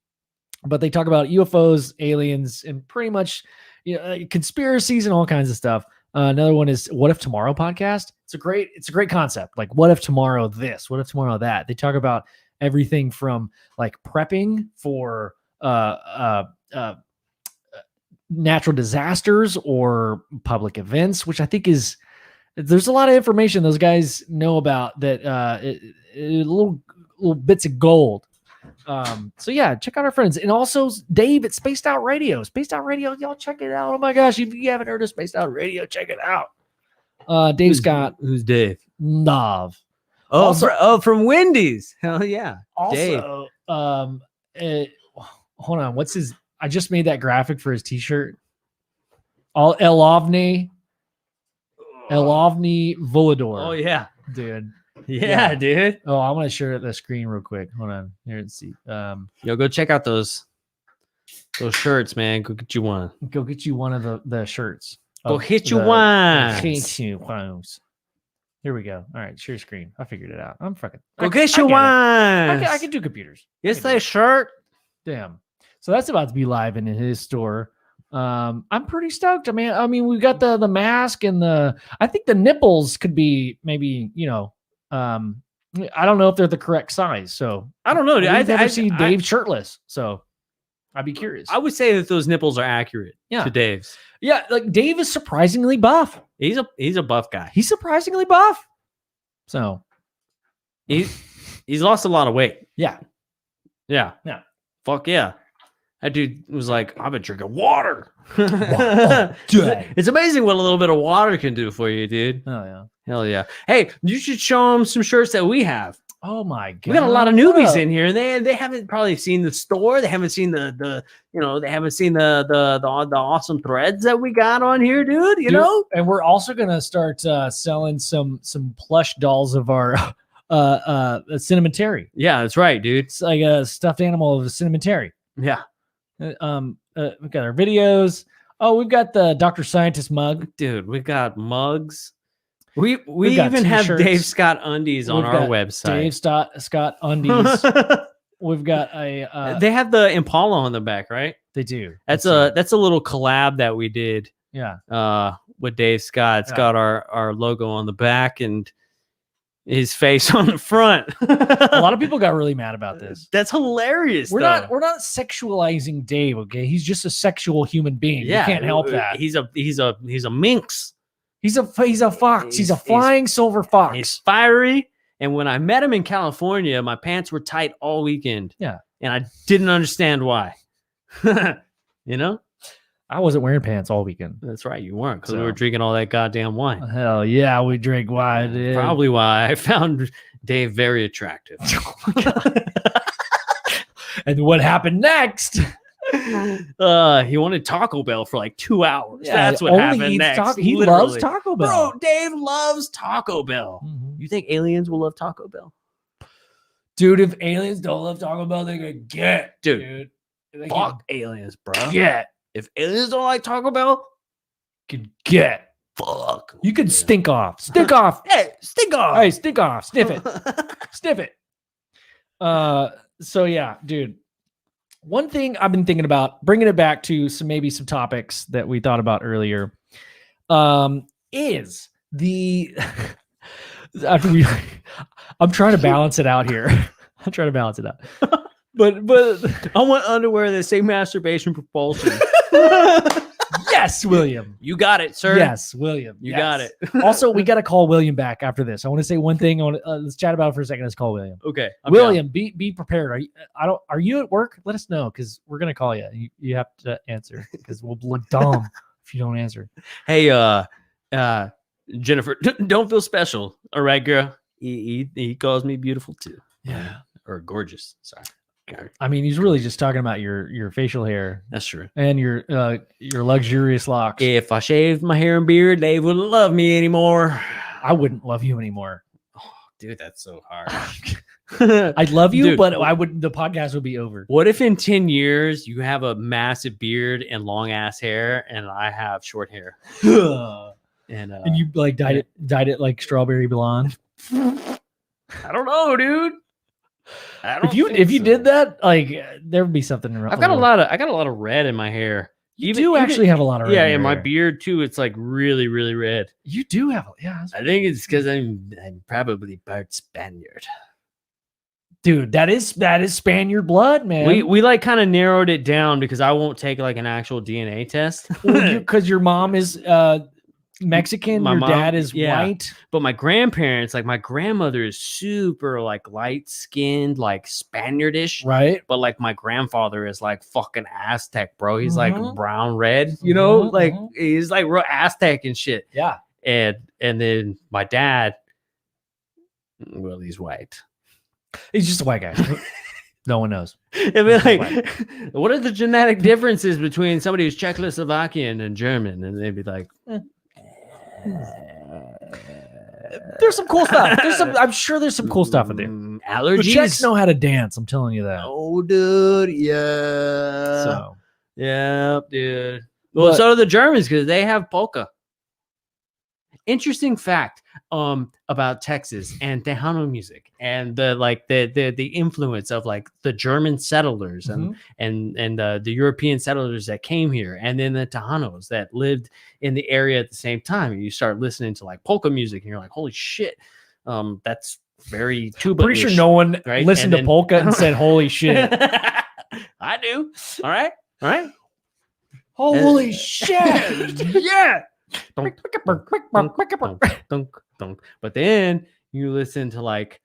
But they talk about UFOs, aliens, and pretty much conspiracies and all kinds of stuff. Another one is What If Tomorrow podcast. It's a great concept. Like, what if tomorrow this? What if tomorrow that? They talk about everything from like prepping for natural disasters or public events, which I think there's a lot of information those guys know about that little bits of gold. So yeah, check out our friends. And also Dave at Spaced Out Radio. Spaced Out Radio, y'all check it out. Oh my gosh, if you haven't heard of Spaced Out Radio, check it out. Dave's who's Dave? Nav. Oh, Also, from Wendy's. Hell yeah. Also, Dave. Hold on. What's his? I just made that graphic for his T-shirt. Elovni Volador. Oh yeah, dude. Yeah, dude. Oh, I'm gonna share the screen real quick. Hold on. Here, let's see. Yo, go check out those. Those shirts, man. Go get you one. Go get you one of the shirts. Go Of hit you the- one. Hit you ones. Here we go. All right, share screen. I figured it out. I'm fucking. Go I get you get it. one. I can do computers. Yes, I can do they it. shirt. Damn. So that's about to be live in his store. I'm pretty stoked. I mean, we've got the mask and I think the nipples could be maybe, I don't know if they're the correct size. So I don't know. Dude. I've never I seen Dave shirtless. So I'd be curious. I would say that those nipples are accurate to Dave's. Yeah, like Dave is surprisingly buff. He's a buff guy. He's surprisingly buff. So He's lost a lot of weight. yeah. Yeah. Yeah. Fuck yeah. That dude was like, I've been drinking water. Dang. It's amazing what a little bit of water can do for you, dude. Oh yeah. Hell yeah. Hey, you should show them some shirts that we have. Oh my god. We got a lot of newbies in here. They haven't probably seen the store. They haven't seen they haven't seen the awesome threads that we got on here, dude. You know? And we're also gonna start selling some plush dolls of our Cinematary. Yeah, that's right, dude. It's like a stuffed animal of the Cinematary. Yeah. We've got our videos. Oh, we've got the Dr. Scientist mug. Dude, we got mugs. We got even have t-shirts. Dave Scott undies on We've our got website. Dave Scott undies. We've got a they have the Impala on the back, right? they do. That's a little collab that we did yeah. with Dave Scott. It's Yeah. got our logo on the back and his face on the front. A lot of people got really mad about this. That's hilarious. We're though. not sexualizing Dave, okay? He's just a sexual human being. Yeah, You can't help that. He's a minx. He's a fox. He's a He's- fling silver fox. He's fiery. And when I met him in California, my pants were tight all weekend. Yeah. And I didn't understand why. You know? I wasn't wearing pants all weekend. That's right. You weren't because we So- were drinking all that goddamn wine. Hell yeah, we drink wine. Dude. Probably why I found Dave very attractive. And what happened next? He wanted Taco Bell for like 2 hours. Yeah, That's what only happened eats next. He literally. loves Taco Bell. Bro, Dave loves Taco Bell. Mhm. You think aliens will love Taco Bell? Dude, if aliens don't love Taco Bell, they're gonna get. Dude, They Fuck aliens, bro. can get. If aliens don't like Taco Bell, Can get. fuck. You could stink off. Stink off. Hey, stink off. Hey, stink off. Sniff it. Sniff it. So yeah, dude. One thing I've been thinking about, bringing it back to some topics that we thought about earlier, is the I'm trying to balance it out here. I'm trying to balance it out. But I want underwear that say masturbation propulsion. yes, William. You got it, sir. Yes, William. You Yes. got it. Also, we got to call William back after this. I want to say one thing. Let's chat about it for a second. Let's call William. Okay. I'm William, be prepared. Are you at work? Let us know because we're gonna call you. You have to answer because we'll look dumb if you don't answer. down. Hey, Jennifer, don't feel special. All right, girl. He calls me beautiful too. Yeah. Or gorgeous. Sorry. I mean, he's really just talking about your facial hair That's true. and your luxurious locks. If I shaved my hair and beard, they wouldn't love me anymore. I wouldn't love you anymore. Dude, that's so hard. I'd love you, Dude. but I would. The podcast would be over. What if in 10 years you have a massive beard and long ass hair and I have short hair? And And you like dyed it like strawberry blonde. I don't know, dude. I don't If you think did so. that, like there would be something wrong. I got a lot of red in my hair. You do actually have a lot of red. Yeah, in your and my hair. beard too. It's like really, really red. You do have. Yeah, I think it's because I'm probably part Spaniard. dude, that is Spaniard blood, man. We like kind of narrowed it down because I won't take like an actual DNA test. Because your mom is Mexican, My your mom- dad is yeah. white. But my grandparents, like my grandmother is super like light skinned, like Spaniardish. Right. But like my grandfather is like fucking Aztec, bro. He's Mhm. like brown red, you know, Mhm, like mhm. he's like real Aztec and shit. Yeah. And then my dad, well, he's white. He's just a white guy. No one knows. I mean, like, what are the genetic differences between somebody who's Czechoslovakian and German? And they'd be like, There's some cool stuff. I'm sure there's some cool stuff in there. "Mm, The Czechs allergies. know how to dance. I'm telling you that. Oh, dude, yeah. So Yeah, dude. Well, But- so do the Germans because they have polka. Interesting fact about Texas and Tejano music and the influence of like the German settlers Mhm. and the European settlers that came here, and then the Tejanos that lived in the area at the same time. And you start listening to like polka music and you're like, holy shit, that's very tuba. Pretty sure no one right? listened And to polka and said, "Holy shit." I do. All right. All right. Holy shit. Yeah. Dunk, dunk, dunk. But then you listen to like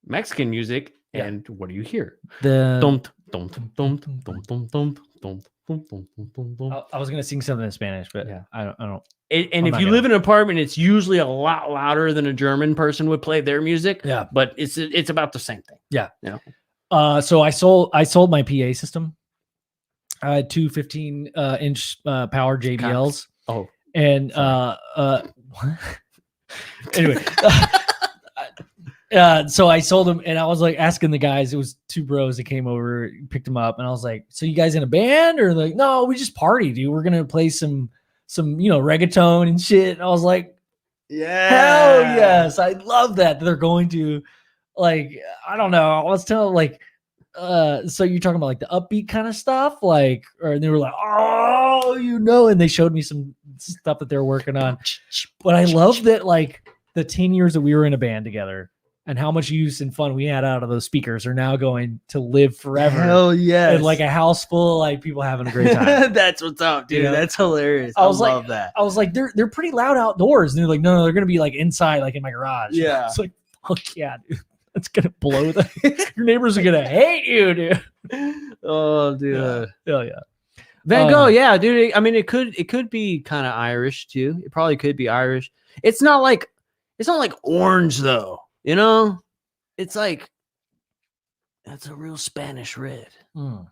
Mexican music, Yeah. and what do you hear? The Dum, dum, dum, dum, dum, dum, dum, dum, dum, dum, dum, dum. I was gonna sing something in Spanish, but Yeah. I don't. And I'm if not you gonna. live in an apartment, it's usually a lot louder than a German person would play their music. Yeah. But it's about the same thing. So I sold my PA system. I had two 15-inch power JBLs. Oh, And anyway, so I sold them, and I was like asking the guys. It was two bros that came over, picked them up, and I was like, "So you guys in a band?" Or like, "No, we just party, dude. We're gonna play some reggaeton and shit." And I was like, yeah. "Hell yes, I love that." They're going to, like, I don't know. I was telling like, so you're talking about like the upbeat kind of stuff, like, or they were like, "Oh, and they showed me some stuff that they're working on. But I love that, like, the 10 years that we were in a band together and how much use and fun we had out of those speakers are now going to live forever. Hell yes. In like a house full of like people having a great time. That's what's up, dude. You know? That's hilarious. I was love like, that. I was like, they're pretty loud outdoors, and they're like, no, they're gonna be like inside, like in my garage. Yeah. It's like, fuck yeah, dude. That's gonna blow them. Your neighbors are gonna hate you, dude. Oh, dude. Hell yeah. Van Gogh, yeah, dude. I mean, it could be kind of Irish too. It probably could be Irish. It's not like orange though. You know, it's like that's a real Spanish red. Isn't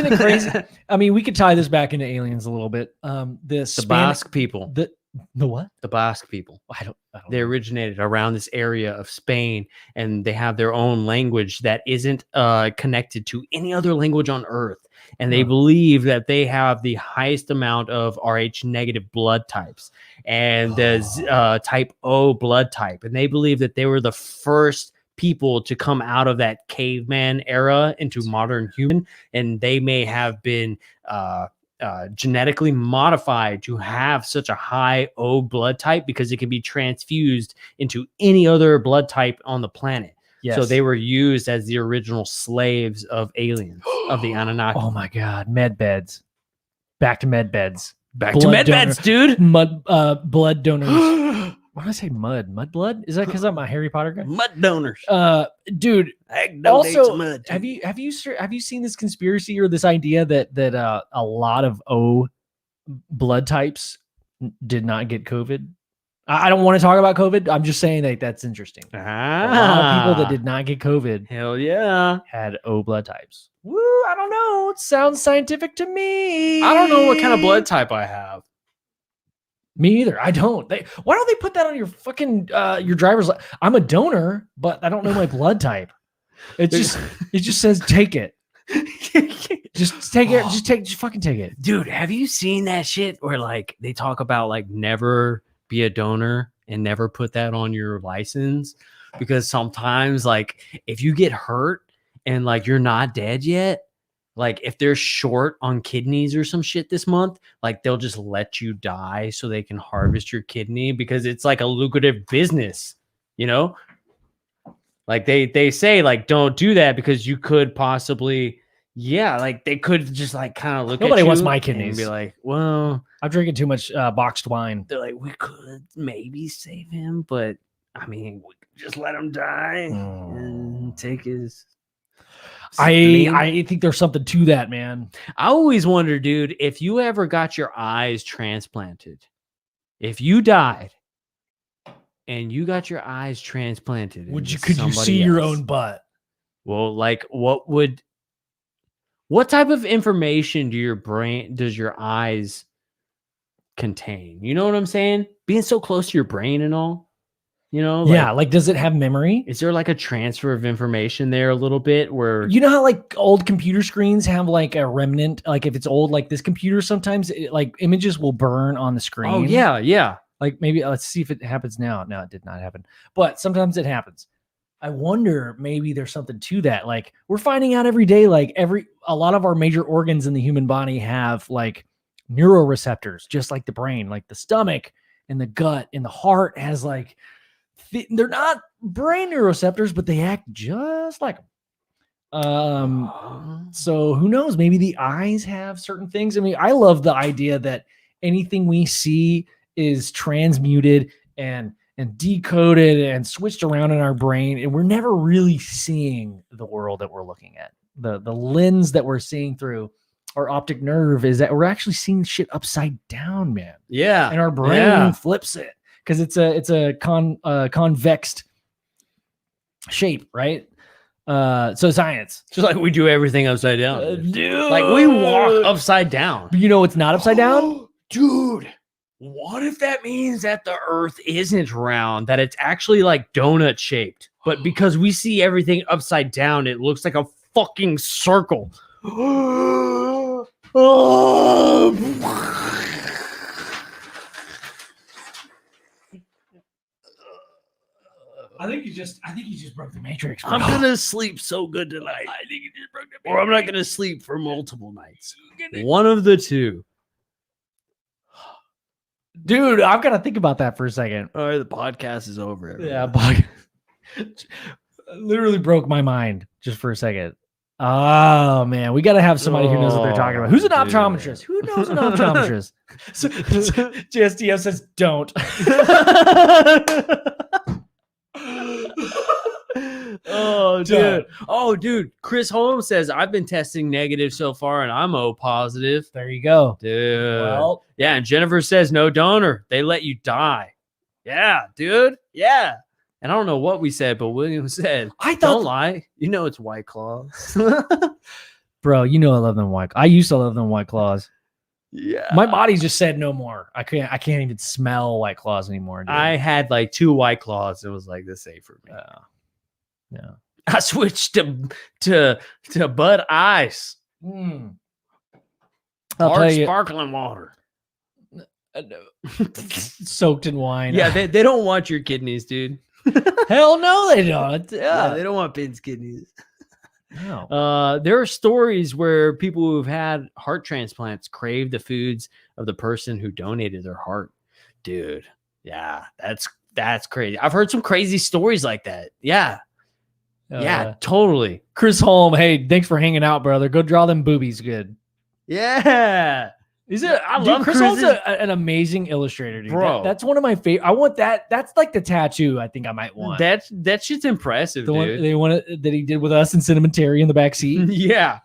it crazy? I mean, we could tie this back into aliens a little bit. The Basque people. The what? The Basque people. I don't They know. originated around this area of Spain, and they have their own language that isn't connected to any other language on Earth. And they believe that they have the highest amount of Rh negative blood types and the type O blood type. And they believe that they were the first people to come out of that caveman era into modern human, and they may have been genetically modified to have such a high O blood type because it can be transfused into any other blood type on the planet. Yes. So they were used as the original slaves of aliens, of the Anunnaki. Oh my God, med beds. Back to med beds. Back blood to med donor- beds, dude. Blood donors. Why did I say mud? Mud blood? Is that because I'm a Harry Potter guy? Mud donors. Dude. Egg donates Also, mud, have you seen this conspiracy or this idea that a lot of O blood types did not get COVID? I don't want to talk about COVID. I'm just saying that that's interesting. A lot of people that did not get COVID Hell yeah. had O blood types. Woo, I don't know. It sounds scientific to me. I don't know what kind of blood type I have. Me either. I don't. Why don't they put that on your fucking your driver's? I'm a donor, but I don't know my blood type. It just says take it. Just take it. Just fucking take it. Dude, have you seen that shit where like they talk about like never be a donor and never put that on your license? Because sometimes like if you get hurt and like you're not dead yet, like if they're short on kidneys or some shit this month, like they'll just let you die so they can harvest your kidney because it's like a lucrative business, you know? Like they say like don't do that because you could possibly like they could just like kind of look at you. Nobody wants my and kidneys. be like, well, I'm drinking too much boxed wine. they're like, we could maybe save him, but I mean, we could just let him die and take his spleen. I think there's something to that, man. I always wonder, dude, if you ever got your eyes transplanted, if you died and you got your eyes transplanted, Could you see your own butt? Well, like what type of information does your eyes contain? You know what I'm saying? Being so close to your brain and all. You know, Like does it have memory? Is there like a transfer of information there a little bit where You know how like old computer screens have like a remnant, like if it's old, like this computer, sometimes like images will burn on the screen. Oh yeah. Like maybe let's see if it happens now. No, it did not happen. But sometimes it happens. I wonder maybe there's something to that. Like we're finding out every day, like a lot of our major organs in the human body have like neuroreceptors, just like the brain, like the stomach and the gut and the heart has like, they're not brain neuroreceptors, but they act just like them. So who knows? Maybe the eyes have certain things. I mean, I love the idea that anything we see is transmuted and decoded and switched around in our brain, and we're never really seeing the world that we're looking at. The lens that we're seeing through our optic nerve is that we're actually seeing shit upside down, man. Yeah, and our brain flips it because it's a convex shape, right? So science, just like we do everything upside down, dude. Like we walk upside down. But you know it's not upside down, dude. What if that means that the Earth isn't round, that it's actually like donut shaped, but because we see everything upside down, it looks like a fucking circle? I think you just broke the matrix. Bro. I'm gonna sleep so good tonight. I think you just broke the matrix. Or I'm not gonna sleep for multiple nights. One of the two. Dude, I've got to think about that for a second. All right, the podcast is over. Everyone. Yeah, literally broke my mind just for a second. Oh man, we got to have somebody who knows what they're talking about. Who's an optometrist? Who knows an optometrist? So, JSTF says don't. Oh dude. Oh dude. Chris Holmes says I've been testing negative so far and I'm O positive. There you go. Dude. Well, yeah, and Jennifer says no donor. They let you die. Yeah, dude. Yeah. And I don't know what we said, but William said, don't lie. You know it's White Claws. Bro, you know I love them White. I used to love them White Claws. Yeah. My body just said no more. I can't even smell White Claws anymore, dude. I had like 2 White Claws. It was like this ain't for me. Yeah. I switched to Bud Ice. I'll Hard tell you, sparkling water. soaked in wine. Yeah, they don't want your kidneys, dude. Hell no, they don't. Yeah, they don't want Ben's kidneys. No. There are stories where people who've had heart transplants crave the foods of the person who donated their heart. Dude, yeah, that's crazy. I've heard some crazy stories like that. Yeah. Yeah, totally. Chris Holm, hey, thanks for hanging out, brother. Go draw them boobies good. Yeah. I love Chris Holm's an amazing illustrator, dude. Bro. That's one of my favorite. I want that. That's like the tattoo I think I might want. That shit's impressive, the dude. One they wanted that he did with us in Cinnamon Terry in the back seat. Yeah.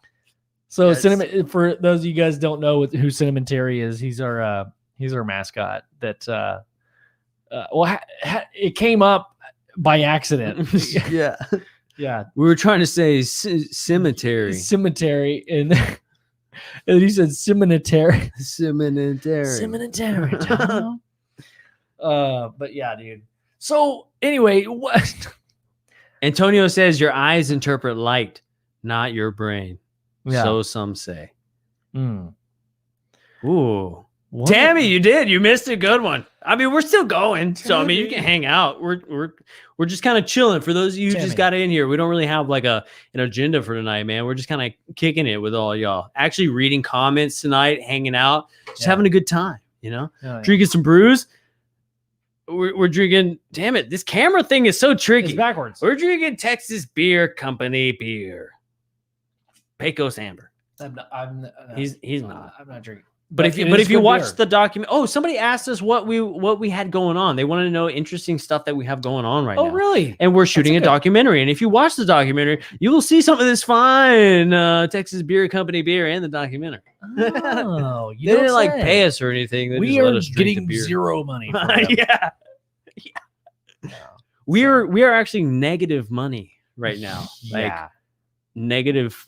So Cinnamon, for those of you guys don't know who Cinnamon Terry is, he's our mascot. That it came up by accident. Yeah. Yeah, we were trying to say cemetery, and he said cemetery. But yeah, dude. So anyway, what? Antonio says your eyes interpret light, not your brain. Yeah. So some say. Mm. Ooh. What? Tammy, you did. You missed a good one. I mean, we're still going. So I mean, you can hang out. We're just kind of chilling. For those of you who just got in here, we don't really have like an agenda for tonight, man. We're just kind of kicking it with all y'all. Actually reading comments tonight, hanging out, just having a good time, you know? Drinking some brews. We're drinking, damn it, this camera thing is so tricky. It's backwards. We're drinking Texas Beer Company beer. Pecos Amber. He's not. I'm not drinking. But if you watch the document, somebody asked us what we had going on. They wanted to know interesting stuff that we have going on right now. Oh, really? And we're shooting a documentary. And if you watch the documentary, you will see some of this fine Texas Beer Company beer in the documentary. Oh, they didn't like pay us or anything. They we just are let us drink getting the beer. zero money. Yeah. We are actually negative money right now. Like negative.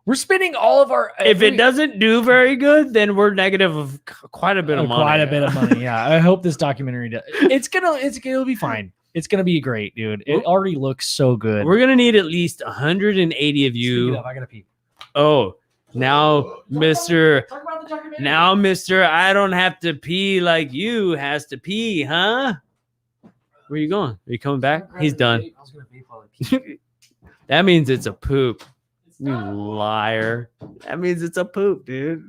We're spending all of our. If it doesn't do very good, then we're negative of quite a bit of money. Quite a bit of money. Yeah, I hope this documentary does. It'll be fine. It's gonna be great, dude. It already looks so good. We're gonna need at least 180 of you. I gotta pee. Oh, now, Mister. Now, Mister, I don't have to pee like you has to pee, huh? Where you going? Are you coming back? He's done. That means it's a poop. You liar. That means it's a poop, dude.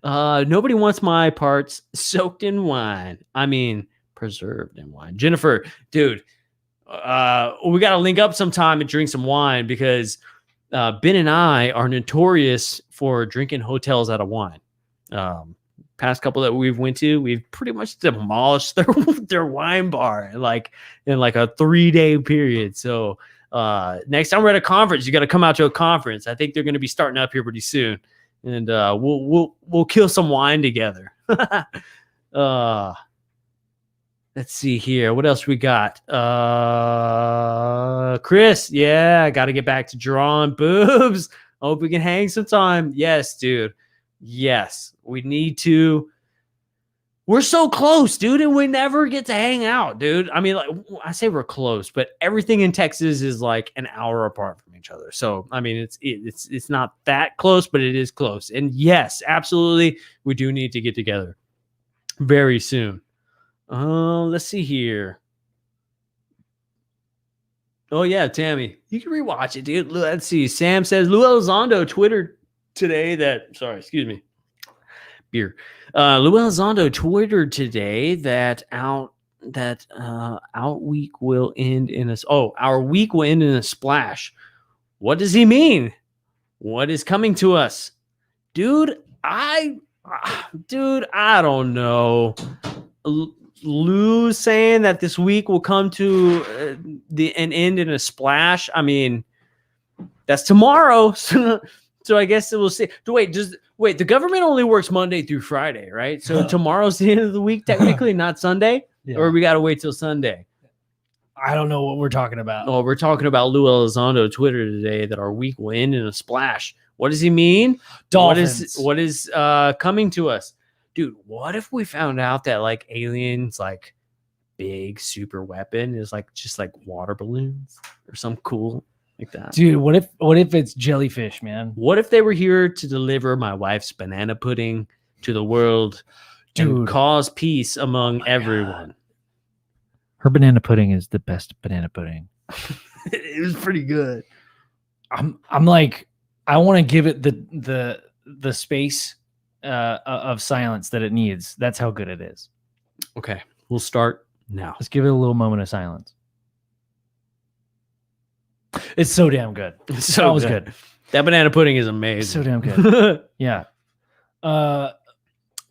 Nobody wants my parts soaked in wine. I mean, preserved in wine. Jennifer, dude, we got to link up sometime and drink some wine because Ben and I are notorious for drinking hotels out of wine. Past couple that we've went to, we've pretty much demolished their wine bar in like a 3-day period. So next time we're at a conference, you got to come out to a conference. I think they're going to be starting up here pretty soon, and we'll kill some wine together. Let's see here. What else we got? Chris, yeah, I got to get back to drawing boobs. Hope we can hang sometime. Yes, dude. Yes, we need to. We're so close, dude, and we never get to hang out, dude. I mean, like, I say we're close, but everything in Texas is like an hour apart from each other. So, I mean, it's not that close, but it is close. And yes, absolutely, we do need to get together very soon. Let's see here. Oh yeah, Tammy, you can rewatch it, dude. Let's see. Sam says Lou Elizondo Twittered today that. Sorry, excuse me. Beer. Lou Elizondo Twittered today that our week will end in a. Oh, our week will end in a splash. What does he mean? What is coming to us, dude? I don't know. Lou saying that this week will come to an end in a splash. I mean, that's tomorrow. So I guess we'll see. Wait, the government only works Monday through Friday, right? So tomorrow's the end of the week, technically, not Sunday, or we got to wait till Sunday. I don't know what we're talking about. Oh, we're talking about Lou Elizondo Twitter today that our week will end in a splash. What does he mean? Dolphins. What is coming to us? Dude, what if we found out that like aliens, like big super weapon is like just like water balloons or something cool like that? Dude, what if it's jellyfish, man? What if they were here to deliver my wife's banana pudding to the world, and cause peace among everyone? God. Her banana pudding is the best banana pudding. It was pretty good. I'm like, I want to give it the space of silence that it needs. That's how good it is. Okay, we'll start now. Let's give it a little moment of silence. It's so damn good. So that was good. That banana pudding is amazing. It's so damn good. Yeah.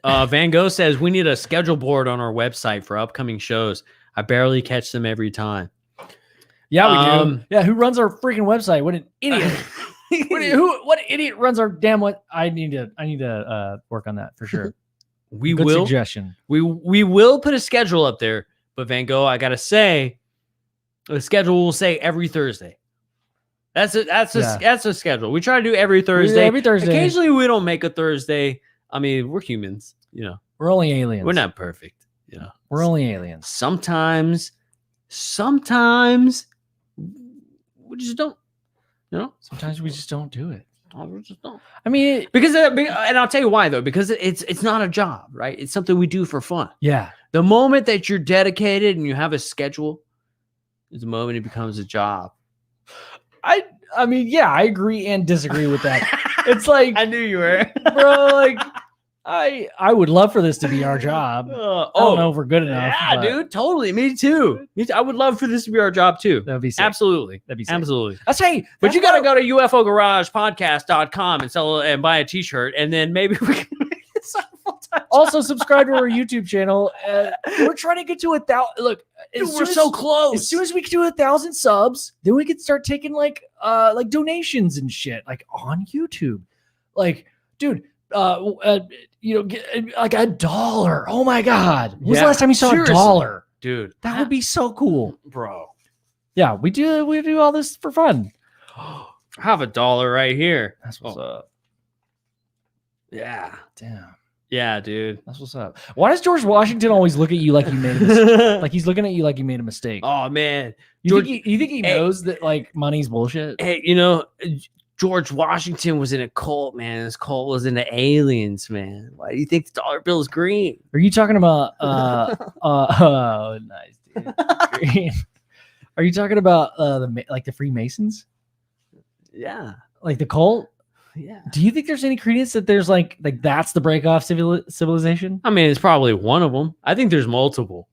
Van Gogh says we need a schedule board on our website for upcoming shows. I barely catch them every time. Yeah, we do. Yeah, who runs our freaking website? What an idiot. What idiot runs our damn what? I need to work on that for sure. Good suggestion. We will put a schedule up there, but Van Gogh, I gotta say, the schedule will say every Thursday. That's a schedule. We try to do every Thursday. Occasionally we don't make a Thursday. I mean, we're humans, you know. We're only aliens. We're not perfect, you know. We're only aliens. Sometimes we just don't. You know, sometimes we just don't do it. We just don't. I mean, and I'll tell you why though. Because it's not a job, right? It's something we do for fun. Yeah. The moment that you're dedicated and you have a schedule, is the moment it becomes a job. I mean, yeah, I agree and disagree with that. It's like I knew you were, bro. Like, I would love for this to be our job. I don't know if we're good enough. Yeah, dude, totally. Me too. I would love for this to be our job too. That'd be sick. Absolutely. That'd be sick. Absolutely. But you got to go to UFOgaragepodcast.com and buy a t-shirt, and then maybe we can make this a full-time job. Also subscribe to our YouTube channel. We're trying to get to 1,000. Look, we're so close. As soon as we get to 1,000 subs, then we can start taking like donations and shit, like on YouTube. Like, dude, get, like $1. Oh my God. When was the last time you saw $1? Dude, that would be so cool. Bro. Yeah, we do all this for fun. I have $1 right here. That's what's up. Yeah. Damn. Yeah, dude. That's what's up. Why does George Washington always look at you like you made a mistake? Like he's looking at you like you made a mistake. Oh man, You think he knows that like money's bullshit? Hey, George Washington was in a cult, man. This cult was into aliens, man. Why do you think the dollar bill is green? Are you talking about oh nice dude. Green. Are you talking about the Freemasons? Yeah. Like the cult? Yeah. Do you think there's any credence that there's like that's the break off civilization? I mean, it's probably one of them. I think there's multiple.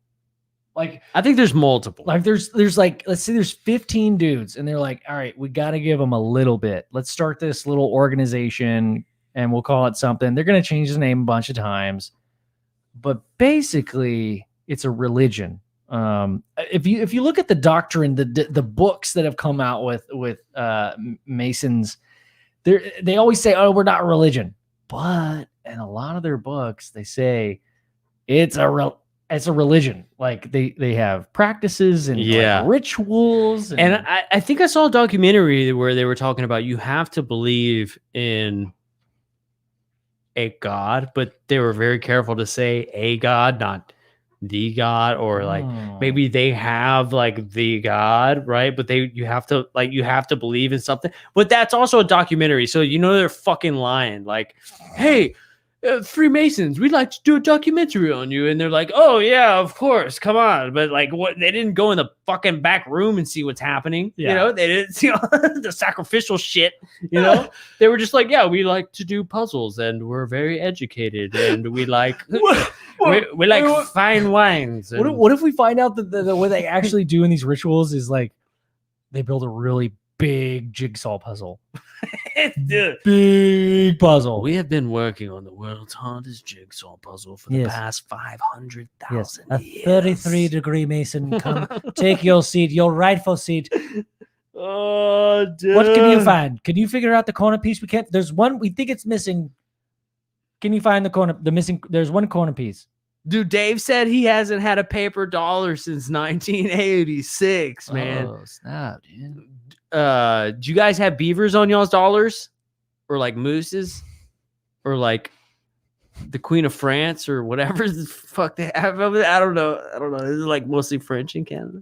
Like there's multiple. Like there's like, let's say there's 15 dudes and they're like, all right, we got to give them a little bit. Let's start this little organization and we'll call it something. They're going to change the name a bunch of times, but basically it's a religion. If you look at the doctrine, the books that have come out with Masons, they always say, oh, we're not a religion, but in a lot of their books, they say it's a religion. Like they have practices and like rituals. And I think I saw a documentary where they were talking about you have to believe in a God, but they were very careful to say a God, not the God, or like maybe they have like the God, right? But you have to believe in something. But that's also a documentary, so they're fucking lying. Like, hey, Freemasons, we'd like to do a documentary on you, and they're like, oh yeah, of course, come on. But like, what? They didn't go in the fucking back room and see what's happening. They didn't see the sacrificial shit. They were just like, yeah, we like to do puzzles, and we're very educated, and we like we like fine wines. And what if we find out that what they actually do in these rituals is like they build a really big jigsaw puzzle? Dude. Big puzzle. We have been working on the world's hardest jigsaw puzzle for the past 500,000 years. 33-degree Mason, come take your seat, your rightful seat. Oh, dude. What can you find? Can you figure out the corner piece? We can't. There's one. We think it's missing. Can you find the missing? There's one corner piece. Dude, Dave said he hasn't had a paper dollar since 1986, man. Oh, snap, dude. Do you guys have beavers on y'all's dollars, or like mooses, or like the Queen of France, or whatever the fuck they have over there? I don't know. Is it like mostly French in Canada?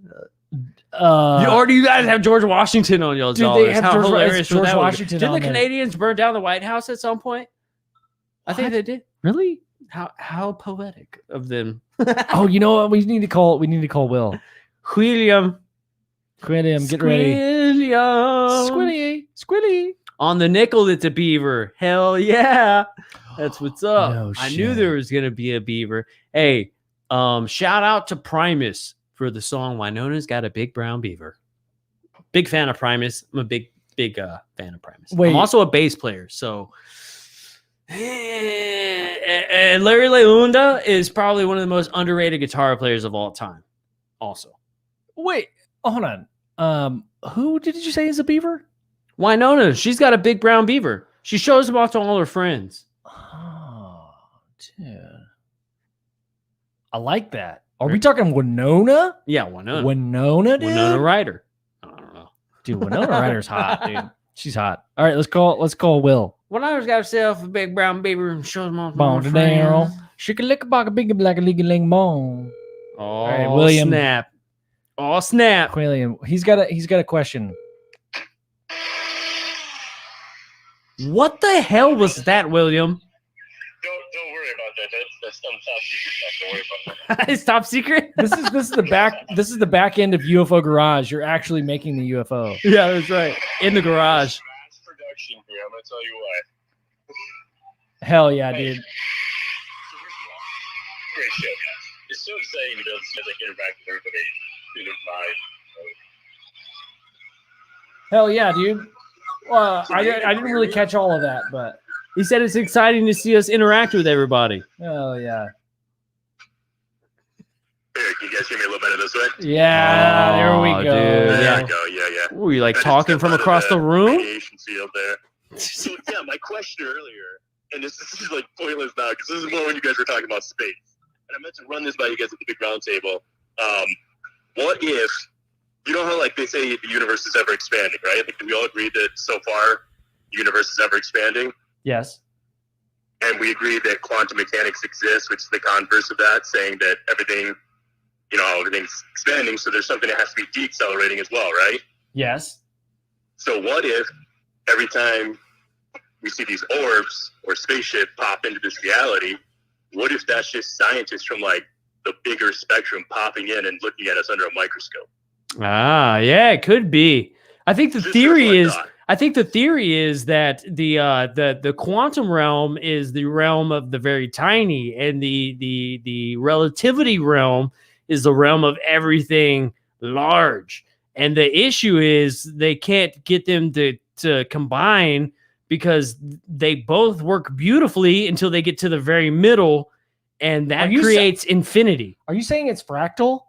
Or do you guys have George Washington on y'all's dollars? They have How George, hilarious George would that Washington. Didn't the there. Canadians burn down the White House at some point? I think they did. Really? How poetic of them. Oh, you know what? We need to call Will. William, get ready. Squilly. On the nickel, it's a beaver. Hell yeah. That's what's up. No I shit. knew there was going to be a beaver. Hey, shout out to Primus for the song Winona's Got a Big Brown Beaver. Big fan of Primus. I'm a big fan of Primus. Wait. I'm also a bass player, so... And Larry Leunda is probably one of the most underrated guitar players of all time. Also, Wait, hold on. Who did you say is a beaver? Winona, she's got a big brown beaver. She shows them off to all her friends. Oh, dude. I like that. Are we talking Winona? Yeah, Winona. Winona, dude? Winona Ryder. I don't know. Dude, Winona Ryder's hot, dude. She's hot. All right, let's call Will. Winona's got herself a big brown beaver and shows them off to Bone all to her down. friends. Shake a lick a bog a big black a ling ling bone. Oh, right, William. Snap. Oh, snap. William, he's got a question. What the hell was that, William? Don't worry about that. That's some top secret stuff. Don't worry about that. It's top secret? This is the back end of UFO Garage. You're actually making the UFO. Yeah, that's right. In the garage. Mass production here. I'm gonna tell you why. Hell yeah, dude. So first of all, great show, guys. It's so exciting to be able to see, like, interact with everybody through their mind. Hell yeah, dude. Well, I didn't really catch all of that, but He said it's exciting to see us interact with everybody. oh yeah. Here, can you guys hear me a little better this way? Yeah, there we Oh, go. dude, There yeah. we go. Yeah. Were you like I just talking stepped from out of across the room? Radiation field there. So yeah, my question earlier, and this is like pointless now because this is more when you guys were talking about space, and I meant to run this by you guys at the big round table. What if you know how like they say the universe is ever expanding, right? Like, do we all agree that so far the universe is ever expanding? Yes. and we agreed that quantum mechanics exists, which is the converse of that, saying that everything's expanding, so there's something that has to be deaccelerating as well, right? Yes. So what if every time we see these orbs or spaceship pop into this reality, what if that's just scientists from like the bigger spectrum popping in and looking at us under a microscope? Ah, yeah, it could be. I think the theory is that the quantum realm is the realm of the very tiny, and the relativity realm is the realm of everything large. And the issue is they can't get them to combine because they both work beautifully until they get to the very middle, and that creates infinity. Are you saying it's fractal?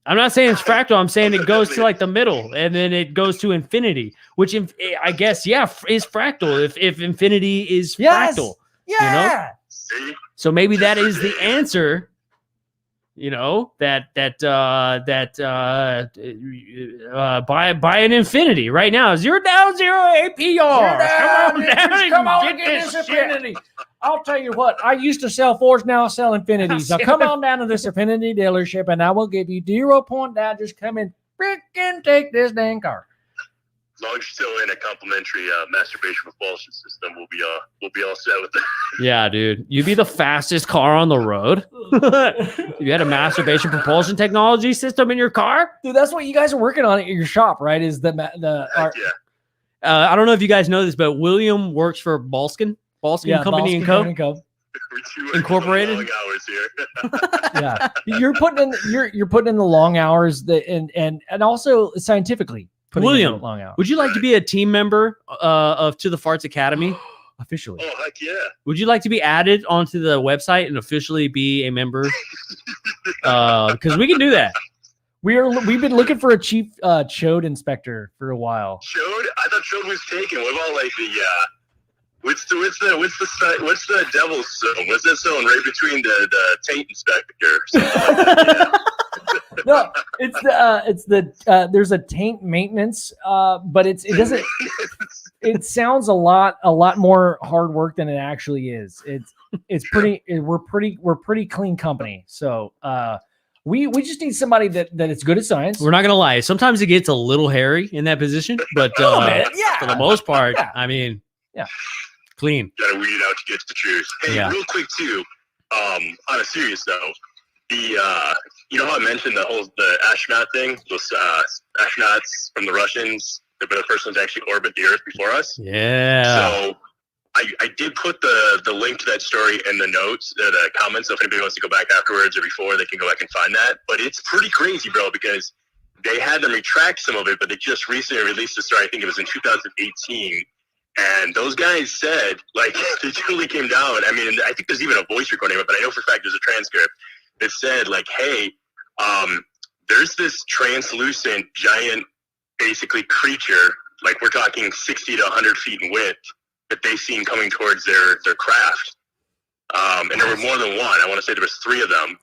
I'm not saying it's fractal. I'm saying it goes to like the middle, and then it goes to infinity, which I guess, is fractal. If infinity is fractal, yeah. You know? So maybe that is the answer. You know, buy an infinity right now. 0 down, 0 APR. Come on and get this infinity. I'll tell you what, I used to sell Fords, now I sell infinities. Now come on down to this infinity dealership and I will give you 0 point down. Just come and freaking take this dang car. As long as you're still in a complimentary masturbation propulsion system, we'll be all set with that. Yeah, dude. You'd be the fastest car on the road. You had a masturbation propulsion technology system in your car? Dude, that's what you guys are working on at your shop, right? Is Yeah. I don't know if you guys know this, but William works for Balskin Company and Co. Incorporated. Long hours here. Yeah, you're putting in the long hours and also scientifically. William, long hours. Would you like to be a team member of To the Farts Academy? Officially. Oh, heck yeah. Would you like to be added onto the website and officially be a member? Because we can do that. We've been looking for a chief chode inspector for a while. Chode? I thought chode was taken. What about like the what's the devil's zone? What's that zone right between the taint inspector? No, it's the there's a tank maintenance, but it doesn't. It sounds a lot more hard work than it actually is. It's pretty. We're pretty clean company. So we just need somebody that is good at science. We're not gonna lie. Sometimes it gets a little hairy in that position, but for the most part, I mean, clean. Gotta weed it out to get to the truth. Hey, real quick too. On a serious note, you know how I mentioned the astronaut thing? Those astronauts from the Russians, they've been the first ones to actually orbit the Earth before us. Yeah. So I did put the link to that story in the notes, the comments. So if anybody wants to go back afterwards or before, they can go back and find that. But it's pretty crazy, bro, because they had them retract some of it, but they just recently released a story. I think it was in 2018. And those guys said, like, they totally came down. I mean, I think there's even a voice recording of it, but I know for a fact there's a transcript that said, like, hey, there's this translucent giant, basically, creature, like we're talking 60 to 100 feet in width, that they seen coming towards their craft. And there were more than one. I want to say there was 3 of them.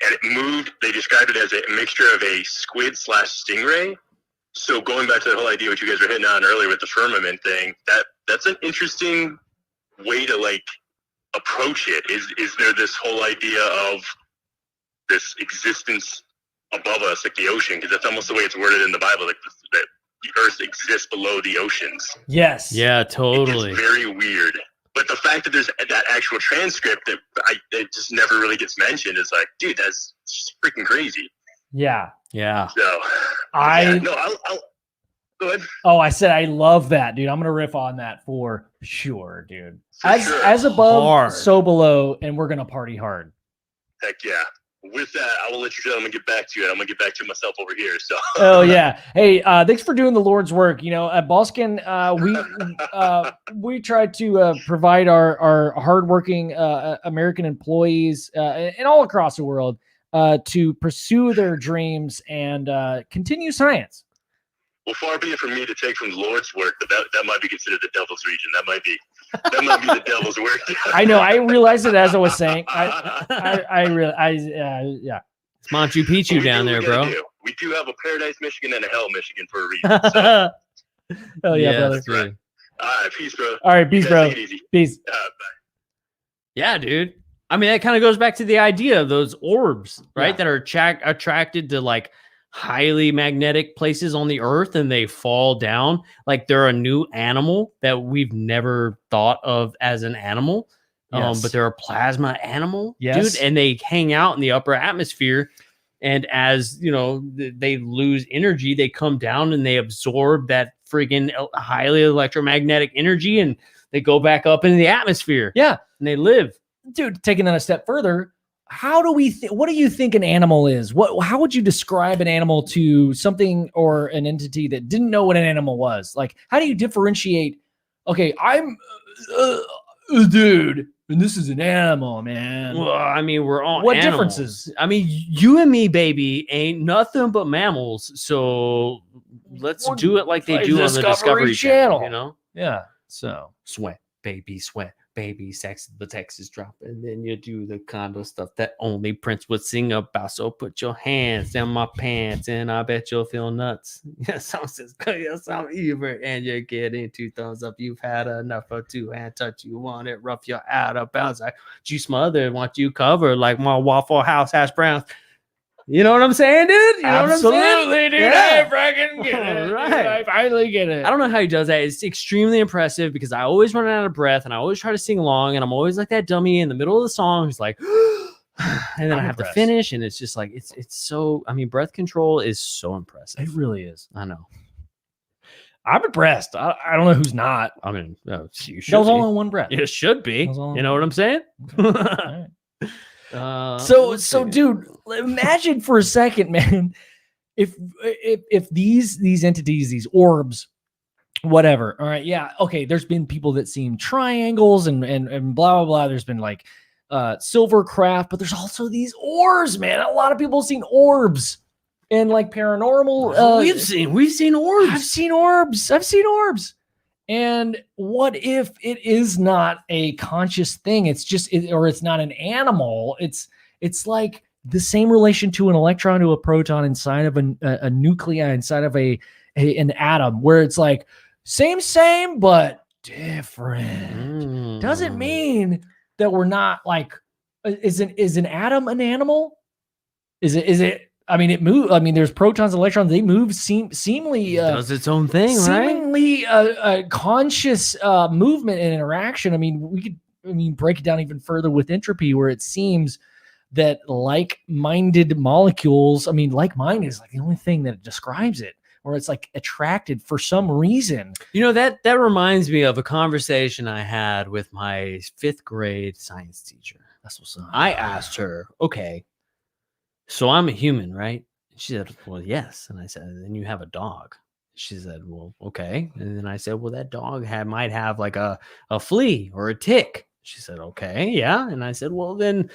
And it moved, they described it as a mixture of a squid / stingray. So going back to the whole idea what you guys were hitting on earlier with the firmament thing, that's an interesting way to like approach it. Is there this whole idea of this existence above us, like the ocean? Because that's almost the way it's worded in the Bible, like that the earth exists below the oceans. Yes. Yeah, totally. It's very weird. But the fact that there's that actual transcript that it just never really gets mentioned is like, dude, that's just freaking crazy. Yeah. Yeah. So I'll go ahead. Oh, I said I love that, dude. I'm gonna riff on that for sure, dude. As above, hard. So below, and we're gonna party hard. Heck yeah. With that, I will let you gentlemen get back to it. I'm gonna get back to myself over here. So. Oh yeah. Hey, thanks for doing the Lord's work. You know, at Balskin, we try to provide our hardworking American employees and all across the world to pursue their dreams and continue science. Well, far be it from me to take from the Lord's work, but that might be considered the devil's region. That might be the devil's work. I know. I realized it as I was saying. Yeah. It's Machu Picchu down there, bro. We do have a Paradise, Michigan, and a Hell, Michigan for a reason. So. Oh yeah, brother. All right, peace, bro. All right, peace, bro. Peace. Bye. Yeah, dude. I mean, that kind of goes back to the idea of those orbs, right? Yeah. That are attracted to like highly magnetic places on the earth and they fall down. Like they're a new animal that we've never thought of as an animal. Yes. But they're a plasma animal, Yes. dude, and they hang out in the upper atmosphere. And as you know, they lose energy, they come down and they absorb that freaking highly electromagnetic energy and they go back up into the atmosphere. Yeah. And they live. Dude, taking that a step further, how do we what do you think an animal is? How would you describe an animal to something or an entity that didn't know what an animal was? Like, how do you differentiate? Okay, I'm a dude, and this is an animal, man. Well, I mean, we're all What animals. differences? I mean, you and me, baby, ain't nothing but mammals. So let's do it like they Like do on the Discovery Channel. You know, Yeah. So sweat, baby, sex, the Texas drop, and then you do the kind of stuff that only Prince would sing about. So put your hands in my pants, and I bet you'll feel nuts. Yes, sounds good. Yes, I'm evil, and you're getting 2 thumbs up. You've had enough of 2-hand touch. You want it rough, you're out of bounds. I you smother, want you covered like my Waffle House hash browns. You know what I'm saying, dude? You know absolutely, what I'm saying? dude. Yeah. I freaking get it. All Dude. right. I finally get it. I don't know how he does that. It's extremely impressive because I always run out of breath and I always try to sing along and I'm always like that dummy in the middle of the song who's like, and then I have to finish and it's just like it's so. I mean, breath control is so impressive. It really is. I know. I'm impressed. I don't know who's not. I mean, you should. That was be. all in one breath. It should be. You know what I'm saying? All right. So, Dude, imagine for a second, man, if these entities, these orbs, whatever. All right, yeah, okay. There's been people that seen triangles and blah blah blah. There's been like silver craft, but there's also these orbs, man. A lot of people have seen orbs and like paranormal. we've seen orbs. I've seen orbs. And what if it is not a conscious thing? It's just, or it's not an animal. It's like the same relation to an electron to a proton inside of a nuclei inside of an atom, where it's like same, but different. Doesn't mean that we're not like, is an atom an animal? Is it? I mean, it moves. I mean, there's protons and electrons. They move seemingly. Does its own thing, right? Seemingly a conscious movement and interaction. I mean, we could break it down even further with entropy, where it seems that like-minded molecules. I mean, like-minded is like the only thing that describes it, or it's like attracted for some reason. You know, that reminds me of a conversation I had with my 5th grade science teacher. That's what's up. I asked her, okay, so I'm a human, right? She said, well, yes. And I said, then you have a dog. She said, well, okay. And then I said, well, that dog might have like a flea or a tick. She said, okay, yeah. And I said, well, then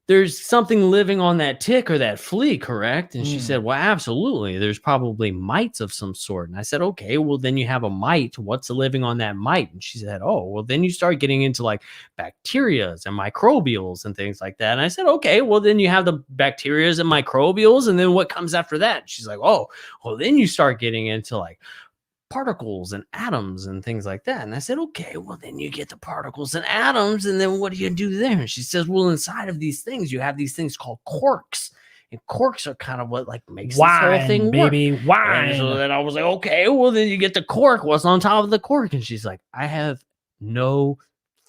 there's something living on that tick or that flea, correct? And she said, well, absolutely. There's probably mites of some sort. And I said, okay, well, then you have a mite. What's living on that mite? And she said, oh, well, then you start getting into like bacterias and microbials and things like that. And I said, okay, well, then you have the bacterias and microbials. And then what comes after that? She's like, oh, well, then you start getting into like particles and atoms and things like that. And I said, okay, well, then you get the particles and atoms. And then what do you do there? And she says, well, inside of these things, you have these things called quarks. And quarks are kind of what like makes this whole thing baby, work. wine. And so then I was like, okay, well, then you get the cork. What's on top of the cork? And she's like, I have no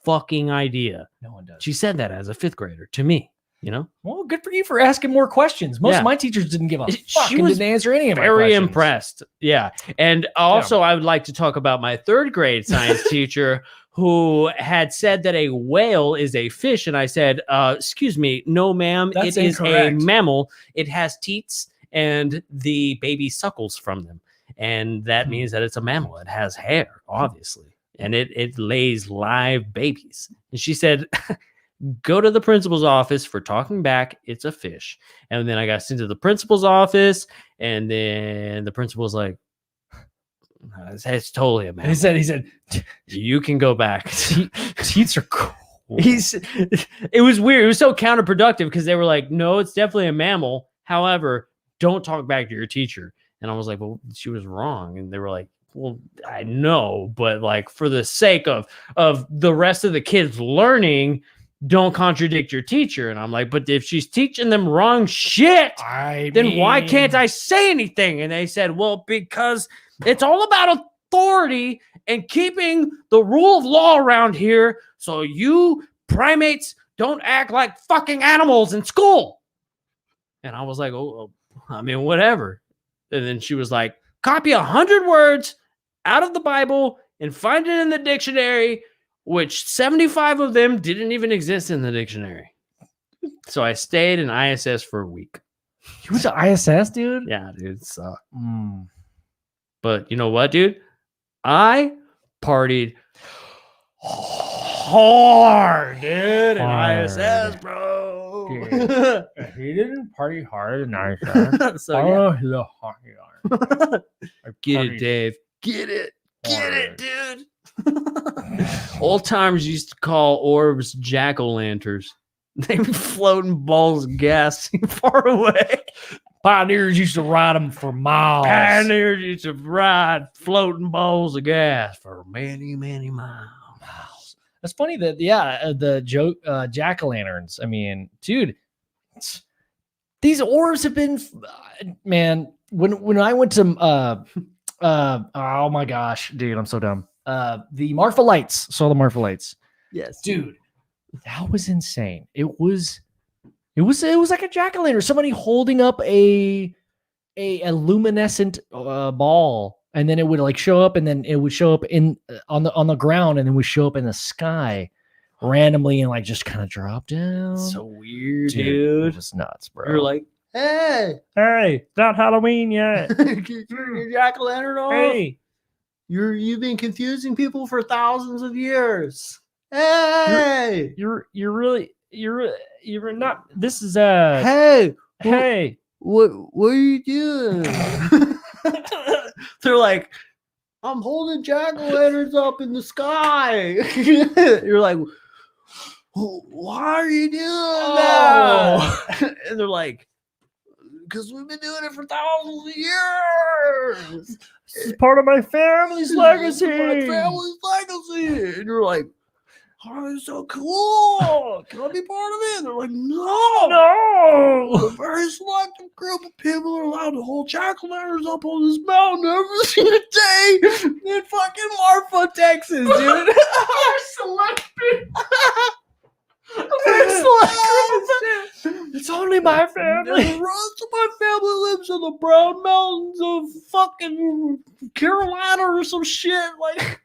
fucking idea. No one does. She said that as a 5th grader to me. You know, well, good for you for asking more questions. Most of my teachers didn't give a fuck. She and was didn't answer any of my very questions. impressed. Yeah. And also, I would like to talk about my 3rd grade science teacher who had said that a whale is a fish. And I said, excuse me, no, ma'am, That's it incorrect. is a mammal. It has teats and the baby suckles from them. And that means that it's a mammal. It has hair, obviously. And it lays live babies. And she said, go to the principal's office for talking back. It's a fish. And then I got sent to the principal's office, and then the principal's like, it's totally a mammal. He said, you can go back. teats are cool. It was weird. It was so counterproductive because they were like, no, it's definitely a mammal. However, don't talk back to your teacher. And I was like, well, she was wrong. And they were like, well, I know, but like for the sake of the rest of the kids learning, don't contradict your teacher. And I'm like, but if she's teaching them wrong shit, then why can't I say anything? And they said, well, because it's all about authority and keeping the rule of law around here. So you primates don't act like fucking animals in school. And I was like, oh, I mean, whatever. And then she was like, copy 100 words out of the Bible and find it in the dictionary, which 75 of them didn't even exist in the dictionary. So I stayed in ISS for a week. You went to ISS, dude? Yeah, dude, it sucked. But you know what, dude? I partied hard, dude, in ISS, bro. Dude. He didn't party hard in ISS. So yeah. The hockey arm. Get it, Dave. Get it. Get it, dude. Old timers used to call orbs jack-o'-lanterns. They be floating balls of gas far away. Pioneers used to ride them for miles. Pioneers used to ride floating balls of gas for many, many miles. That's funny that the jack-o'-lanterns. I mean, dude, these orbs have been, man. When I went to oh my gosh, dude, I'm so dumb. The Marfa lights. Saw the Marfa lights. Yes, dude, that was insane. It was like a jack-o'-lantern. Somebody holding up a luminescent ball, and then it would like show up, and then it would show up on the ground, and then would show up in the sky randomly, and like just kind of drop down. So weird, dude. It was nuts, bro. You're like, hey, it's not Halloween yet. get your jack-o'-lantern off. Hey, you've been confusing people for thousands of years. Hey, you're not. This is hey, hey. What are you doing? They're like, I'm holding jack-o'-lanterns up in the sky. You're like, why are you doing that? And they're like, because we've been doing it for thousands of years. this is part of my family's legacy. My family's legacy. And you're like, oh, it's so cool. Can I be part of it? And they're like, no. A very selective group of people are allowed to hold jack-o'-lanterns up on this mountain every single day in fucking Marfa, Texas, dude. Very selective. Very selective. It's only my family. The rest of my family lives in the Brown Mountains of fucking Carolina or some shit. Like,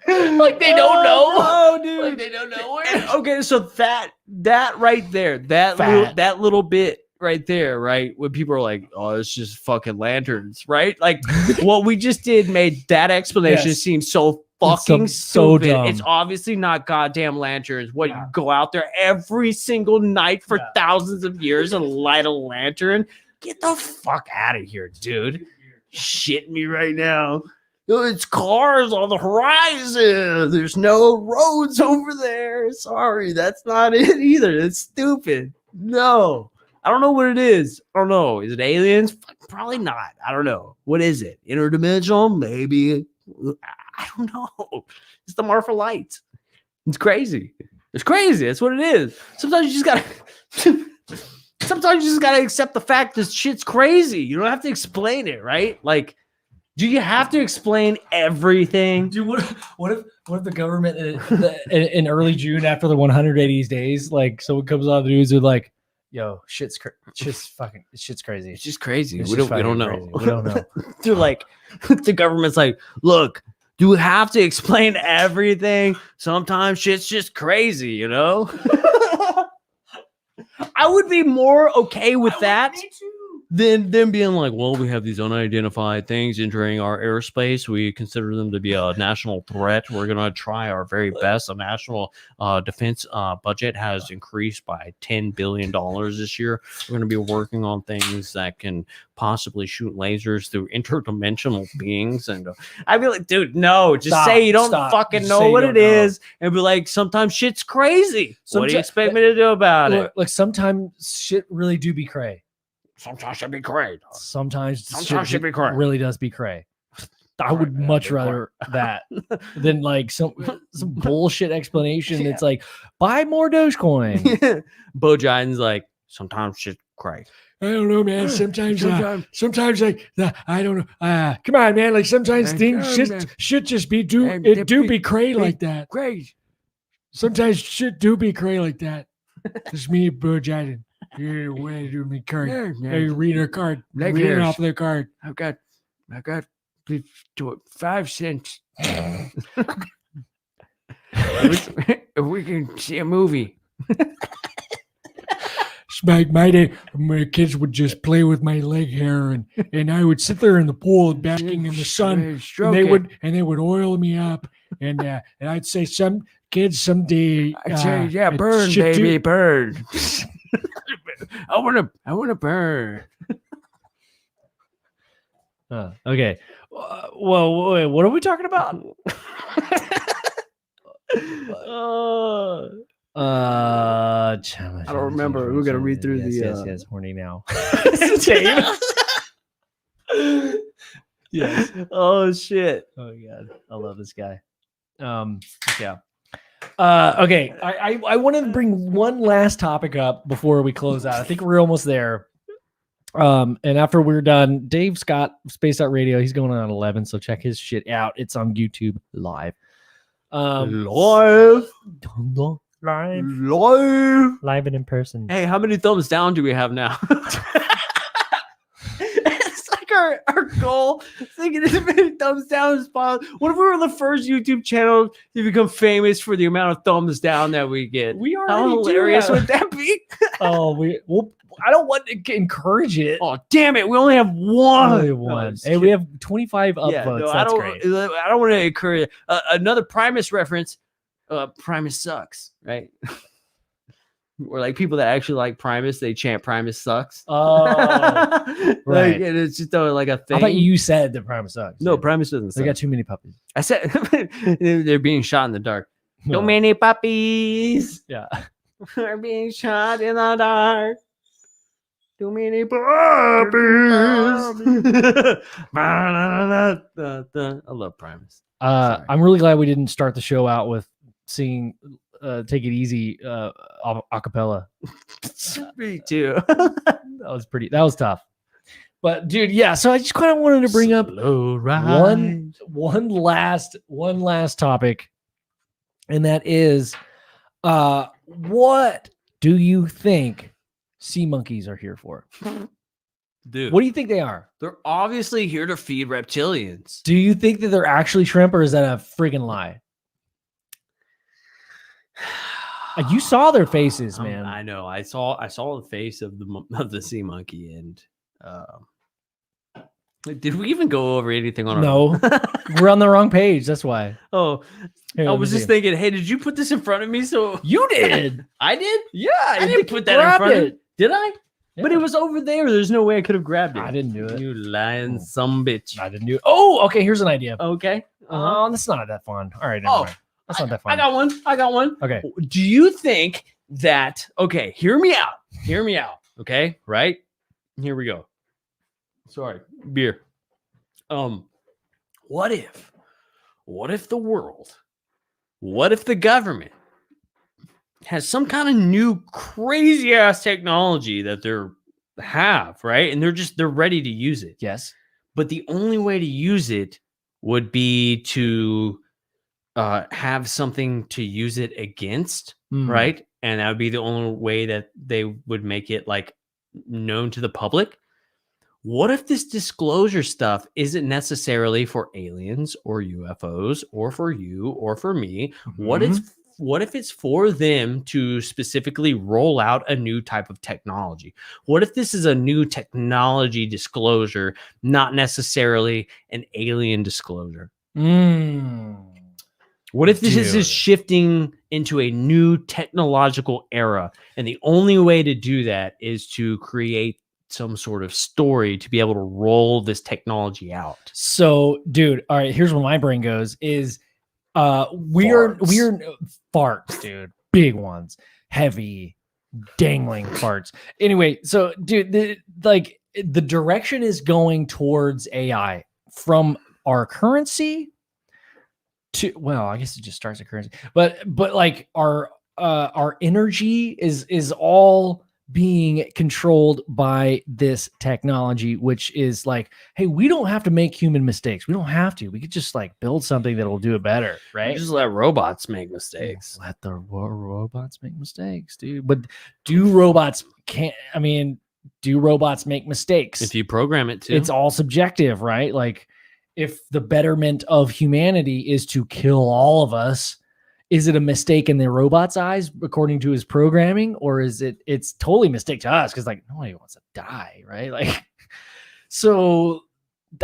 like they don't know. No, dude. Like they don't know where. And, okay, so that right there, that little bit right there, right? When people are like, "Oh, it's just fucking lanterns," right? Like what we just did made that explanation seem so fucking so stupid. dumb. It's obviously not goddamn lanterns. What, you go out there every single night for thousands of years and light a lantern? Get the fuck out of here, dude. Shitting me right now. It's cars on the horizon. There's no roads over there. Sorry, that's not it either. It's stupid. No. I don't know what it is. I don't know. Is it aliens? Probably not. I don't know. What is it? Interdimensional? Maybe. I don't know. It's the Marfa lights. It's crazy. It's crazy. That's what it is. Sometimes you just gotta accept the fact this shit's crazy. You don't have to explain it, right? Like, do you have to explain everything? Dude, what if the government in early June after the 180 days, like someone comes on the news and like, yo, shit's crazy. It's just crazy. It's We just don't know. crazy. We don't know. They're like, the government's like, look, do we have to explain everything? Sometimes shit's just crazy, you know? I would be more okay with that than them being like, well, we have these unidentified things entering our airspace. We consider them to be a national threat. We're going to try our very best. The national defense budget has increased by $10 billion this year. We're going to be working on things that can possibly shoot lasers through interdimensional beings. And I'd be like, dude, no, just say you don't fucking know what it is. And be like, sometimes shit's crazy. What do you expect me to do about it? Like sometimes shit really do be cray. Sometimes should be cray. Sometimes should be cray. Really does be cray. I would much rather that than like some bullshit explanation that's like, buy more Dogecoin. Bo Jiden's like, sometimes shit crazy. I don't know, man. Sometimes like I don't know. Come on, man. Like sometimes things should just be be cray like that. Crazy. Sometimes shit do be cray like that. It's me, Bo Jiden. You're way to me card. You're reading a card. Reading off their card. I got 5 cents. If we can see a movie. My day, my kids would just play with my leg hair, and I would sit there in the pool basking in the sun, and they would oil me up, and I'd say, some kids someday, I'd say, yeah, burn, baby, burn. I want to burn. Okay. Well, wait, what are we talking about? I don't remember. We're gonna read through yes, horny now. Yes. Oh shit. Oh god, I love this guy. Yeah. Okay. I want to bring one last topic up before we close out. I think we're almost there. And after we're done, Dave Scott, Spaced Out Radio, he's going on at 11, so check his shit out. It's on YouTube live. Live and in person. Hey, how many thumbs down do we have now? It's like our goal. Thinking as many thumbs down as possible. What if we were the first YouTube channel to become famous for the amount of thumbs down that we get? We are. How hilarious would that be? I don't want to encourage it. Oh, damn it. We only have one. Only one. Hey, we have 25 upvotes. No, That's great. I don't want to encourage another Primus reference. Primus sucks, right? Or like people that actually like Primus, they chant Primus sucks. Oh, right. And it's just like a thing. I thought you said that Primus sucks. No, Primus doesn't suck. They got too many puppies. I said they're being shot in the dark. No. Too many puppies. Yeah. Are being shot in the dark. Too many puppies. I love Primus. I'm really glad we didn't start the show out with singing Take It Easy a cappella. Me too. That was tough. But dude, yeah, so I just kind of wanted to bring up one last topic, and that is what do you think sea monkeys are here for? Dude, what do you think they are? They're obviously here to feed reptilians. Do you think that they're actually shrimp, or is that a friggin' lie? You saw their faces, man. I know. I saw the face of the sea monkey, and did we even go over anything on? No, we're on the wrong page. That's why. Oh, here, I was just thinking. Hey, did you put this in front of me? So you did. I did. Yeah, I didn't put that in front of me. Did I? Yeah. But it was over there. There's no way I could have grabbed it. I didn't do it. You lying some bitch. I didn't do it. Oh, okay. Here's an idea. Okay. That's not that fun. All right. Never mind. That's not that fun. I got one. Okay. Do you think that? Okay. Hear me out. Okay. Right. Here we go. Sorry. Beer. What if the world? What if the government has some kind of new crazy ass technology that they have, right? And they're ready to use it. Yes. But the only way to use it would be to have something to use it against, right? And that would be the only way that they would make it like known to the public. What if this disclosure stuff isn't necessarily for aliens or UFOs or for you or for me? Mm-hmm. What if it's for them to specifically roll out a new type of technology? What if this is a new technology disclosure, not necessarily an alien disclosure? What if this is shifting into a new technological era? And the only way to do that is to create some sort of story to be able to roll this technology out. So, dude, all right, here's where my brain goes is we're farts, dude. Big ones, heavy, dangling farts. Anyway, so dude, the direction is going towards AI from our currency to, well, I guess it just starts a currency, but like our energy is all being controlled by this technology, which is like, hey, we don't have to make human mistakes. We don't have to. We could just like build something that will do it better, right? Just let robots make mistakes. Let the robots make mistakes, dude. But do robots do robots make mistakes? If you program it to. It's all subjective, right? Like if the betterment of humanity is to kill all of us, is it a mistake in the robot's eyes according to his programming, or is it's totally a mistake to us because like nobody wants to die, right? Like, so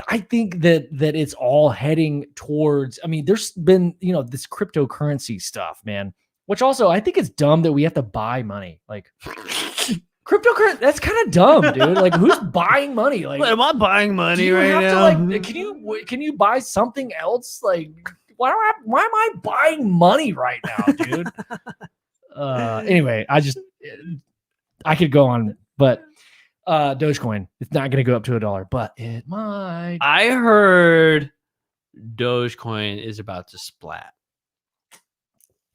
I think that it's all heading towards, I mean, there's been, this cryptocurrency stuff, man, which also I think it's dumb that we have to buy money. Like cryptocurrency, that's kind of dumb, dude. Like who's buying money? Like, am I buying money right now? Can you buy something else? Like, why am I buying money right now, dude? Anyway, I could go on, but Dogecoin, it's not going to go up to $1, but it might. I heard Dogecoin is about to splat.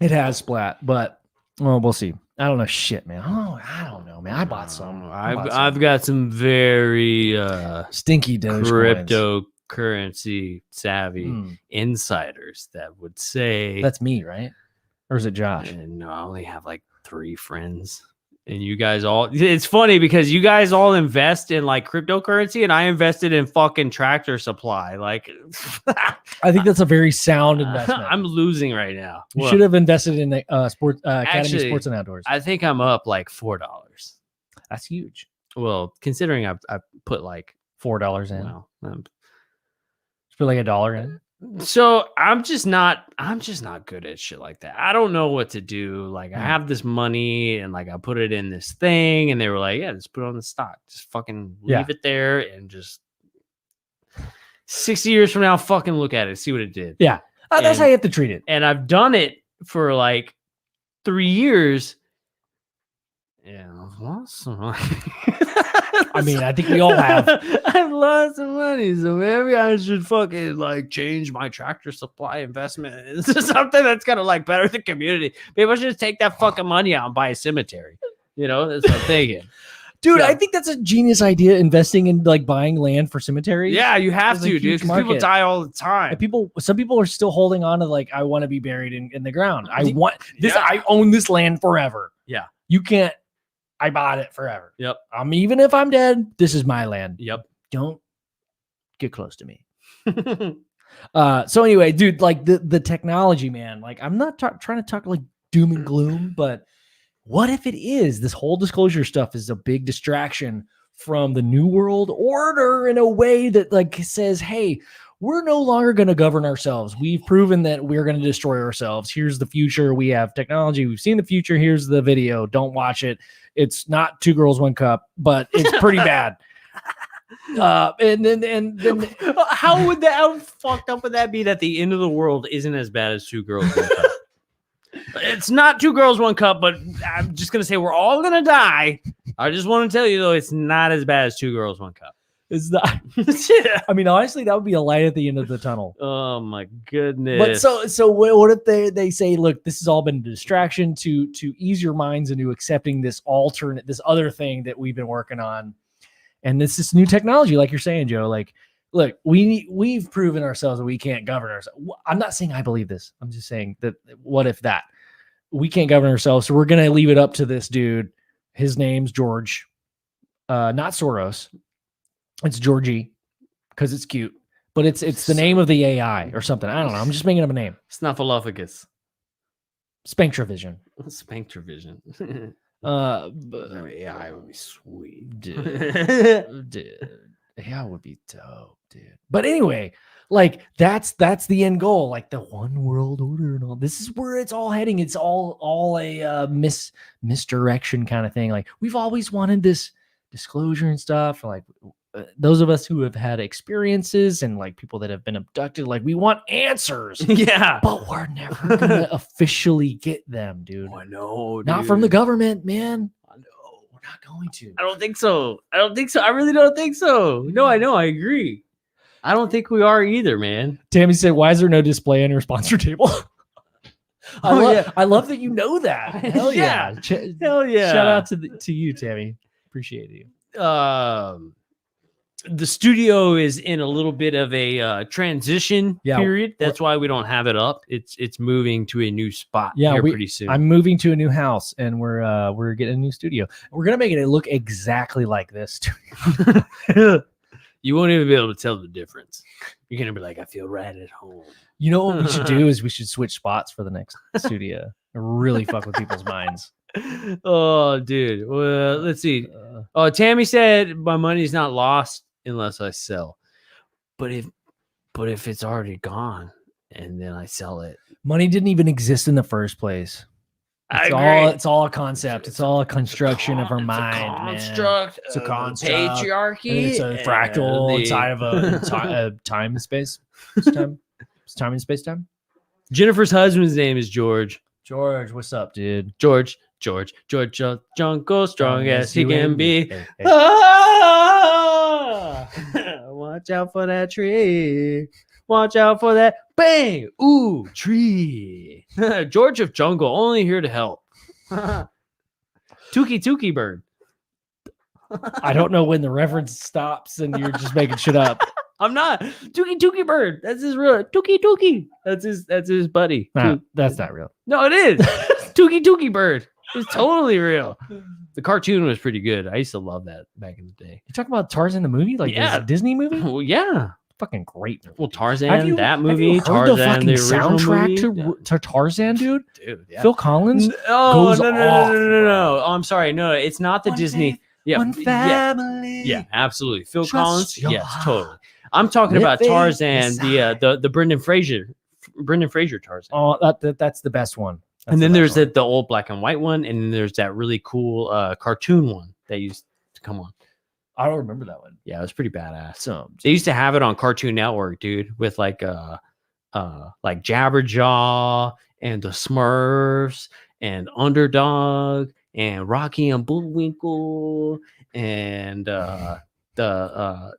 It has splat, but well, we'll see. I don't know shit, man. Oh, I don't know, man. I bought some. I've got some very stinky Dogecoins. Cryptocurrency savvy insiders that would say that's me, right? Or is it Josh? No, I only have like 3 friends. And you guys all, it's funny because you guys all invest in like cryptocurrency and I invested in fucking Tractor Supply. Like, I think that's a very sound investment. I'm losing right now. You should have invested in the Academy Sports and Outdoors. I think I'm up like $4. That's huge. Well, considering I put like $4 in. Well, put like $1 in. So I'm just not good at shit like that. I don't know what to do. Like I have this money and like I put it in this thing and they were like, yeah, just put it on the stock. Just fucking leave it there and just 60 years from now, fucking look at it, see what it did. Yeah. That's how you have to treat it. And I've done it for like 3 years. Yeah, I've lost some money. I mean, I think we all have. I've lost some money, so maybe I should fucking like change my Tractor Supply investment into something that's gonna like better the community. Maybe I should just take that fucking money out and buy a cemetery. That's what I'm thinking. Dude, I think that's a genius idea, investing in like buying land for cemeteries. Yeah, you have to, dude, because people die all the time. And some people are still holding on to like, I want to be buried in the ground. I want this. Yeah. I own this land forever. Yeah. You can't. I bought it forever. Yep. Even if I'm dead, this is my land. Yep. Don't get close to me. So anyway, dude, like the technology, man, like I'm not trying to talk like doom and gloom, but what if it is? This whole disclosure stuff is a big distraction from the New World Order in a way that like says, hey, we're no longer going to govern ourselves. We've proven that we're going to destroy ourselves. Here's the future. We have technology. We've seen the future. Here's the video. Don't watch it. It's not 2 Girls, 1 Cup, but it's pretty bad. And then how fucked up would that be that the end of the world isn't as bad as 2 Girls, 1 Cup? It's not 2 Girls, 1 Cup, but I'm just going to say we're all going to die. I just want to tell you, though, it's not as bad as 2 Girls, 1 Cup. Is that? I mean, honestly, that would be a light at the end of the tunnel. Oh my goodness! But so what if they say, look, this has all been a distraction to ease your minds into accepting this other thing that we've been working on, and this new technology, like you're saying, Joe. Like, look, we've proven ourselves that we can't govern ourselves. I'm not saying I believe this. I'm just saying that what if that we can't govern ourselves, so we're gonna leave it up to this dude. His name's George, not Soros. It's Georgie because it's cute, but it's the name of the AI or something. I don't know. I'm just making up a name. Snuffleupagus. Spectrovision. Spectrovision. AI would be sweet. Dude. AI would be dope, dude. But anyway, like that's the end goal, like the one world order and all. This is where it's all heading. It's all a misdirection kind of thing. Like we've always wanted this disclosure and stuff. Like those of us who have had experiences and like people that have been abducted, like we want answers. Yeah, but we're never gonna officially get them, dude. I know, dude. Not from the government, man. I know, we're not going to. I don't think so. I really don't think so. No, I know. I agree. I don't think we are either, man. Tammy said, "Why is there no display on your sponsor table?" Yeah. I love that you know that. Hell yeah. Hell yeah. Shout out to you, Tammy. Appreciate you. The studio is in a little bit of a transition period. That's why we don't have it up. It's moving to a new spot here pretty soon. I'm moving to a new house, and we're getting a new studio. We're gonna make it look exactly like this studio. You won't even be able to tell the difference. You're gonna be like, I feel right at home. You know what we should do is we should switch spots for the next studio. Really fuck with people's minds. Oh, dude. Well, let's see. Tammy said my money's not lost unless I sell. But if it's already gone and then I sell it, money didn't even exist in the first place. It's all a concept. It's all a construction of our mind, construct, man. It's a construct. Patriarchy. It's a fractal inside of a time and space. It's time and space time. Jennifer's husband's name is George. George, what's up, dude? George, Jungle, strong as he can be. Hey. Watch out for that tree. Watch out for that bang. Ooh, tree. George of Jungle, only here to help. Tookie bird. I don't know when the reference stops and you're just making shit up. I'm not. Tookie bird. That's his real Tookie. That's his buddy. Nah, that's not real. No, it is. Tookie bird. It's totally real. The cartoon was pretty good. I used to love that back in the day. You talking about Tarzan the movie? Like this Disney movie? Well, yeah. Fucking great. Well, Tarzan, that movie. Tarzan, the fucking soundtrack movie? To Tarzan, dude. Yeah. Phil Collins. No. off, Oh, I'm sorry. No, it's not the Disney. One family. Yeah, absolutely. Phil Collins. Yes, totally. I'm talking about Tarzan, the Brendan Fraser Tarzan. Oh, that's the best one. And then there's the old black and white one, and then there's that really cool cartoon one that used to come on. I don't remember that one. Yeah, it was pretty badass. So they used to have it on Cartoon Network, dude, with like Jabberjaw and the Smurfs and Underdog and Rocky and Bullwinkle and the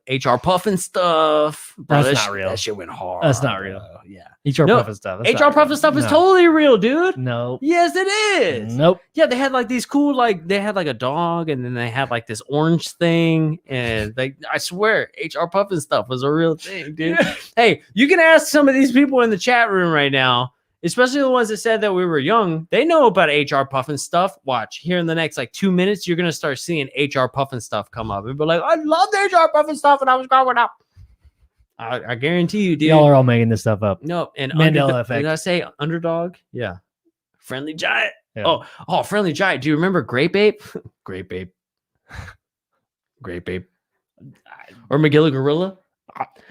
HR Puffin stuff. Bro, that's not real. That shit went hard. That's not real. Yeah. HR Puffin stuff. HR Puffin stuff is totally real, dude. No. Yes, it is. Nope. Yeah, they had like these cool, they had like a dog, and then they had like this orange thing, and I swear, HR Puffin stuff was a real thing, dude. Hey, you can ask some of these people in the chat room right now, especially the ones that said that we were young. They know about HR Puffin stuff. Watch here in the next 2 minutes, you're gonna start seeing HR Puffin stuff come up. And be like, I love the HR Puffin stuff when I was growing up. I guarantee you, dude. Y'all are all making this stuff up. No, and Mandela effect. Did I say Underdog? Yeah. Friendly Giant. Yeah. Oh, Friendly Giant. Do you remember Grape Ape? Grape Ape. Or Magilla Gorilla?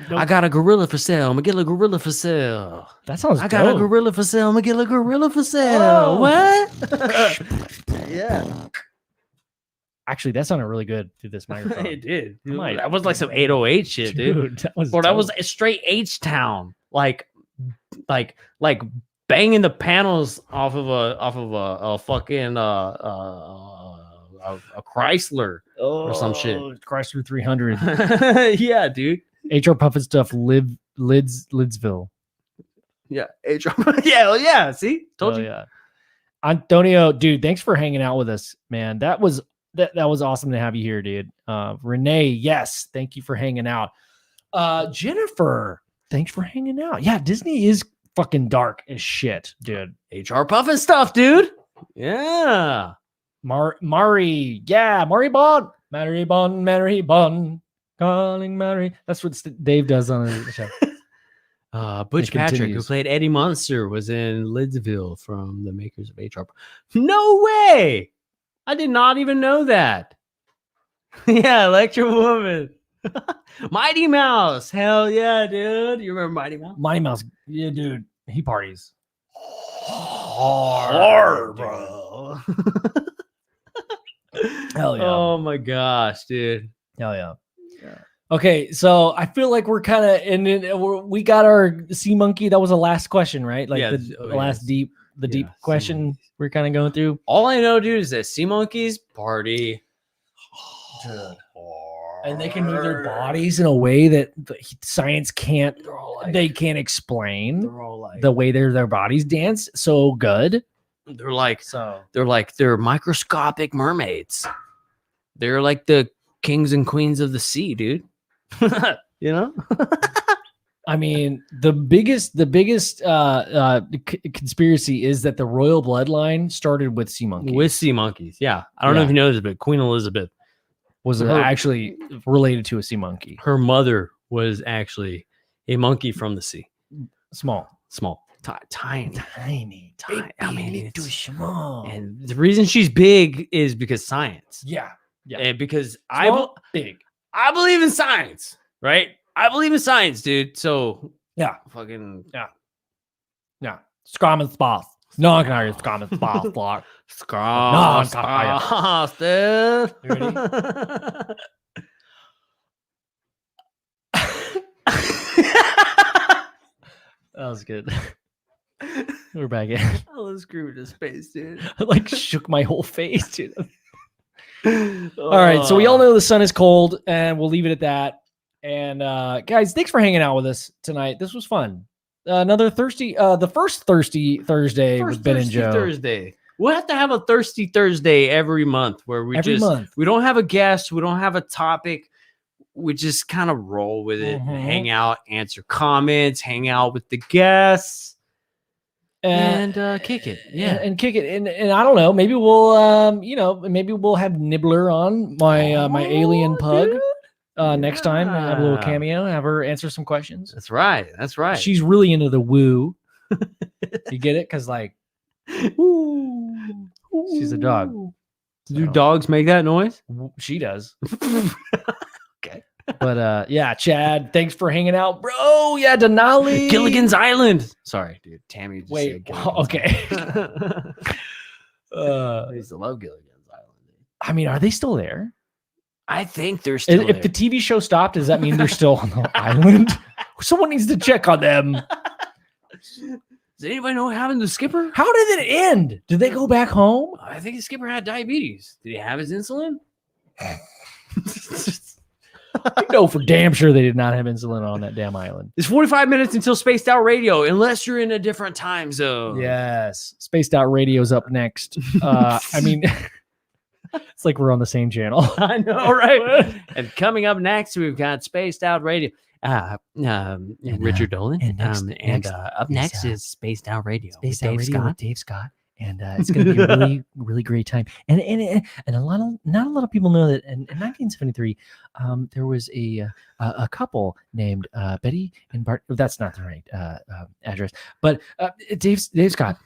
Nope. I got a gorilla for sale. Magilla Gorilla for sale. That sounds I got dope. a gorilla for sale. Magilla Gorilla for sale. Oh. What? Yeah. Actually, that sounded really good through this microphone. It did. Might. That was like some 808 shit, dude. That was That was a straight H-Town. Like banging the panels off of a fucking a Chrysler or some shit. Chrysler 300. Yeah, dude. HR Puffin stuff. Lidsville. Yeah, HR. Yeah. See, told you. Yeah. Antonio, dude, thanks for hanging out with us, man. That was awesome to have you here, dude. Renee, yes, thank you for hanging out. Jennifer, thanks for hanging out. Yeah, Disney is fucking dark as shit, dude. HR Puffin stuff, dude. Yeah. Mari, yeah, Mari Bond, calling Mary. That's what Dave does on the show. Butch Patrick, who played Eddie Munster, was in Lidsville from the makers of HR. No way! I did not even know that. Yeah, Electro Woman. Mighty Mouse. Hell yeah, dude. You remember Mighty Mouse? Mighty Mouse. Yeah, dude. He parties hard, bro. Hell yeah. Oh my gosh, dude. Hell yeah. Okay, so I feel like we're kind of we got our sea monkey. That was the last question, right? Like the last deep question we're kind of going through. All I know, dude, is that sea monkeys party and they can move their bodies in a way that science can't. They're all like, They can't explain they're all like, the way their bodies dance so good. they're microscopic mermaids. They're like the kings and queens of the sea, dude. You know? I mean, the biggest conspiracy is that the royal bloodline started with sea monkeys. With sea monkeys, yeah. I don't know if you know this, but Queen Elizabeth was actually related to a sea monkey. Her mother was actually a monkey from the sea. Small, tiny. I mean, it's small. And the reason she's big is because science. Yeah. And because big. I believe in science, right? I believe in science, dude. So yeah, fucking yeah. Scrum spots. No, I can hear scrum spots. Block. Scrum spots, dude. You ready? That was good. We're back in. I was screwed to space, dude. I like shook my whole face, dude. All right, so we all know the sun is cold, and we'll leave it at that. And guys, thanks for hanging out with us tonight. This was fun. Another the first Thirsty Thursday with Ben and Joe. Thursday. We'll have to have a Thirsty Thursday every month where we we don't have a guest, we don't have a topic. We just kind of roll with it, hang out, answer comments, hang out with the guests, and kick it. Yeah, and kick it. And I don't know, maybe we'll maybe we'll have Nibbler on my my alien pug. Next time, have a little cameo, have her answer some questions. That's right. She's really into the woo. You get it? Because like, woo, she's a dog. Do dogs make that noise? She does. Okay. But yeah, Chad, thanks for hanging out, bro. Yeah, Denali. Gilligan's Island. Sorry, dude. Tammy just wait. said Okay. I used to love Gilligan's Island. I mean, are they still there? I think they're still there. If the TV show stopped, does that mean they're still on the island? Someone needs to check on them. Does anybody know what happened to the skipper? How did it end? Did they go back home? I think the skipper had diabetes. Did he have his insulin? I know for damn sure they did not have insulin on that damn island. It's 45 minutes until Spaced Out Radio, unless you're in a different time zone. Yes. Spaced Out Radio's up next. I mean, it's like we're on the same channel. I know, right? And coming up next, we've got Spaced Out Radio. Richard Dolan. And up next is Spaced Out Radio. Spaced Out Radio with Dave Scott. And it's going to be a really, really great time. And not a lot of people know that in 1973, there was a couple named Betty and Bart. That's not the right address, but Dave Scott.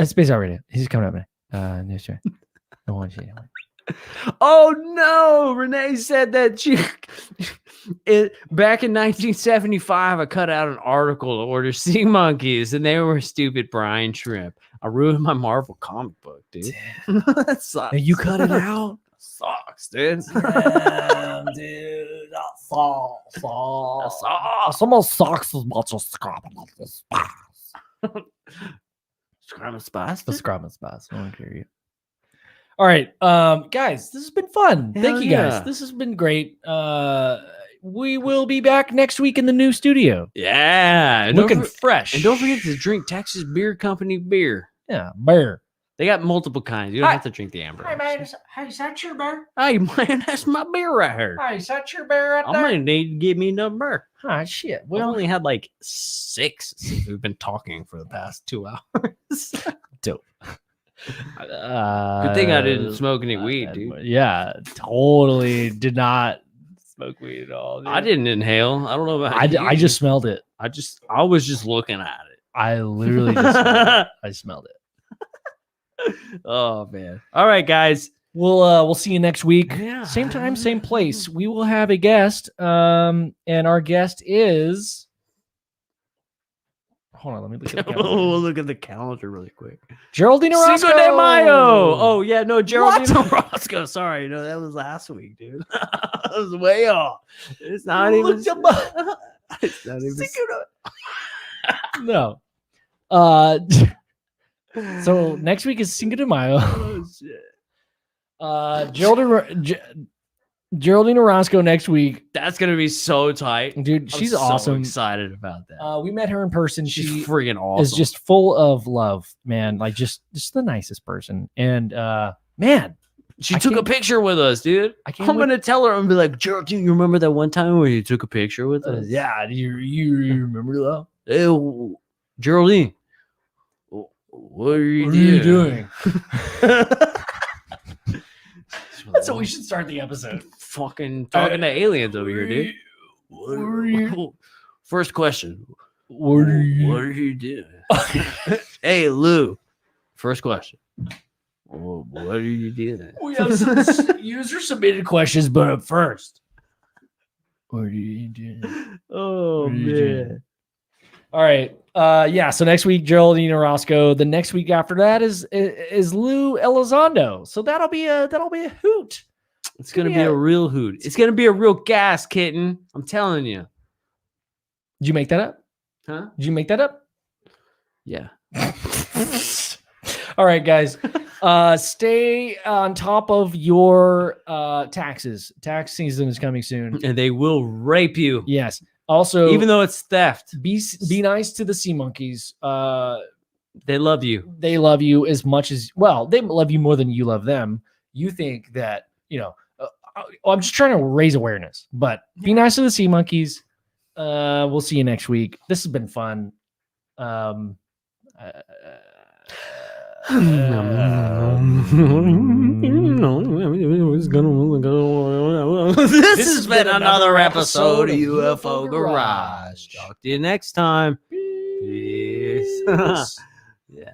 Space Out Radio. He's coming up now. No, sure. I want you. Oh no! Renee said that back in 1975, I cut out an article to order sea monkeys, and they were stupid brine shrimp. I ruined my Marvel comic book, dude. That sucks. And you cut it out? Sucks, dude. Damn, dude. That sucks. Someone sucks as much as Scrum and Spice? The Scrum and Spice. I want to hear you. All right, guys, this has been fun. Thank you, guys. This has been great. We will be back next week in the new studio. Yeah, and looking fresh. And don't forget to drink Texas Beer Company beer. Yeah, beer. They got multiple kinds. You don't have to drink the amber. Hey, man. Hey, is that your beer? Hey, man, that's my beer right here. Hey, is that your beer right I'm there? going to need to give me another beer. Ah, shit. We only had like 6 since we've been talking for the past 2 hours. Dope. Good thing I didn't smoke any weed, dude. Yeah, totally did not smoke weed at all. Dude. I didn't inhale. I don't know about I just smelled it. I was just looking at it. I literally just smelled it. I smelled it. Oh man. All right, guys. We'll see you next week. Yeah. Same time, same place. We will have a guest. And our guest is hold on, let me look at the calendar. We'll look at the calendar really quick. Geraldine Orozco. Cinco de Mayo. Oh yeah, no, Geraldine Orozco. Sorry, no, that was last week, dude. That was way off. It's not even. It's not even. No. So next week is Cinco de Mayo. Oh shit. Geraldine. Geraldine Orozco next week. That's gonna be so tight, dude. She's I'm awesome. So excited about that. We met her in person. She's She freaking awesome. is just full of love, man. Like just the nicest person. And man, she I took a can't- picture with us, dude. I can't I'm wait- gonna tell her and be like, Geraldine, you remember that one time when you took a picture with us? yeah, you remember that? Hey, Geraldine, what are you What are you doing? That's That's how we should start the episode. fucking talking to aliens over here, dude. What are you? First question. What are you? What are you doing? Hey, Lou. First question. What are you doing? We have some user submitted questions, but up first, what are you doing? Oh, What are you doing? All right. Yeah. So next week, Geraldine Orozco. The next week after that is Lou Elizondo. So that'll be a hoot. It's gonna be a real hoot. It's gonna be a real gas, kitten. I'm telling you. Did you make that up? Huh? Did you make that up? Yeah. All right, guys. Stay on top of your taxes. Tax season is coming soon. And they will rape you. Yes. Also, Even though it's theft. be nice to the sea monkeys. They love you. They love you as much as they love you more than you love them. You think that I'm just trying to raise awareness, but be nice to the sea monkeys. We'll see you next week. This has been fun. This has been another episode of UFO Garage. Talk to you next time. Peace. Yeah.